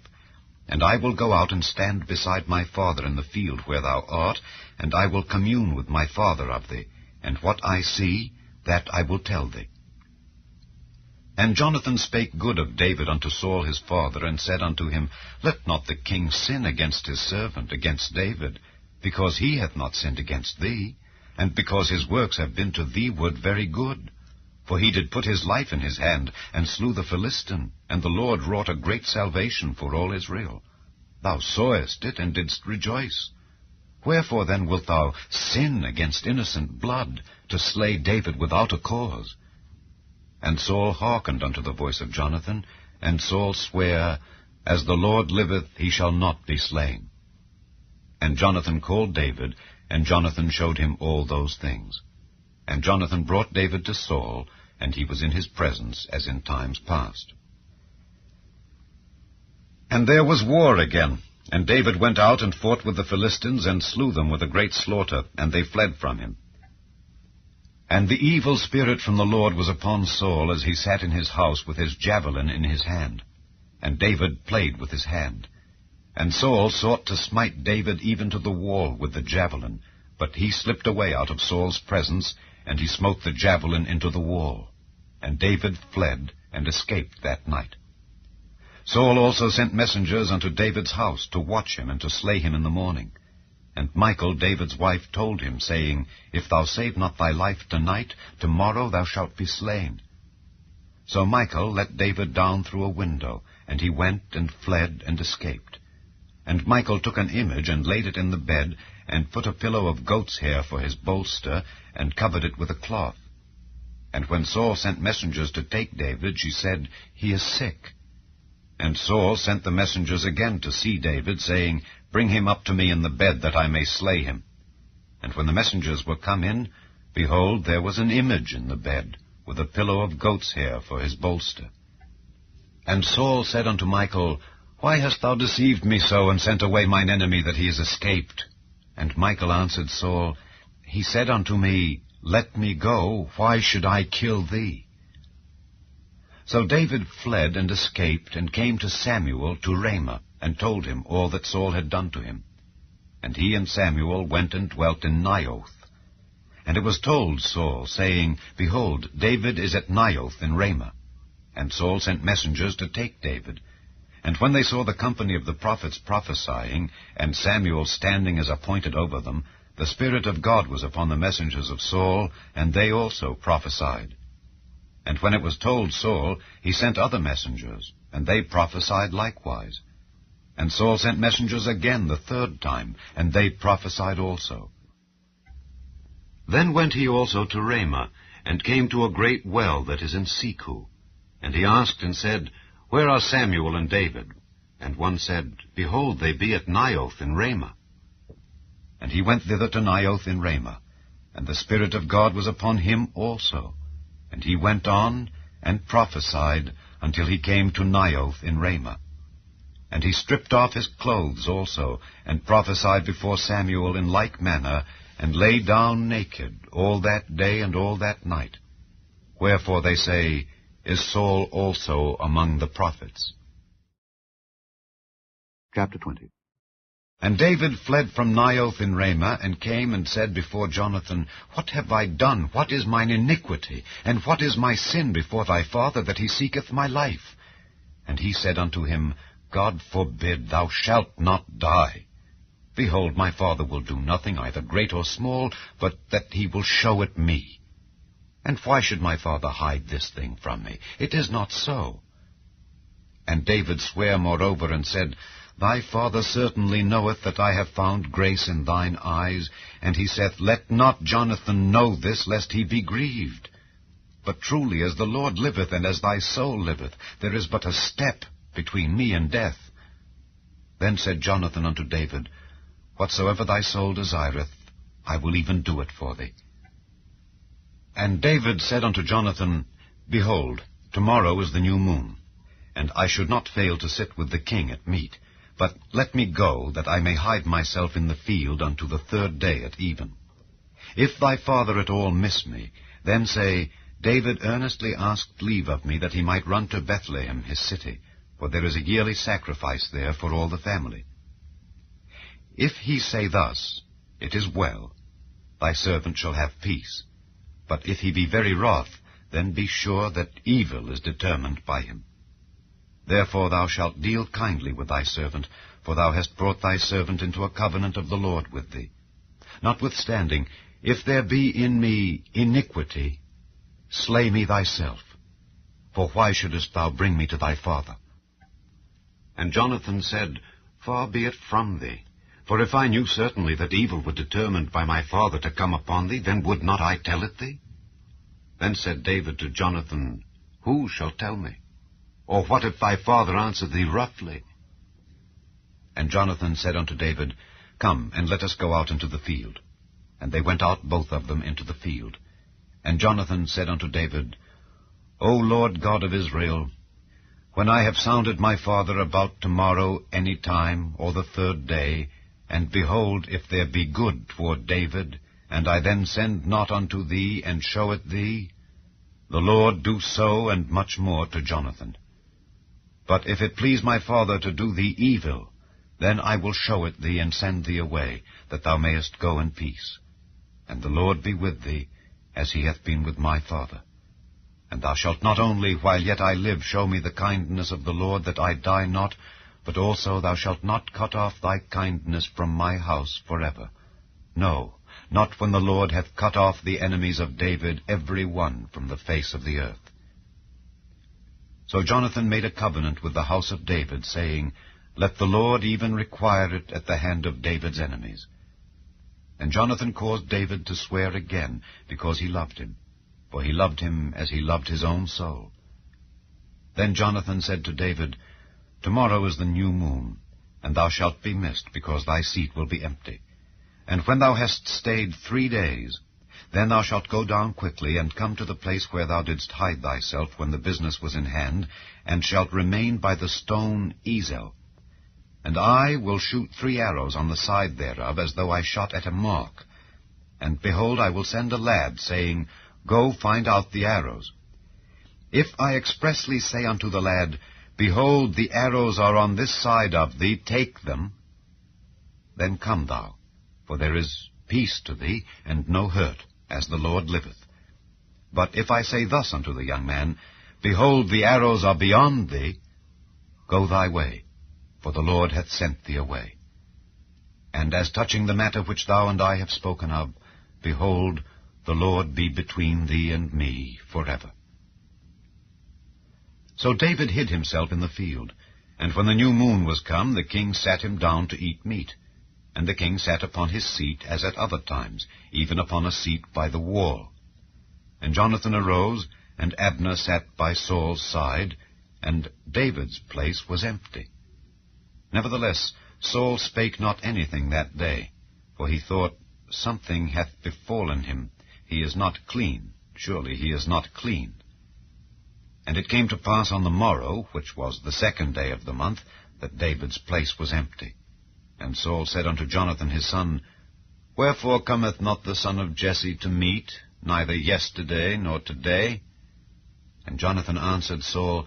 And I will go out and stand beside my father in the field where thou art, and I will commune with my father of thee. And what I see, that I will tell thee. And Jonathan spake good of David unto Saul his father, and said unto him, Let not the king sin against his servant, against David, because he hath not sinned against thee, and because his works have been to theeward very good. For he did put his life in his hand, and slew the Philistine, and the Lord wrought a great salvation for all Israel. Thou sawest it, and didst rejoice. Wherefore then wilt thou sin against innocent blood, to slay David without a cause? And Saul hearkened unto the voice of Jonathan, and Saul sware, As the Lord liveth, he shall not be slain. And Jonathan called David, and Jonathan showed him all those things. And Jonathan brought David to Saul, and he was in his presence as in times past. And there was war again, And David went out and fought with the Philistines, and slew them with a great slaughter, and they fled from him. And the evil spirit from the Lord was upon Saul, as he sat in his house with his javelin in his hand. And David played with his hand. And Saul sought to smite David even to the wall with the javelin, but he slipped away out of Saul's presence, and he smote the javelin into the wall. And David fled, and escaped that night. Saul also sent messengers unto David's house, to watch him, and to slay him in the morning. And Michal, David's wife, told him, saying, If thou save not thy life tonight, tomorrow thou shalt be slain. So Michal let David down through a window, and he went and fled and escaped. And Michal took an image, and laid it in the bed, and put a pillow of goat's hair for his bolster, and covered it with a cloth. And when Saul sent messengers to take David, she said, He is sick. And Saul sent the messengers again to see David, saying, Bring him up to me in the bed, that I may slay him. And when the messengers were come in, behold, there was an image in the bed, with a pillow of goat's hair for his bolster. And Saul said unto Michal, Why hast thou deceived me so, and sent away mine enemy, that he is escaped? And Michal answered Saul, He said unto me, Let me go, why should I kill thee? So David fled and escaped, and came to Samuel to Ramah, and told him all that Saul had done to him. And he and Samuel went and dwelt in Naioth. And it was told Saul, saying, Behold, David is at Naioth in Ramah. And Saul sent messengers to take David. And when they saw the company of the prophets prophesying, and Samuel standing as appointed over them, the Spirit of God was upon the messengers of Saul, and they also prophesied. And when it was told Saul, he sent other messengers, and they prophesied likewise. And Saul sent messengers again the third time, and they prophesied also. Then went he also to Ramah, and came to a great well that is in Seku. And he asked and said, Where are Samuel and David? And one said, Behold, they be at Naioth in Ramah. And he went thither to Naioth in Ramah, and the Spirit of God was upon him also. And he went on and prophesied until he came to Naioth in Ramah. And he stripped off his clothes also, and prophesied before Samuel in like manner, and lay down naked all that day and all that night. Wherefore they say, Is Saul also among the prophets? Chapter 20. And David fled from Naioth in Ramah, and came and said before Jonathan, What have I done? What is mine iniquity? And what is my sin before thy father, that he seeketh my life? And he said unto him, God forbid, thou shalt not die. Behold, my father will do nothing, either great or small, but that he will show it me. And why should my father hide this thing from me? It is not so. And David sware moreover, and said, Thy father certainly knoweth that I have found grace in thine eyes. And he saith, Let not Jonathan know this, lest he be grieved. But truly, as the Lord liveth, and as thy soul liveth, there is but a step between me and death. Then said Jonathan unto David, Whatsoever thy soul desireth, I will even do it for thee. And David said unto Jonathan, Behold, tomorrow is the new moon, and I should not fail to sit with the king at meat. But let me go, that I may hide myself in the field unto the third day at even. If thy father at all miss me, then say, David earnestly asked leave of me, that he might run to Bethlehem his city, for there is a yearly sacrifice there for all the family. If he say thus, It is well, thy servant shall have peace. But if he be very wroth, then be sure that evil is determined by him. Therefore thou shalt deal kindly with thy servant, for thou hast brought thy servant into a covenant of the Lord with thee. Notwithstanding, if there be in me iniquity, slay me thyself. For why shouldest thou bring me to thy father? And Jonathan said, Far be it from thee. For if I knew certainly that evil were determined by my father to come upon thee, then would not I tell it thee? Then said David to Jonathan, Who shall tell me? Or what if thy father answer thee roughly? And Jonathan said unto David, Come, and let us go out into the field. And they went out both of them into the field. And Jonathan said unto David, O Lord God of Israel, When I have sounded my father about tomorrow any time, or the third day, and behold, if there be good toward David, and I then send not unto thee, and show it thee, the Lord do so, and much more to Jonathan. But if it please my father to do thee evil, then I will show it thee, and send thee away, that thou mayest go in peace. And the Lord be with thee, as he hath been with my father. And thou shalt not only, while yet I live, show me the kindness of the Lord, that I die not, but also thou shalt not cut off thy kindness from my house forever. No, not when the Lord hath cut off the enemies of David, every one from the face of the earth. So Jonathan made a covenant with the house of David, saying, Let the Lord even require it at the hand of David's enemies. And Jonathan caused David to swear again, because he loved him, for he loved him as he loved his own soul. Then Jonathan said to David, Tomorrow is the new moon, and thou shalt be missed, because thy seat will be empty. And when thou hast stayed 3 days, then thou shalt go down quickly, and come to the place where thou didst hide thyself when the business was in hand, and shalt remain by the stone Ezel. And I will shoot 3 arrows on the side thereof, as though I shot at a mark. And behold, I will send a lad, saying, Go find out the arrows. If I expressly say unto the lad, Behold, the arrows are on this side of thee, take them, then come thou, for there is peace to thee, and no hurt, as the Lord liveth. But if I say thus unto the young man, Behold, the arrows are beyond thee, go thy way, for the Lord hath sent thee away. And as touching the matter which thou and I have spoken of, behold, the Lord be between thee and me forever. So David hid himself in the field, and when the new moon was come, the king sat him down to eat meat. And the king sat upon his seat, as at other times, even upon a seat by the wall. And Jonathan arose, and Abner sat by Saul's side, and David's place was empty. Nevertheless, Saul spake not anything that day, for he thought, Something hath befallen him. He is not clean. Surely he is not clean. And it came to pass on the morrow, which was the 2nd day of the month, that David's place was empty. And Saul said unto Jonathan his son, Wherefore cometh not the son of Jesse to meat, neither yesterday nor today? And Jonathan answered Saul,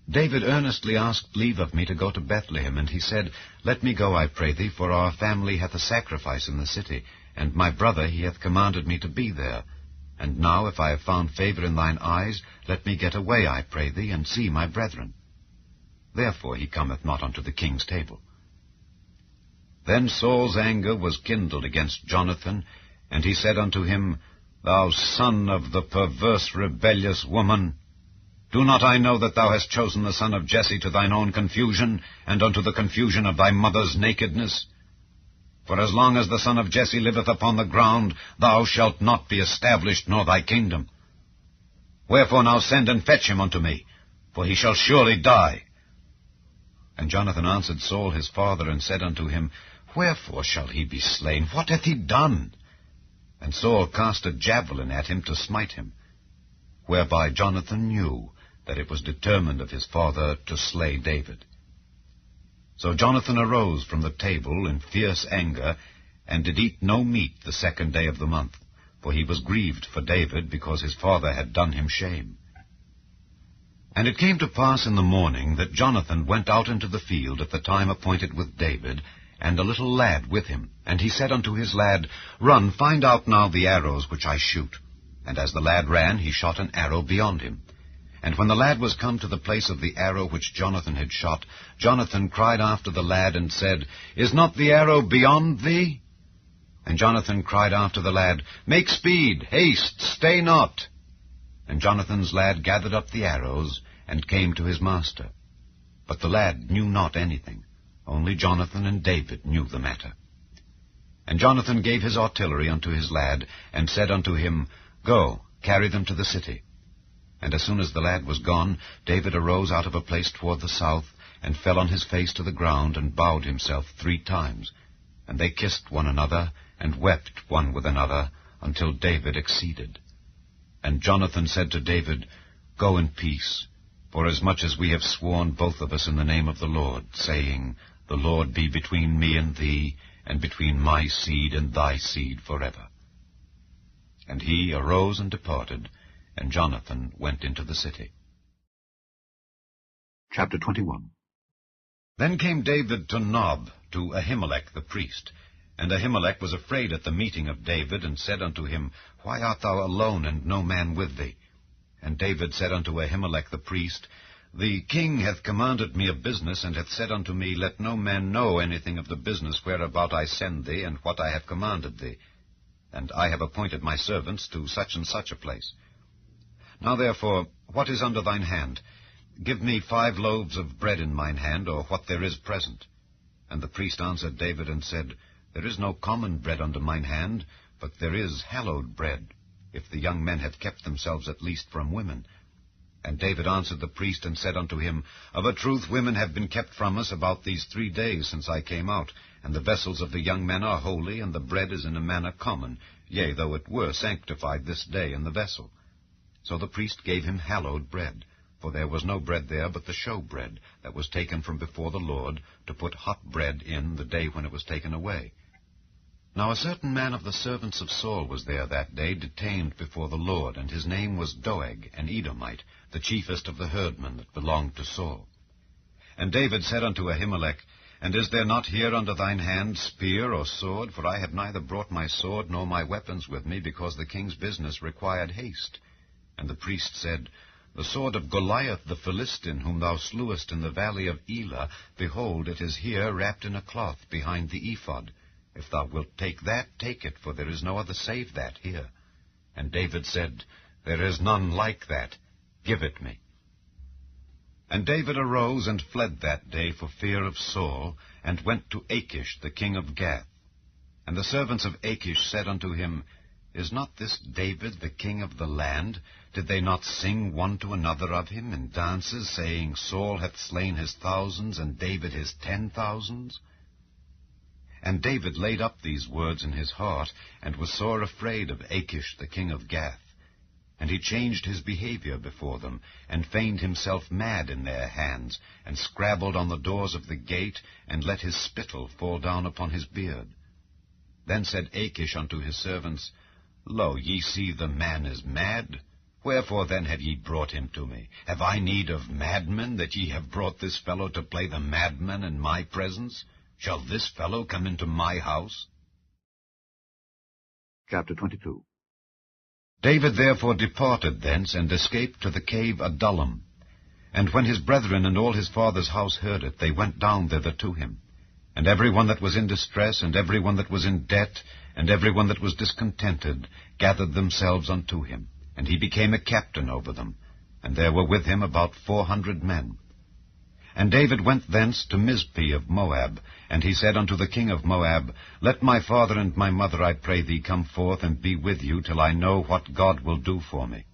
David earnestly asked leave of me to go to Bethlehem, and he said, Let me go, I pray thee, for our family hath a sacrifice in the city, and my brother he hath commanded me to be there. And now, if I have found favor in thine eyes, let me get away, I pray thee, and see my brethren. Therefore he cometh not unto the king's table. Then Saul's anger was kindled against Jonathan, and he said unto him, Thou son of the perverse rebellious woman, do not I know that thou hast chosen the son of Jesse to thine own confusion, and unto the confusion of thy mother's nakedness? For as long as the son of Jesse liveth upon the ground, thou shalt not be established, nor thy kingdom. Wherefore now send and fetch him unto me, for he shall surely die. And Jonathan answered Saul his father, and said unto him, Wherefore shall he be slain? What hath he done? And Saul cast a javelin at him to smite him, whereby Jonathan knew that it was determined of his father to slay David. So Jonathan arose from the table in fierce anger, and did eat no meat the 2nd day of the month, for he was grieved for David, because his father had done him shame. And it came to pass in the morning that Jonathan went out into the field at the time appointed with David, and a little lad with him. And he said unto his lad, Run, find out now the arrows which I shoot. And as the lad ran, he shot an arrow beyond him. And when the lad was come to the place of the arrow which Jonathan had shot, Jonathan cried after the lad, and said, Is not the arrow beyond thee? And Jonathan cried after the lad, Make speed, haste, stay not. And Jonathan's lad gathered up the arrows, and came to his master. But the lad knew not anything. Only Jonathan and David knew the matter. And Jonathan gave his artillery unto his lad, and said unto him, Go, carry them to the city. And as soon as the lad was gone, David arose out of a place toward the south, and fell on his face to the ground, and bowed himself 3 times. And they kissed one another, and wept one with another, until David exceeded. And Jonathan said to David, Go in peace, forasmuch as we have sworn both of us in the name of the Lord, saying, The Lord be between me and thee, and between my seed and thy seed forever. And he arose and departed, and Jonathan went into the city. Chapter 21. Then came David to Nob, to Ahimelech the priest. And Ahimelech was afraid at the meeting of David, and said unto him, Why art thou alone, and no man with thee? And David said unto Ahimelech the priest, The king hath commanded me a business, and hath said unto me, Let no man know anything of the business whereabout I send thee, and what I have commanded thee. And I have appointed my servants to such and such a place. Now therefore, what is under thine hand? Give me 5 loaves of bread in mine hand, or what there is present. And the priest answered David, and said, There is no common bread under mine hand, but there is hallowed bread, if the young men have kept themselves at least from women. And David answered the priest, and said unto him, Of a truth women have been kept from us about these 3 days since I came out, and the vessels of the young men are holy, and the bread is in a manner common, yea, though it were sanctified this day in the vessel. So the priest gave him hallowed bread, for there was no bread there but the show bread, that was taken from before the Lord, to put hot bread in the day when it was taken away. Now a certain man of the servants of Saul was there that day, detained before the Lord, and his name was Doeg, an Edomite, the chiefest of the herdmen that belonged to Saul. And David said unto Ahimelech, And is there not here under thine hand spear or sword? For I have neither brought my sword nor my weapons with me, because the king's business required haste. And the priest said, The sword of Goliath the Philistine, whom thou slewest in the valley of Elah, behold, it is here wrapped in a cloth behind the ephod. If thou wilt take that, take it, for there is no other save that here. And David said, There is none like that. Give it me. And David arose and fled that day for fear of Saul, and went to Achish the king of Gath. And the servants of Achish said unto him, Is not this David the king of the land? Did they not sing one to another of him in dances, saying, Saul hath slain his thousands, and David his 10,000s? And David laid up these words in his heart, and was sore afraid of Achish the king of Gath. And he changed his behavior before them, and feigned himself mad in their hands, and scrabbled on the doors of the gate, and let his spittle fall down upon his beard. Then said Achish unto his servants, Lo, ye see the man is mad. Wherefore then have ye brought him to me? Have I need of madmen, that ye have brought this fellow to play the madman in my presence? Shall this fellow come into my house? Chapter 22. David therefore departed thence, and escaped to the cave Adullam. And when his brethren and all his father's house heard it, they went down thither to him. And every one that was in distress, and every one that was in debt, and every one that was discontented, gathered themselves unto him. And he became a captain over them. And there were with him about 400 men. And David went thence to Mizpeh of Moab, and he said unto the king of Moab, Let my father and my mother, I pray thee, come forth and be with you, till I know what God will do for me.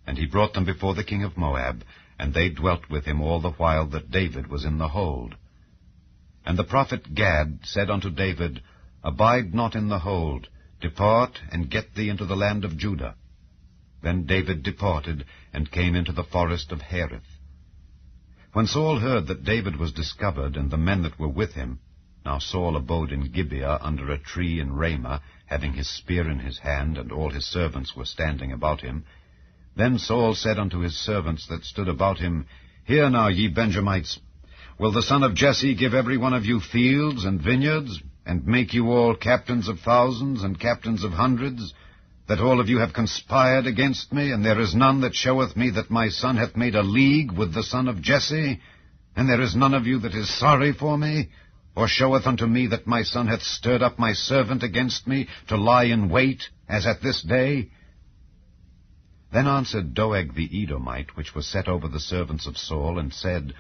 And he brought them before the king of Moab, and they dwelt with him all the while that David was in the hold. And the prophet Gad said unto David, Abide not in the hold, depart, and get thee into the land of Judah. Then David departed, and came into the forest of Hereth. When Saul heard that David was discovered, and the men that were with him, now Saul abode in Gibeah under a tree in Ramah, having his spear in his hand, and all his servants were standing about him. Then Saul said unto his servants that stood about him, Hear now, ye Benjamites, will the son of Jesse give every one of you fields and vineyards, and make you all captains of thousands and captains of hundreds, that all of you have conspired against me, and there is none that showeth me that my son hath made a league with the son of Jesse? And there is none of you that is sorry for me, or showeth unto me that my son hath stirred up my servant against me, to lie in wait, as at this day? Then answered Doeg the Edomite, which was set over the servants of Saul, and said,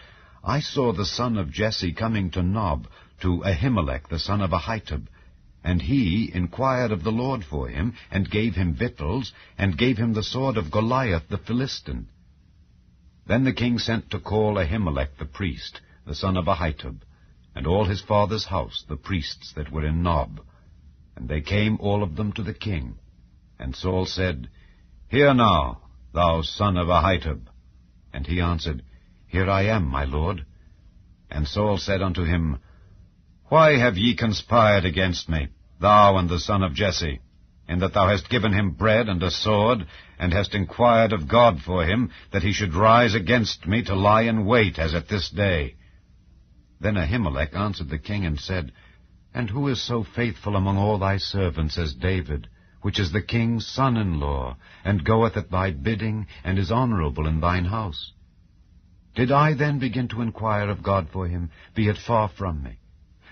I saw the son of Jesse coming to Nob, to Ahimelech the son of Ahitub, and he inquired of the Lord for him, and gave him victuals, and gave him the sword of Goliath the Philistine. Then the king sent to call Ahimelech the priest, the son of Ahitub, and all his father's house, the priests that were in Nob. And they came all of them to the king. And Saul said, Hear now, thou son of Ahitub. And he answered, Here I am, my lord. And Saul said unto him, Why have ye conspired against me, thou and the son of Jesse, in that thou hast given him bread and a sword, and hast inquired of God for him, that he should rise against me to lie in wait, as at this day? Then Ahimelech answered the king and said, And who is so faithful among all thy servants as David, which is the king's son-in-law, and goeth at thy bidding, and is honorable in thine house? Did I then begin to inquire of God for him? Be it far from me.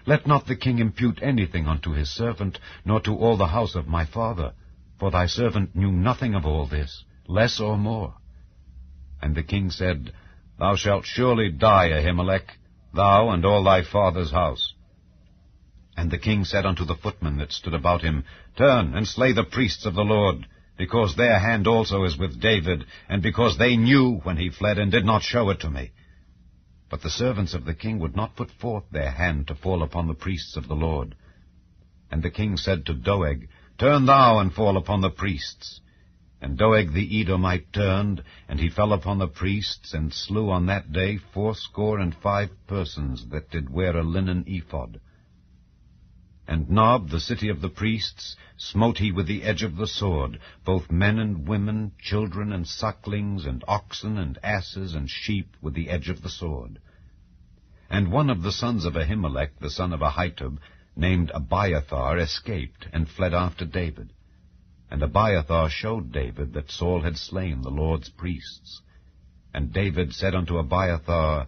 Let not the king impute anything unto his servant, nor to all the house of my father, for thy servant knew nothing of all this, less or more. And the king said, Thou shalt surely die, Ahimelech, thou and all thy father's house. And the king said unto the footmen that stood about him, Turn and slay the priests of the Lord, because their hand also is with David, and because they knew when he fled, and did not show it to me. But the servants of the king would not put forth their hand to fall upon the priests of the Lord. And the king said to Doeg, Turn thou and fall upon the priests. And Doeg the Edomite turned, and he fell upon the priests, and slew on that day 75 persons that did wear a linen ephod. And Nob, the city of the priests, smote he with the edge of the sword, both men and women, children and sucklings, and oxen and asses and sheep with the edge of the sword. And one of the sons of Ahimelech, the son of Ahitub, named Abiathar, escaped, and fled after David. And Abiathar showed David that Saul had slain the Lord's priests. And David said unto Abiathar,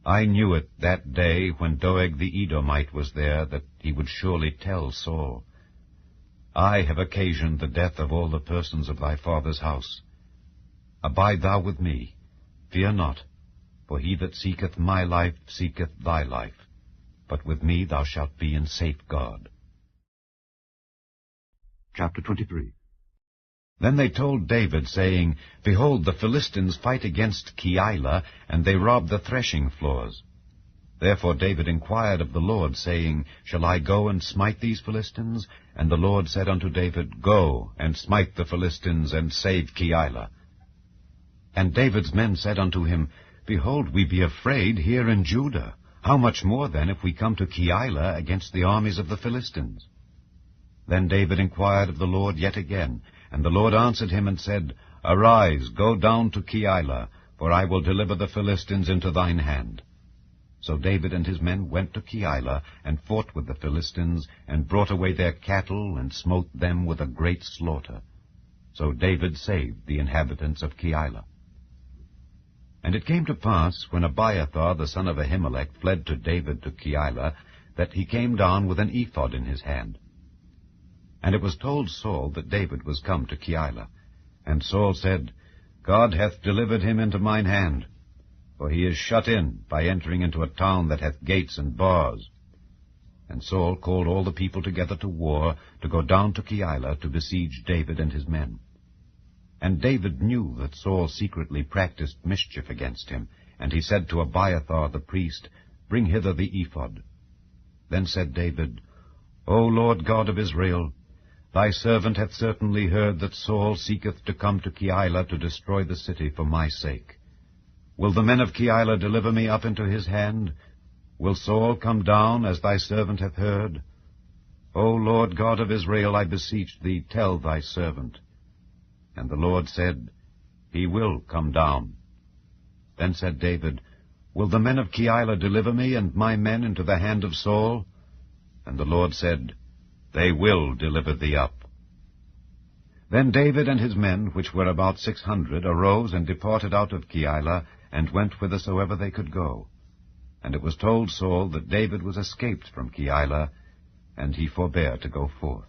I knew it that day when Doeg the Edomite was there, that he would surely tell Saul. I have occasioned the death of all the persons of thy father's house. Abide thou with me, fear not, for he that seeketh my life seeketh thy life. But with me thou shalt be in safeguard. Chapter 23. Then they told David, saying, Behold, the Philistines fight against Keilah, and they rob the threshing floors. Therefore David inquired of the Lord, saying, Shall I go and smite these Philistines? And the Lord said unto David, Go, and smite the Philistines, and save Keilah. And David's men said unto him, Behold, we be afraid here in Judah. How much more then if we come to Keilah against the armies of the Philistines? Then David inquired of the Lord yet again, and the Lord answered him and said, Arise, go down to Keilah, for I will deliver the Philistines into thine hand. So David and his men went to Keilah, and fought with the Philistines, and brought away their cattle, and smote them with a great slaughter. So David saved the inhabitants of Keilah. And it came to pass, when Abiathar the son of Ahimelech fled to David to Keilah, that he came down with an ephod in his hand. And it was told Saul that David was come to Keilah. And Saul said, God hath delivered him into mine hand, for he is shut in by entering into a town that hath gates and bars. And Saul called all the people together to war, to go down to Keilah to besiege David and his men. And David knew that Saul secretly practiced mischief against him, and he said to Abiathar the priest, Bring hither the ephod. Then said David, O Lord God of Israel, thy servant hath certainly heard that Saul seeketh to come to Keilah to destroy the city for my sake. Will the men of Keilah deliver me up into his hand? Will Saul come down, as thy servant hath heard? O Lord God of Israel, I beseech thee, tell thy servant. And the Lord said, He will come down. Then said David, Will the men of Keilah deliver me and my men into the hand of Saul? And the Lord said, They will deliver thee up. Then David and his men, which were about 600, arose and departed out of Keilah, and went whithersoever they could go. And it was told Saul that David was escaped from Keilah, and he forbare to go forth.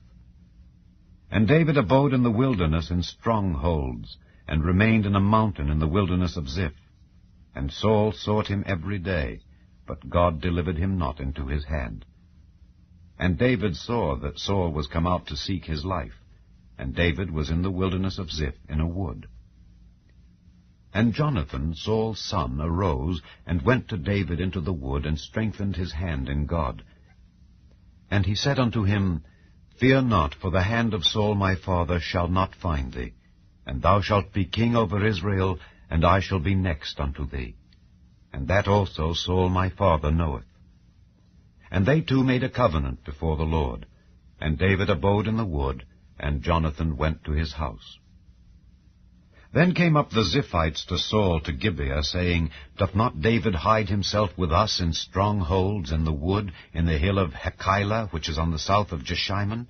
And David abode in the wilderness in strongholds, and remained in a mountain in the wilderness of Ziph. And Saul sought him every day, but God delivered him not into his hand. And David saw that Saul was come out to seek his life, and David was in the wilderness of Ziph in a wood. And Jonathan, Saul's son, arose, and went to David into the wood, and strengthened his hand in God. And he said unto him, Fear not, for the hand of Saul my father shall not find thee, and thou shalt be king over Israel, and I shall be next unto thee. and that also Saul my father knoweth. And they two made a covenant before the Lord, and David abode in the wood, and Jonathan went to his house. Then came up the Ziphites to Saul to Gibeah, saying, Doth not David hide himself with us in strongholds in the wood, in the hill of Hachilah, which is on the south of Jeshimon?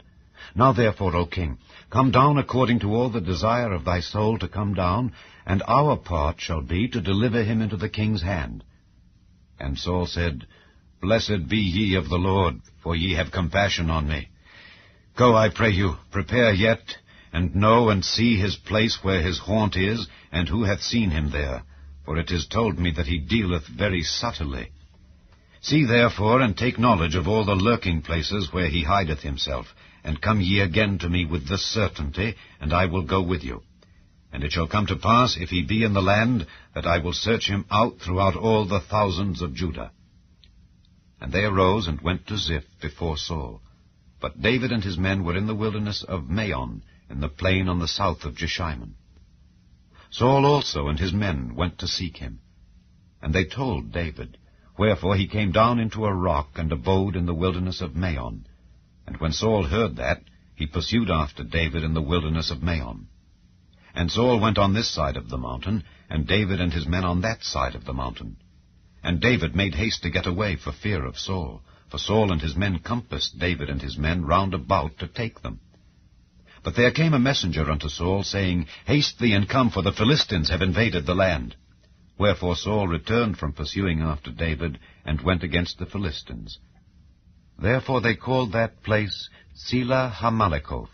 Now therefore, O king, come down according to all the desire of thy soul to come down, and our part shall be to deliver him into the king's hand. And Saul said, Blessed be ye of the Lord, for ye have compassion on me. Go, I pray you, prepare yet, and know and see his place where his haunt is, and who hath seen him there, for it is told me that he dealeth very subtilly. See therefore, and take knowledge of all the lurking places where he hideth himself, and come ye again to me with this certainty, and I will go with you. And it shall come to pass, if he be in the land, that I will search him out throughout all the thousands of Judah. And they arose and went to Ziph before Saul. But David and his men were in the wilderness of Maon, in the plain on the south of Jeshimon. Saul also and his men went to seek him. And they told David. Wherefore he came down into a rock, and abode in the wilderness of Maon. And when Saul heard that, he pursued after David in the wilderness of Maon. And Saul went on this side of the mountain, and David and his men on that side of the mountain. And David made haste to get away for fear of Saul, for Saul and his men compassed David and his men round about to take them. But there came a messenger unto Saul, saying, Haste thee and come, for the Philistines have invaded the land. Wherefore Saul returned from pursuing after David, and went against the Philistines. Therefore they called that place Selah Hamalekoth.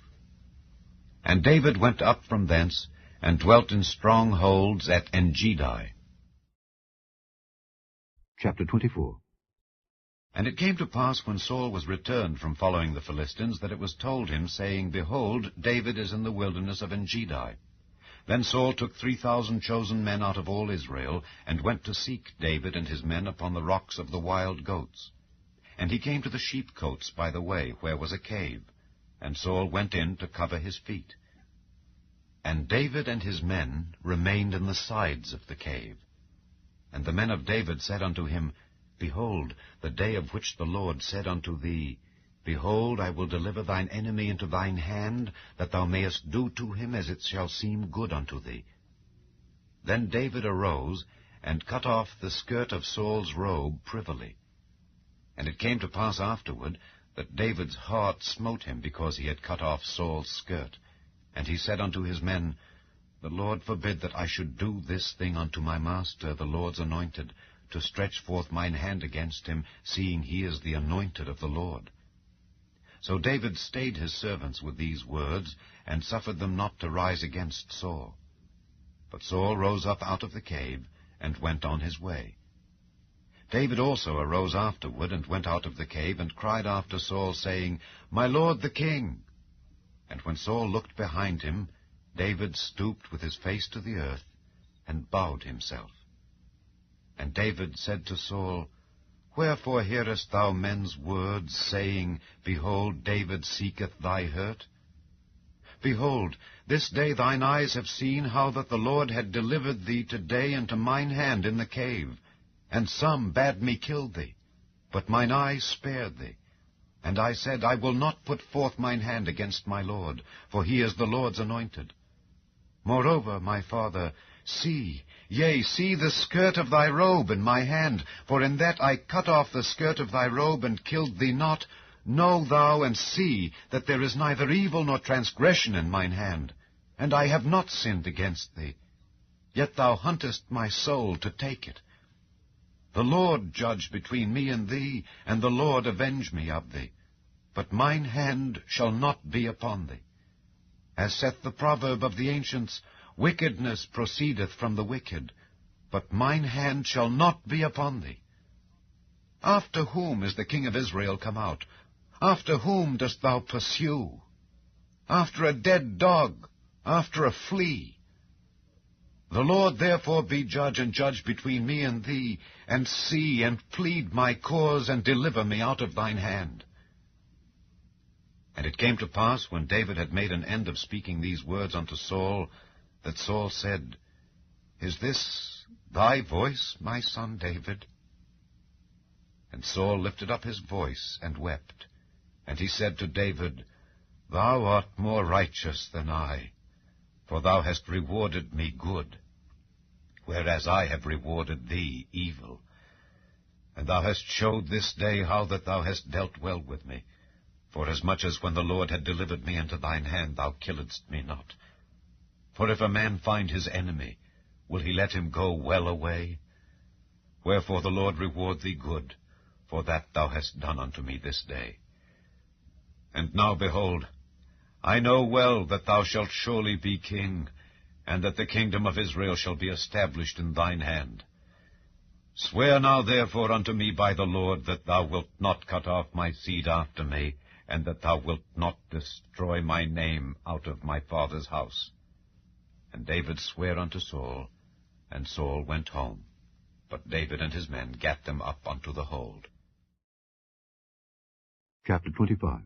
And David went up from thence, and dwelt in strongholds at Engedi. Chapter 24. And it came to pass, when Saul was returned from following the Philistines, that it was told him, saying, Behold, David is in the wilderness of Engedi. Then Saul took 3,000 chosen men out of all Israel, and went to seek David and his men upon the rocks of the wild goats. And he came to the sheepcotes by the way, where was a cave, and Saul went in to cover his feet. And David and his men remained in the sides of the cave. And the men of David said unto him, Behold, the day of which the Lord said unto thee, Behold, I will deliver thine enemy into thine hand, that thou mayest do to him as it shall seem good unto thee. Then David arose, and cut off the skirt of Saul's robe privily. And it came to pass afterward, that David's heart smote him, because he had cut off Saul's skirt. And he said unto his men, The Lord forbid that I should do this thing unto my master, the Lord's anointed, to stretch forth mine hand against him, seeing he is the anointed of the Lord. So David stayed his servants with these words, and suffered them not to rise against Saul. But Saul rose up out of the cave, and went on his way. David also arose afterward, and went out of the cave, and cried after Saul, saying, My lord the king. And when Saul looked behind him, David stooped with his face to the earth, and bowed himself. And David said to Saul, Wherefore hearest thou men's words, saying, Behold, David seeketh thy hurt? Behold, this day thine eyes have seen how that the Lord had delivered thee today into mine hand in the cave, and some bade me kill thee, but mine eye spared thee. And I said, I will not put forth mine hand against my Lord, for he is the Lord's anointed. Moreover, my father, see the skirt of thy robe in my hand, for in that I cut off the skirt of thy robe and killed thee not. Know thou and see that there is neither evil nor transgression in mine hand, and I have not sinned against thee. Yet thou huntest my soul to take it. The Lord judge between me and thee, and the Lord avenge me of thee. But mine hand shall not be upon thee. As saith the proverb of the ancients, Wickedness proceedeth from the wicked, but mine hand shall not be upon thee. After whom is the king of Israel come out? After whom dost thou pursue? After a dead dog, after a flea. The Lord therefore be judge, and judge between me and thee, and see, and plead my cause, and deliver me out of thine hand. And it came to pass, when David had made an end of speaking these words unto Saul, that Saul said, Is this thy voice, my son David? And Saul lifted up his voice and wept. And he said to David, Thou art more righteous than I, for thou hast rewarded me good, whereas I have rewarded thee evil. And thou hast showed this day how that thou hast dealt well with me, forasmuch as when the Lord had delivered me into thine hand, thou killedst me not. For if a man find his enemy, will he let him go well away? Wherefore the Lord reward thee good, for that thou hast done unto me this day. And now, behold, I know well that thou shalt surely be king, and that the kingdom of Israel shall be established in thine hand. Swear now therefore unto me by the Lord that thou wilt not cut off my seed after me, and that thou wilt not destroy my name out of my father's house. And David sware unto Saul, and Saul went home. But David and his men gat them up unto the hold. Chapter 25.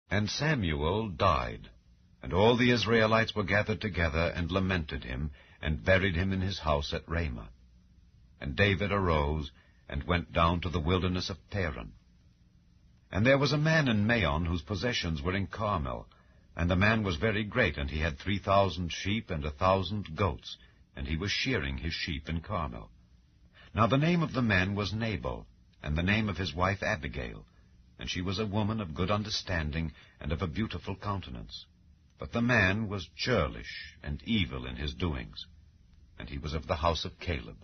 And Samuel died, and all the Israelites were gathered together, and lamented him, and buried him in his house at Ramah. And David arose, and went down to the wilderness of Paran. And there was a man in Maon, whose possessions were in Carmel. And the man was very great, and he had 3,000 sheep and 1,000 goats, and he was shearing his sheep in Carmel. Now the name of the man was Nabal, and the name of his wife Abigail. And she was a woman of good understanding, and of a beautiful countenance. But the man was churlish and evil in his doings, and he was of the house of Caleb.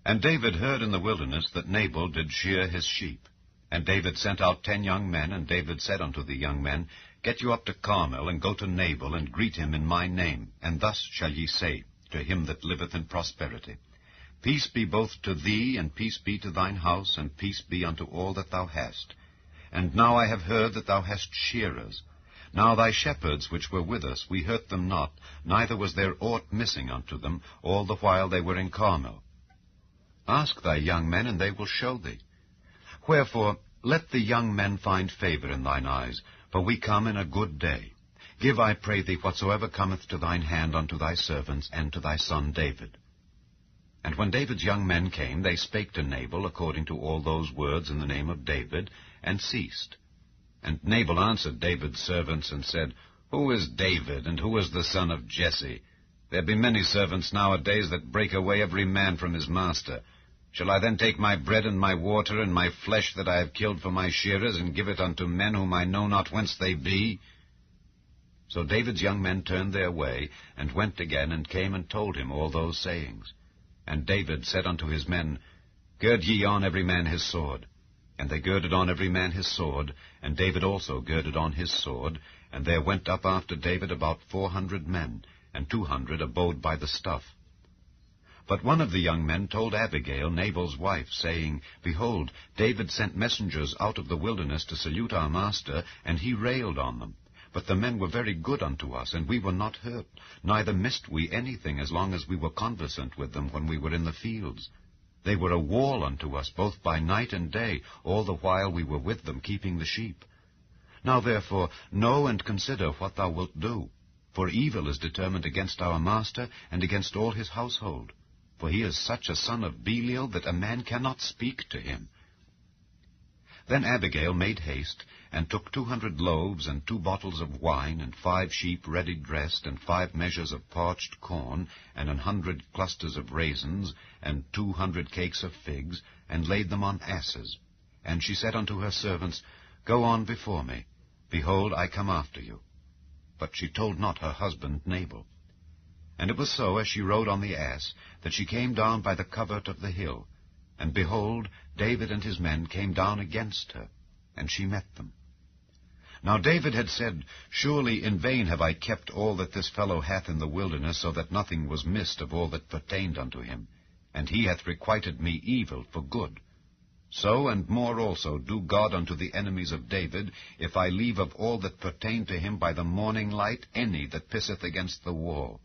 And David heard in the wilderness that Nabal did shear his sheep. And David sent out 10 young men, and David said unto the young men, Get you up to Carmel, and go to Nabal, and greet him in my name, and thus shall ye say to him that liveth in prosperity, Peace be both to thee, and peace be to thine house, and peace be unto all that thou hast. And now I have heard that thou hast shearers. Now thy shepherds which were with us, we hurt them not, neither was there aught missing unto them, all the while they were in Carmel. Ask thy young men, and they will show thee. Wherefore let the young men find favor in thine eyes, for we come in a good day. Give, I pray thee, whatsoever cometh to thine hand unto thy servants, and to thy son David. And when David's young men came, they spake to Nabal according to all those words in the name of David, and ceased. And Nabal answered David's servants, and said, Who is David, and who is the son of Jesse? There be many servants nowadays that break away every man from his master. Shall I then take my bread and my water and my flesh that I have killed for my shearers, and give it unto men whom I know not whence they be? So David's young men turned their way, and went again, and came and told him all those sayings. And David said unto his men, Gird ye on every man his sword. And they girded on every man his sword, and David also girded on his sword. And there went up after David about 400 men, and 200 abode by the stuff. But one of the young men told Abigail, Nabal's wife, saying, Behold, David sent messengers out of the wilderness to salute our master, and he railed on them. But the men were very good unto us, and we were not hurt, neither missed we anything as long as we were conversant with them when we were in the fields. They were a wall unto us both by night and day, all the while we were with them keeping the sheep. Now therefore know and consider what thou wilt do, for evil is determined against our master and against all his household. For he is such a son of Belial that a man cannot speak to him. Then Abigail made haste, and took 200 loaves, and 2 bottles of wine, and 5 sheep ready dressed, and 5 measures of parched corn, and 100 clusters of raisins, and 200 cakes of figs, and laid them on asses. And she said unto her servants, Go on before me. Behold, I come after you. But she told not her husband Nabal. And it was so, as she rode on the ass, that she came down by the covert of the hill. And behold, David and his men came down against her, and she met them. Now David had said, Surely in vain have I kept all that this fellow hath in the wilderness, so that nothing was missed of all that pertained unto him. And he hath requited me evil for good. So and more also do God unto the enemies of David, if I leave of all that pertain to him by the morning light any that pisseth against the wall.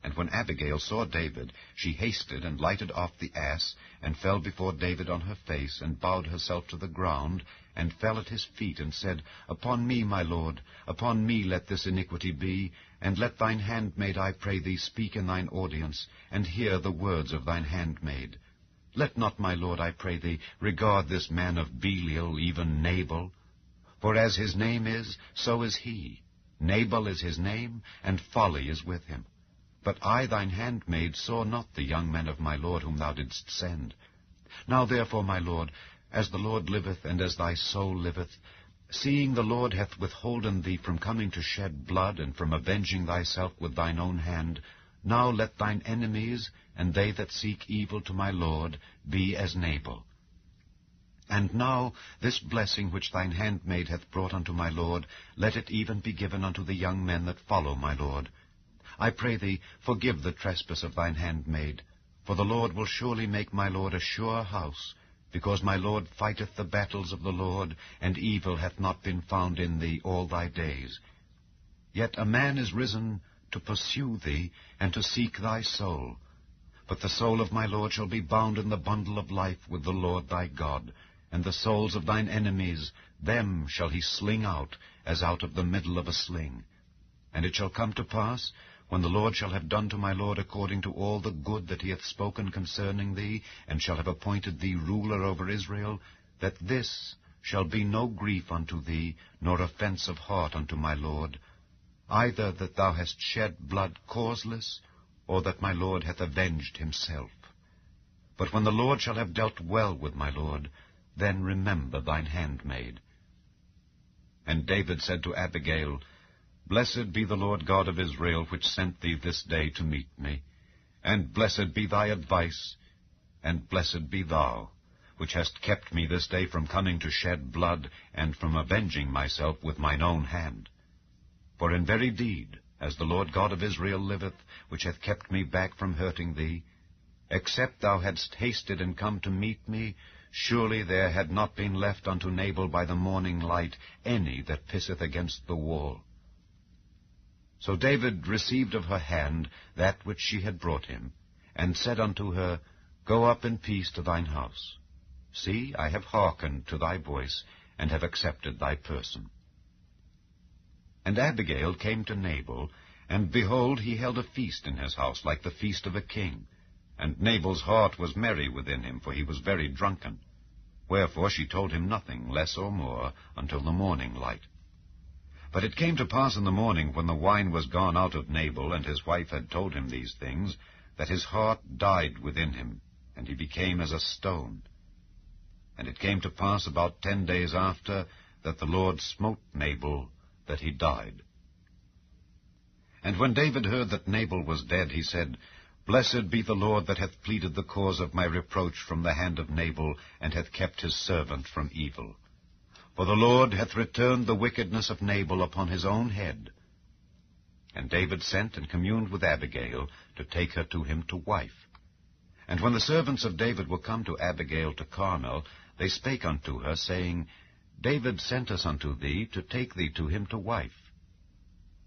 And when Abigail saw David, she hasted and lighted off the ass, and fell before David on her face, and bowed herself to the ground, and fell at his feet, and said, Upon me, my lord, upon me let this iniquity be, and let thine handmaid, I pray thee, speak in thine audience, and hear the words of thine handmaid. Let not, my lord, I pray thee, regard this man of Belial, even Nabal. For as his name is, so is he. Nabal is his name, and folly is with him. But I, thine handmaid, saw not the young men of my lord whom thou didst send. Now therefore, my lord, as the Lord liveth, and as thy soul liveth, seeing the Lord hath withholden thee from coming to shed blood, and from avenging thyself with thine own hand, now let thine enemies, and they that seek evil to my lord, be as Nabal. And now this blessing which thine handmaid hath brought unto my lord, let it even be given unto the young men that follow my lord. I pray thee, forgive the trespass of thine handmaid, for the Lord will surely make my lord a sure house, because my lord fighteth the battles of the Lord, and evil hath not been found in thee all thy days. Yet a man is risen to pursue thee, and to seek thy soul. But the soul of my lord shall be bound in the bundle of life with the Lord thy God, and the souls of thine enemies, them shall he sling out, as out of the middle of a sling. And it shall come to pass, when the Lord shall have done to my lord according to all the good that he hath spoken concerning thee, and shall have appointed thee ruler over Israel, that this shall be no grief unto thee, nor offense of heart unto my lord, either that thou hast shed blood causeless, or that my lord hath avenged himself. But when the Lord shall have dealt well with my lord, then remember thine handmaid. And David said to Abigail, Blessed be the Lord God of Israel, which sent thee this day to meet me. And blessed be thy advice, and blessed be thou, which hast kept me this day from coming to shed blood, and from avenging myself with mine own hand. For in very deed, as the Lord God of Israel liveth, which hath kept me back from hurting thee, except thou hadst hasted and come to meet me, surely there had not been left unto Nabal by the morning light any that pisseth against the wall. So David received of her hand that which she had brought him, and said unto her, Go up in peace to thine house. See, I have hearkened to thy voice, and have accepted thy person. And Abigail came to Nabal, and behold, he held a feast in his house, like the feast of a king. And Nabal's heart was merry within him, for he was very drunken. Wherefore she told him nothing, less or more, until the morning light. But it came to pass in the morning, when the wine was gone out of Nabal, and his wife had told him these things, that his heart died within him, and he became as a stone. And it came to pass about 10 days after, that the Lord smote Nabal, that he died. And when David heard that Nabal was dead, he said, Blessed be the Lord that hath pleaded the cause of my reproach from the hand of Nabal, and hath kept his servant from evil. For the Lord hath returned the wickedness of Nabal upon his own head. And David sent and communed with Abigail, to take her to him to wife. And when the servants of David were come to Abigail to Carmel, they spake unto her, saying, David sent us unto thee, to take thee to him to wife.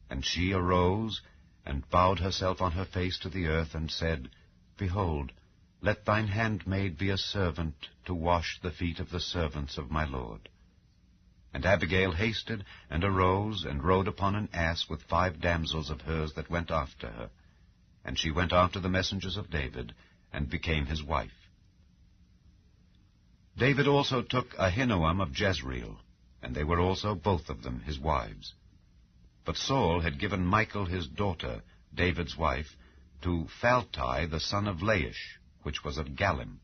And she arose, and bowed herself on her face to the earth, and said, Behold, let thine handmaid be a servant, to wash the feet of the servants of my lord. And Abigail hasted, and arose, and rode upon an ass with 5 damsels of hers that went after her. And she went after the messengers of David, and became his wife. David also took Ahinoam of Jezreel, and they were also both of them his wives. But Saul had given Michal his daughter, David's wife, to Phalti the son of Laish, which was of Galim.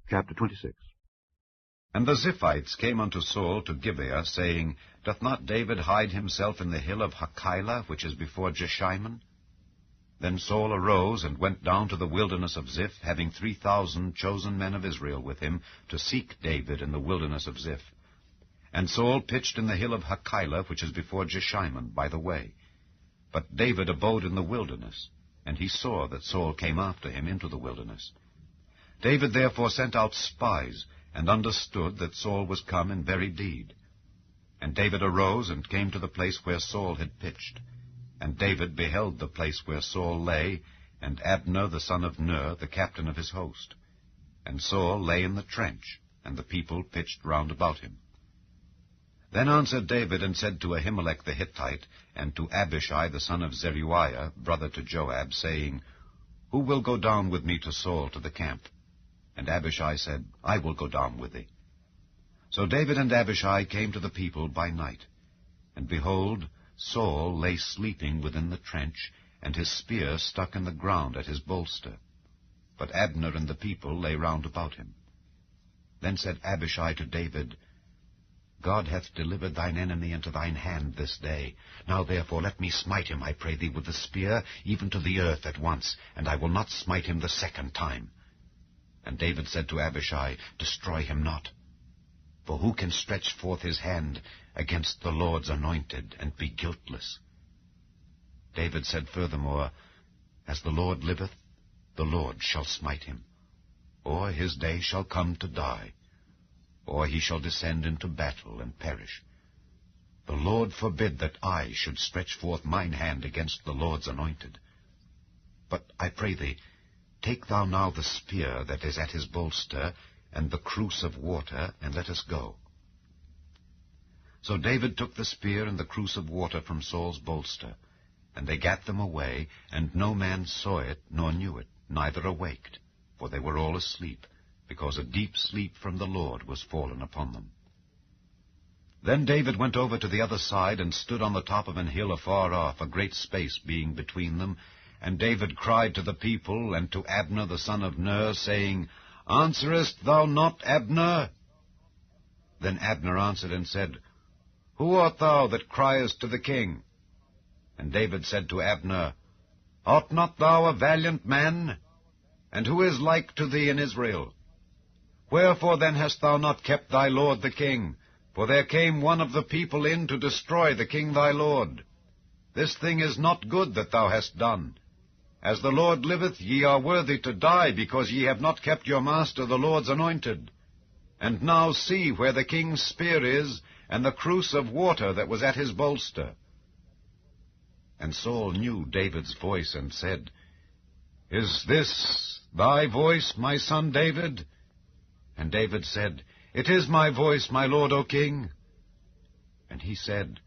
Chapter 26. And the Ziphites came unto Saul to Gibeah, saying, Doth not David hide himself in the hill of Hachilah, which is before Jeshimon? Then Saul arose and went down to the wilderness of Ziph, having 3,000 chosen men of Israel with him, to seek David in the wilderness of Ziph. And Saul pitched in the hill of Hachilah, which is before Jeshimon, by the way. But David abode in the wilderness, and he saw that Saul came after him into the wilderness. David therefore sent out spies, and understood that Saul was come in very deed. And David arose and came to the place where Saul had pitched. And David beheld the place where Saul lay, and Abner the son of Ner, the captain of his host. And Saul lay in the trench, and the people pitched round about him. Then answered David and said to Ahimelech the Hittite, and to Abishai the son of Zeruiah, brother to Joab, saying, Who will go down with me to Saul to the camp? And Abishai said, I will go down with thee. So David and Abishai came to the people by night. And behold, Saul lay sleeping within the trench, and his spear stuck in the ground at his bolster. But Abner and the people lay round about him. Then said Abishai to David, God hath delivered thine enemy into thine hand this day. Now therefore let me smite him, I pray thee, with the spear, even to the earth at once, and I will not smite him the second time. And David said to Abishai, Destroy him not. For who can stretch forth his hand against the Lord's anointed, and be guiltless? David said furthermore, As the Lord liveth, the Lord shall smite him, or his day shall come to die, or he shall descend into battle and perish. The Lord forbid that I should stretch forth mine hand against the Lord's anointed. But I pray thee, take thou now the spear that is at his bolster, and the cruse of water, and let us go. So David took the spear and the cruse of water from Saul's bolster, and they gat them away, and no man saw it, nor knew it, neither awaked, for they were all asleep, because a deep sleep from the Lord was fallen upon them. Then David went over to the other side, and stood on the top of an hill afar off, a great space being between them. And David cried to the people, and to Abner the son of Ner, saying, Answerest thou not, Abner? Then Abner answered and said, Who art thou that criest to the king? And David said to Abner, Art not thou a valiant man? And who is like to thee in Israel? Wherefore then hast thou not kept thy lord the king? For there came one of the people in to destroy the king thy lord. This thing is not good that thou hast done. As the Lord liveth, ye are worthy to die, because ye have not kept your master the Lord's anointed. And now see where the king's spear is, and the cruse of water that was at his bolster. And Saul knew David's voice, and said, Is this thy voice, my son David? And David said, It is my voice, my lord, O king. And he said,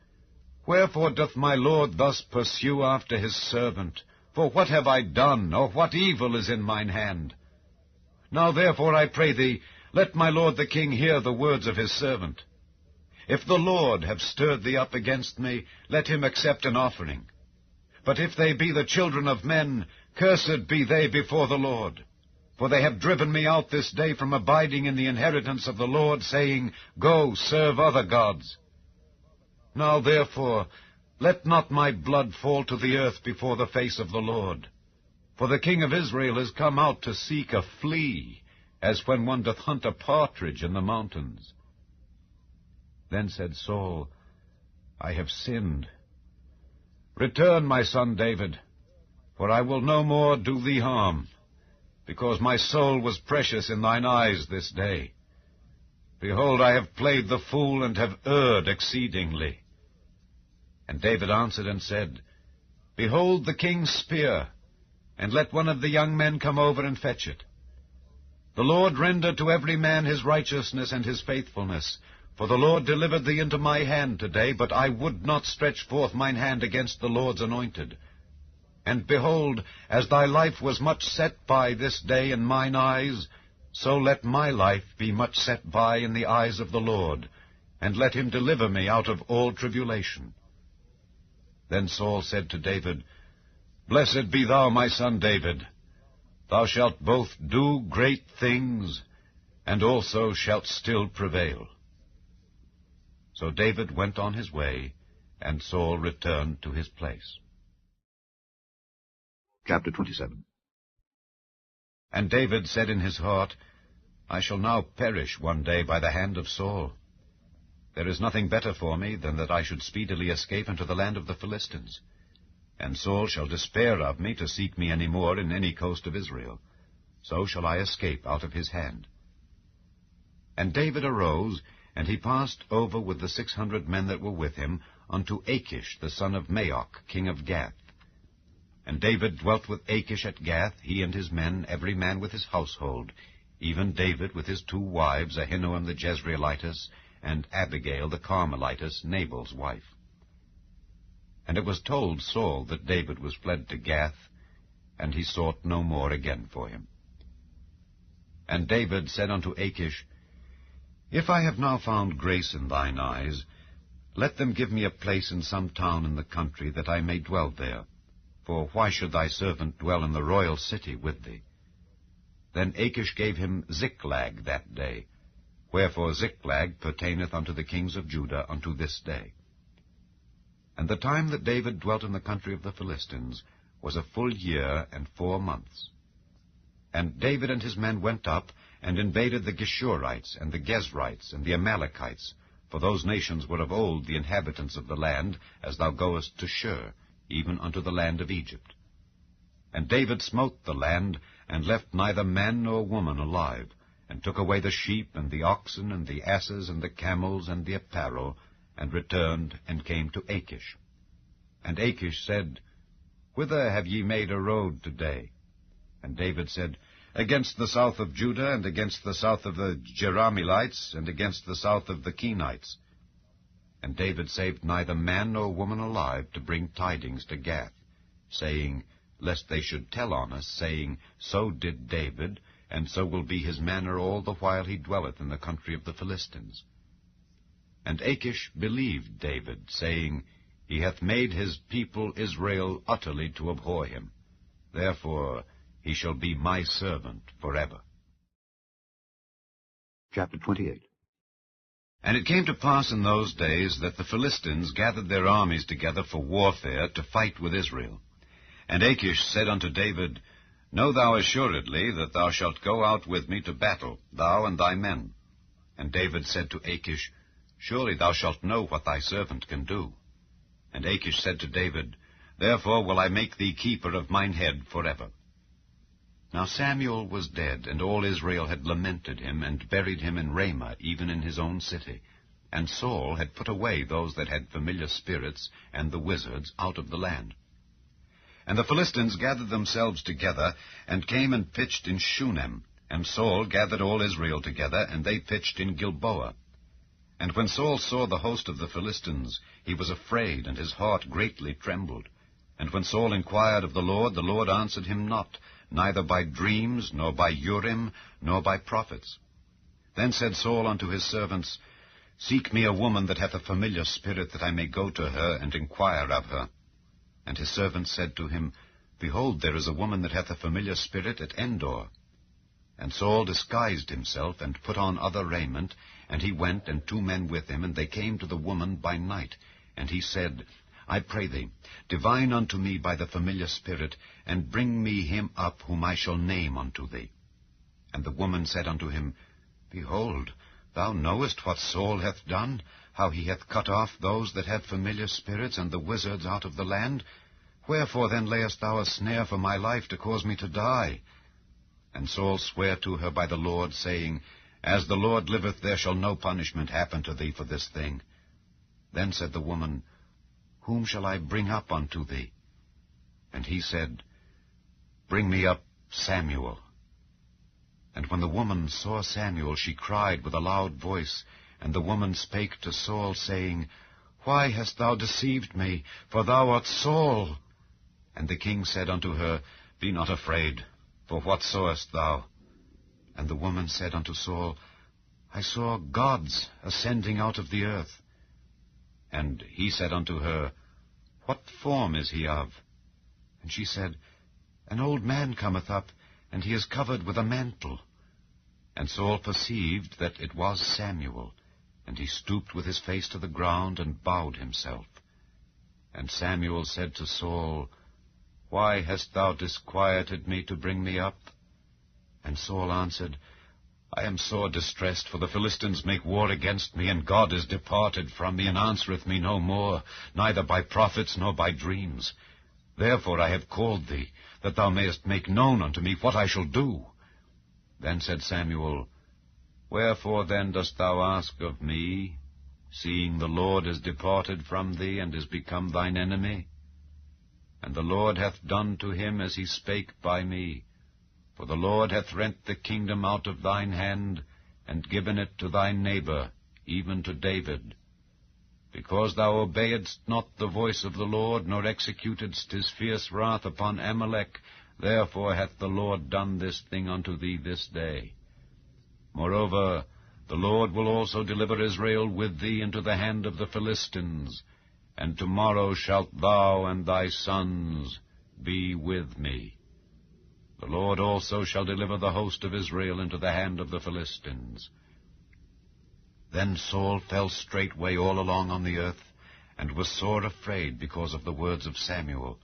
Wherefore doth my lord thus pursue after his servant? For what have I done, or what evil is in mine hand? Now therefore I pray thee, let my lord the king hear the words of his servant. If the Lord have stirred thee up against me, let him accept an offering. But if they be the children of men, cursed be they before the Lord. For they have driven me out this day from abiding in the inheritance of the Lord, saying, Go, serve other gods. Now therefore, let not my blood fall to the earth before the face of the Lord. For the king of Israel is come out to seek a flea, as when one doth hunt a partridge in the mountains. Then said Saul, I have sinned. Return, my son David, for I will no more do thee harm, because my soul was precious in thine eyes this day. Behold, I have played the fool, and have erred exceedingly. And David answered and said, Behold the king's spear, and let one of the young men come over and fetch it. The Lord render to every man his righteousness and his faithfulness, for the Lord delivered thee into my hand today, but I would not stretch forth mine hand against the Lord's anointed. And behold, as thy life was much set by this day in mine eyes, so let my life be much set by in the eyes of the Lord, and let him deliver me out of all tribulation. Then Saul said to David, Blessed be thou, my son David. Thou shalt both do great things, and also shalt still prevail. So David went on his way, and Saul returned to his place. Chapter 27. And David said in his heart, I shall now perish one day by the hand of Saul. There is nothing better for me than that I should speedily escape into the land of the Philistines. And Saul shall despair of me to seek me any more in any coast of Israel. So shall I escape out of his hand. And David arose, and he passed over with the 600 men that were with him unto Achish the son of Maoch, king of Gath. And David dwelt with Achish at Gath, he and his men, every man with his household, even David with his 2 wives, Ahinoam the Jezreelitess, and Abigail the Carmelitess, Nabal's wife. And it was told Saul that David was fled to Gath, and he sought no more again for him. And David said unto Achish, If I have now found grace in thine eyes, let them give me a place in some town in the country, that I may dwell there. For why should thy servant dwell in the royal city with thee? Then Achish gave him Ziklag that day, wherefore Ziklag pertaineth unto the kings of Judah unto this day. And the time that David dwelt in the country of the Philistines was a full year and 4 months. And David and his men went up, and invaded the Geshurites, and the Gezrites, and the Amalekites, for those nations were of old the inhabitants of the land, as thou goest to Shur, even unto the land of Egypt. And David smote the land, and left neither man nor woman alive, and took away the sheep, and the oxen, and the asses, and the camels, and the apparel, and returned, and came to Achish. And Achish said, Whither have ye made a road today? And David said, Against the south of Judah, and against the south of the Jerahmeelites, and against the south of the Kenites. And David saved neither man nor woman alive to bring tidings to Gath, saying, Lest they should tell on us, saying, So did David, and so will be his manner all the while he dwelleth in the country of the Philistines. And Achish believed David, saying, He hath made his people Israel utterly to abhor him. Therefore he shall be my servant forever. Chapter 28. And it came to pass in those days that the Philistines gathered their armies together for warfare to fight with Israel. And Achish said unto David, Know thou assuredly that thou shalt go out with me to battle, thou and thy men. And David said to Achish, Surely thou shalt know what thy servant can do. And Achish said to David, Therefore will I make thee keeper of mine head forever. Now Samuel was dead, and all Israel had lamented him, and buried him in Ramah, even in his own city. And Saul had put away those that had familiar spirits, and the wizards, out of the land. And the Philistines gathered themselves together, and came and pitched in Shunem. And Saul gathered all Israel together, and they pitched in Gilboa. And when Saul saw the host of the Philistines, he was afraid, and his heart greatly trembled. And when Saul inquired of the Lord answered him not, neither by dreams, nor by Urim, nor by prophets. Then said Saul unto his servants, Seek me a woman that hath a familiar spirit, that I may go to her, and inquire of her. And his servants said to him, Behold, there is a woman that hath a familiar spirit at Endor. And Saul disguised himself, and put on other raiment, and he went, and 2 men with him, and they came to the woman by night. And he said, I pray thee, divine unto me by the familiar spirit, and bring me him up whom I shall name unto thee. And the woman said unto him, Behold, thou knowest what Saul hath done, how he hath cut off those that have familiar spirits, and the wizards out of the land. Wherefore then layest thou a snare for my life, to cause me to die? And Saul sware to her by the Lord, saying, As the Lord liveth, there shall no punishment happen to thee for this thing. Then said the woman, Whom shall I bring up unto thee? And he said, Bring me up Samuel. And when the woman saw Samuel, she cried with a loud voice. And the woman spake to Saul, saying, Why hast thou deceived me? For thou art Saul. And the king said unto her, Be not afraid, for what sawest thou? And the woman said unto Saul, I saw gods ascending out of the earth. And he said unto her, What form is he of? And she said, An old man cometh up, and he is covered with a mantle. And Saul perceived that it was Samuel, and he stooped with his face to the ground, and bowed himself. And Samuel said to Saul, Why hast thou disquieted me to bring me up? And Saul answered, I am sore distressed, for the Philistines make war against me, and God is departed from me, and answereth me no more, neither by prophets nor by dreams. Therefore I have called thee, that thou mayest make known unto me what I shall do. Then said Samuel, Wherefore then dost thou ask of me? seeing the Lord is departed from thee, and is become thine enemy? And the Lord hath done to him as he spake by me. For the Lord hath rent the kingdom out of thine hand, and given it to thy neighbor, even to David. Because thou obeyedst not the voice of the Lord, nor executedst his fierce wrath upon Amalek, therefore hath the Lord done this thing unto thee this day. Moreover, the Lord will also deliver Israel with thee into the hand of the Philistines, and tomorrow shalt thou and thy sons be with me. The Lord also shall deliver the host of Israel into the hand of the Philistines. Then Saul fell straightway all along on the earth, and was sore afraid because of the words of Samuel,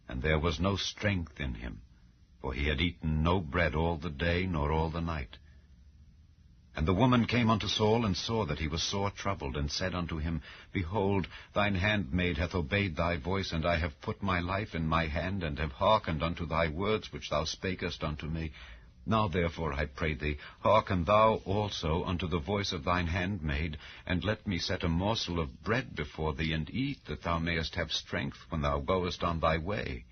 and there was no strength in him, for he had eaten no bread all the day nor all the night. And the woman came unto Saul, and saw that he was sore troubled, and said unto him, Behold, thine handmaid hath obeyed thy voice, and I have put my life in my hand, and have hearkened unto thy words which thou spakest unto me. Now therefore, I pray thee, hearken thou also unto the voice of thine handmaid, and let me set a morsel of bread before thee, and eat, that thou mayest have strength when thou goest on thy way.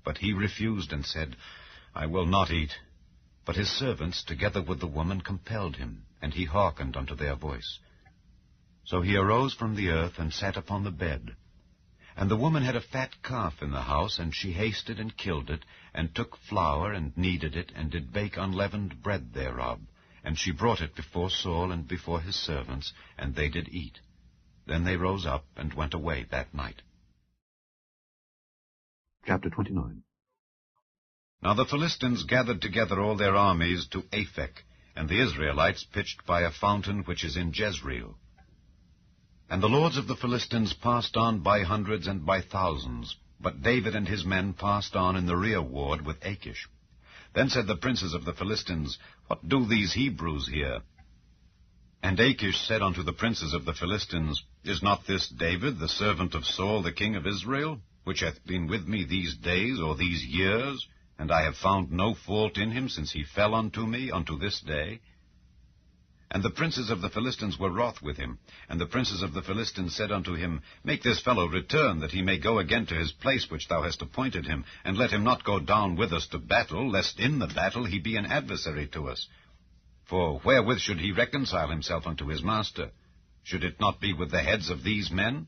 But he refused, and said, I will not eat. But his servants, together with the woman, compelled him, and he hearkened unto their voice. So he arose from the earth, and sat upon the bed. And the woman had a fat calf in the house, and she hasted and killed it, and took flour, and kneaded it, and did bake unleavened bread thereof. And she brought it before Saul and before his servants, and they did eat. Then they rose up, and went away that night. Chapter 29. Now the Philistines gathered together all their armies to Aphek, and the Israelites pitched by a fountain which is in Jezreel. And the lords of the Philistines passed on by hundreds and by thousands, but David and his men passed on in the rear ward with Achish. Then said the princes of the Philistines, What do these Hebrews here? And Achish said unto the princes of the Philistines, Is not this David, the servant of Saul, the king of Israel, which hath been with me these days or these years? And I have found no fault in him since he fell unto me unto this day. And the princes of the Philistines were wroth with him. And the princes of the Philistines said unto him, Make this fellow return, that he may go again to his place which thou hast appointed him, and let him not go down with us to battle, lest in the battle he be an adversary to us. For wherewith should he reconcile himself unto his master? Should it not be with the heads of these men?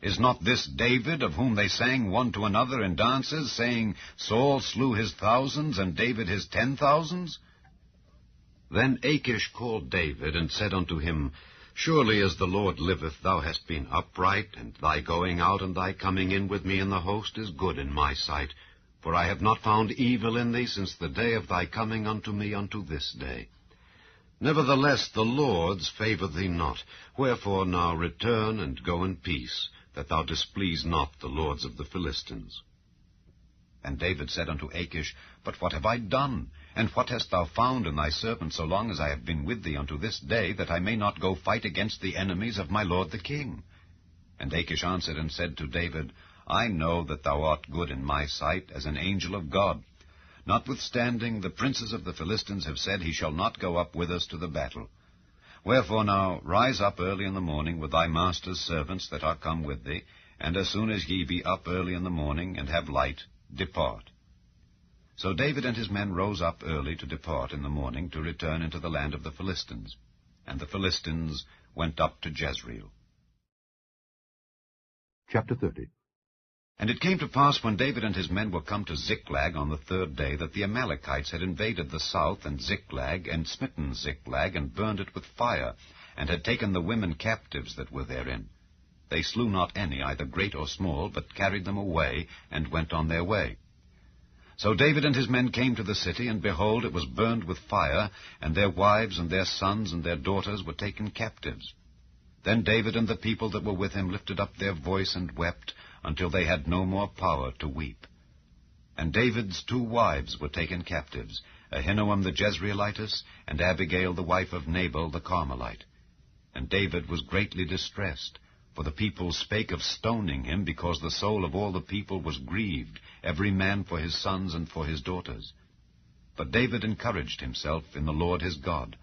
Is not this David, of whom they sang one to another in dances, saying, Saul slew his thousands, and David his 10,000s? Then Achish called David, and said unto him, Surely as the Lord liveth, thou hast been upright, and thy going out and thy coming in with me in the host is good in my sight. For I have not found evil in thee since the day of thy coming unto me unto this day. Nevertheless the Lord's favour thee not. Wherefore now return, and go in peace, that thou displease not the lords of the Philistines. And David said unto Achish, But what have I done? And what hast thou found in thy servant so long as I have been with thee unto this day, that I may not go fight against the enemies of my lord the king? And Achish answered and said to David, I know that thou art good in my sight, as an angel of God. Notwithstanding, the princes of the Philistines have said, He shall not go up with us to the battle. Wherefore now rise up early in the morning with thy master's servants that are come with thee, and as soon as ye be up early in the morning, and have light, depart. So David and his men rose up early to depart in the morning, to return into the land of the Philistines. And the Philistines went up to Jezreel. Chapter 30. And it came to pass, when David and his men were come to Ziklag on the third day, that the Amalekites had invaded the south and Ziklag, and smitten Ziklag, and burned it with fire, and had taken the women captives that were therein. They slew not any, either great or small, but carried them away, and went on their way. So David and his men came to the city, and behold, it was burned with fire, and their wives and their sons and their daughters were taken captives. Then David and the people that were with him lifted up their voice and wept, until they had no more power to weep. And David's 2 wives were taken captives, Ahinoam the Jezreelitess, and Abigail the wife of Nabal the Carmelite. And David was greatly distressed, for the people spake of stoning him, because the soul of all the people was grieved, every man for his sons and for his daughters. But David encouraged himself in the Lord his God.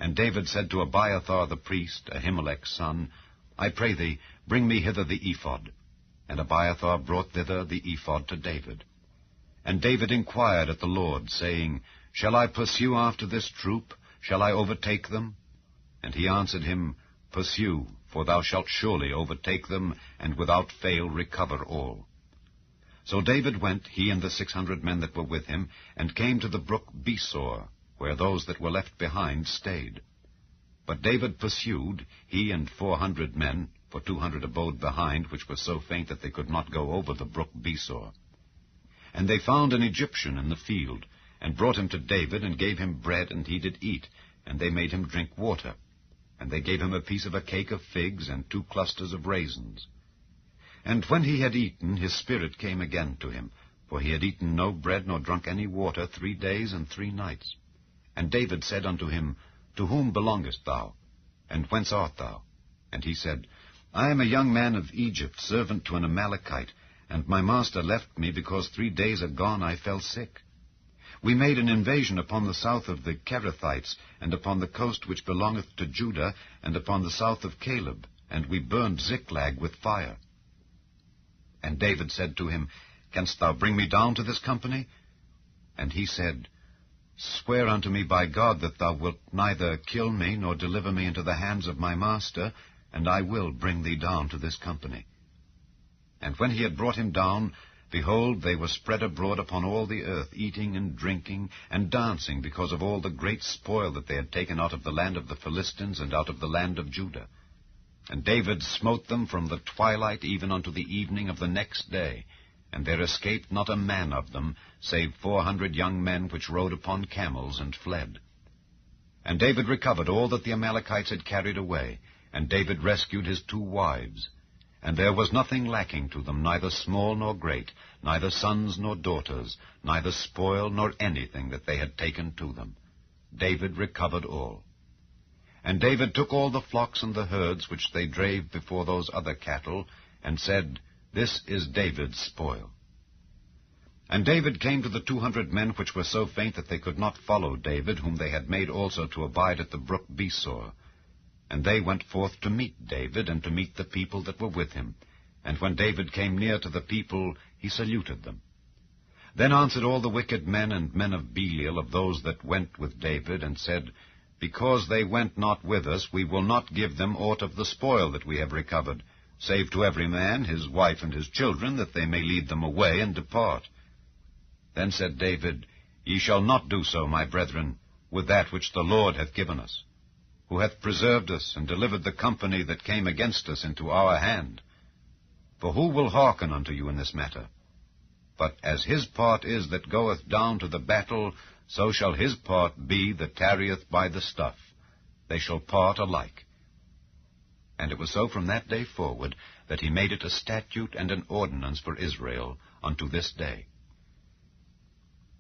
And David said to Abiathar the priest, Ahimelech's son, I pray thee, bring me hither the ephod. And Abiathar brought thither the ephod to David. And David inquired at the Lord, saying, Shall I pursue after this troop? Shall I overtake them? And he answered him, Pursue, for thou shalt surely overtake them, and without fail recover all. So David went, he and the 600 men that were with him, and came to the brook Besor, where those that were left behind stayed. But David pursued, he and 400 men, for 200 abode behind, which were so faint that they could not go over the brook Besor. And they found an Egyptian in the field, and brought him to David, and gave him bread, and he did eat, and they made him drink water. And they gave him a piece of a cake of figs, and 2 clusters of raisins. And when he had eaten, his spirit came again to him, for he had eaten no bread nor drunk any water 3 days and 3 nights. And David said unto him, To whom belongest thou? And whence art thou? And he said, I am a young man of Egypt, servant to an Amalekite, and my master left me, because 3 days agone I fell sick. We made an invasion upon the south of the Kerethites, and upon the coast which belongeth to Judah, and upon the south of Caleb, and we burned Ziklag with fire. And David said to him, Canst thou bring me down to this company? And he said, Swear unto me by God that thou wilt neither kill me, nor deliver me into the hands of my master, and I will bring thee down to this company. And when he had brought him down, behold, they were spread abroad upon all the earth, eating and drinking, and dancing, because of all the great spoil that they had taken out of the land of the Philistines, and out of the land of Judah. And David smote them from the twilight even unto the evening of the next day, and there escaped not a man of them, save 400 young men which rode upon camels and fled. And David recovered all that the Amalekites had carried away, and David rescued his 2 wives. And there was nothing lacking to them, neither small nor great, neither sons nor daughters, neither spoil nor anything that they had taken to them. David recovered all. And David took all the flocks and the herds which they drave before those other cattle, and said, This is David's spoil. And David came to the 200 men which were so faint that they could not follow David, whom they had made also to abide at the brook Besor. And they went forth to meet David, and to meet the people that were with him. And when David came near to the people, he saluted them. Then answered all the wicked men and men of Belial, of those that went with David, and said, Because they went not with us, we will not give them aught of the spoil that we have recovered, save to every man his wife and his children, that they may lead them away and depart. Then said David, Ye shall not do so, my brethren, with that which the Lord hath given us, who hath preserved us, and delivered the company that came against us into our hand. For who will hearken unto you in this matter? But as his part is that goeth down to the battle, so shall his part be that tarrieth by the stuff. They shall part alike. And it was so from that day forward, that he made it a statute and an ordinance for Israel unto this day.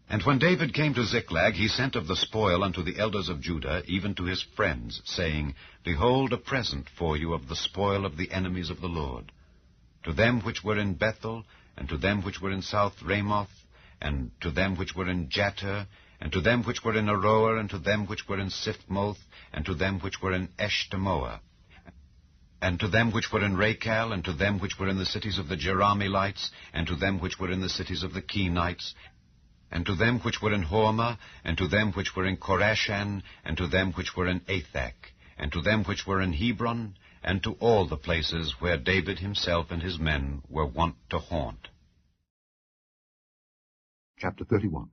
And when David came to Ziklag, he sent of the spoil unto the elders of Judah, even to his friends, saying, Behold, a present for you of the spoil of the enemies of the Lord. To them which were in Bethel, and to them which were in South Ramoth, and to them which were in Jatir, and to them which were in Aroer, and to them which were in Siphmoth, and to them which were in Eshtemoa, and to them which were in Rachel, and to them which were in the cities of the Jerahmeelites, and to them which were in the cities of the Kenites, and to them which were in Hormah, and to them which were in Korashan, and to them which were in Athak, and to them which were in Hebron, and to all the places where David himself and his men were wont to haunt. Chapter 31.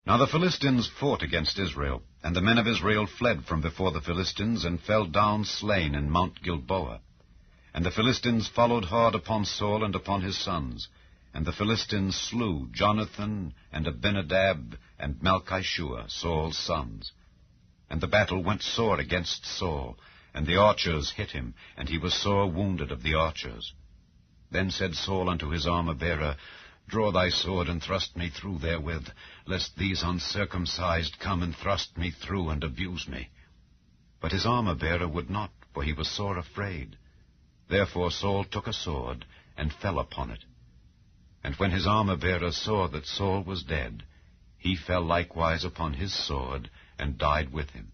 Now the Philistines fought against Israel, and the men of Israel fled from before the Philistines, and fell down slain in Mount Gilboa. And the Philistines followed hard upon Saul and upon his sons. And the Philistines slew Jonathan, and Abinadab, and Malchishua, Saul's sons. And the battle went sore against Saul, and the archers hit him, and he was sore wounded of the archers. Then said Saul unto his armor-bearer, Draw thy sword, and thrust me through therewith, lest these uncircumcised come and thrust me through, and abuse me. But his armor-bearer would not, for he was sore afraid. Therefore Saul took a sword, and fell upon it. And when his armor-bearer saw that Saul was dead, he fell likewise upon his sword, and died with him.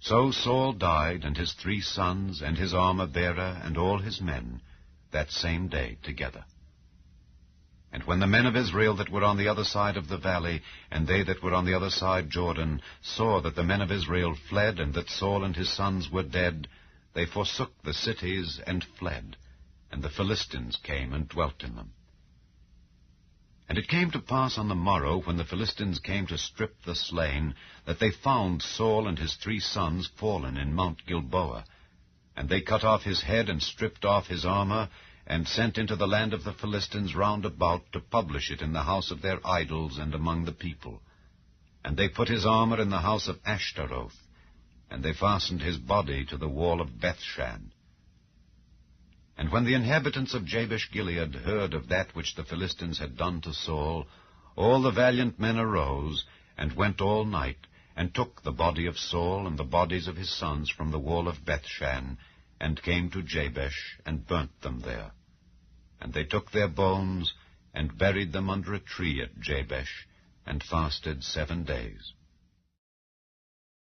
So Saul died, and his 3 sons, and his armor-bearer, and all his men, that same day together. And when the men of Israel that were on the other side of the valley, and they that were on the other side Jordan, saw that the men of Israel fled, and that Saul and his sons were dead, they forsook the cities and fled, and the Philistines came and dwelt in them. And it came to pass on the morrow, when the Philistines came to strip the slain, that they found Saul and his 3 sons fallen in Mount Gilboa. And they cut off his head, and stripped off his armor, and sent into the land of the Philistines round about to publish it in the house of their idols and among the people. And they put his armor in the house of Ashtaroth, and they fastened his body to the wall of Bethshan. And when the inhabitants of Jabesh-Gilead heard of that which the Philistines had done to Saul, all the valiant men arose, and went all night, and took the body of Saul and the bodies of his sons from the wall of Bethshan, and came to Jabesh, and burnt them there. And they took their bones, and buried them under a tree at Jabesh, and fasted 7 days.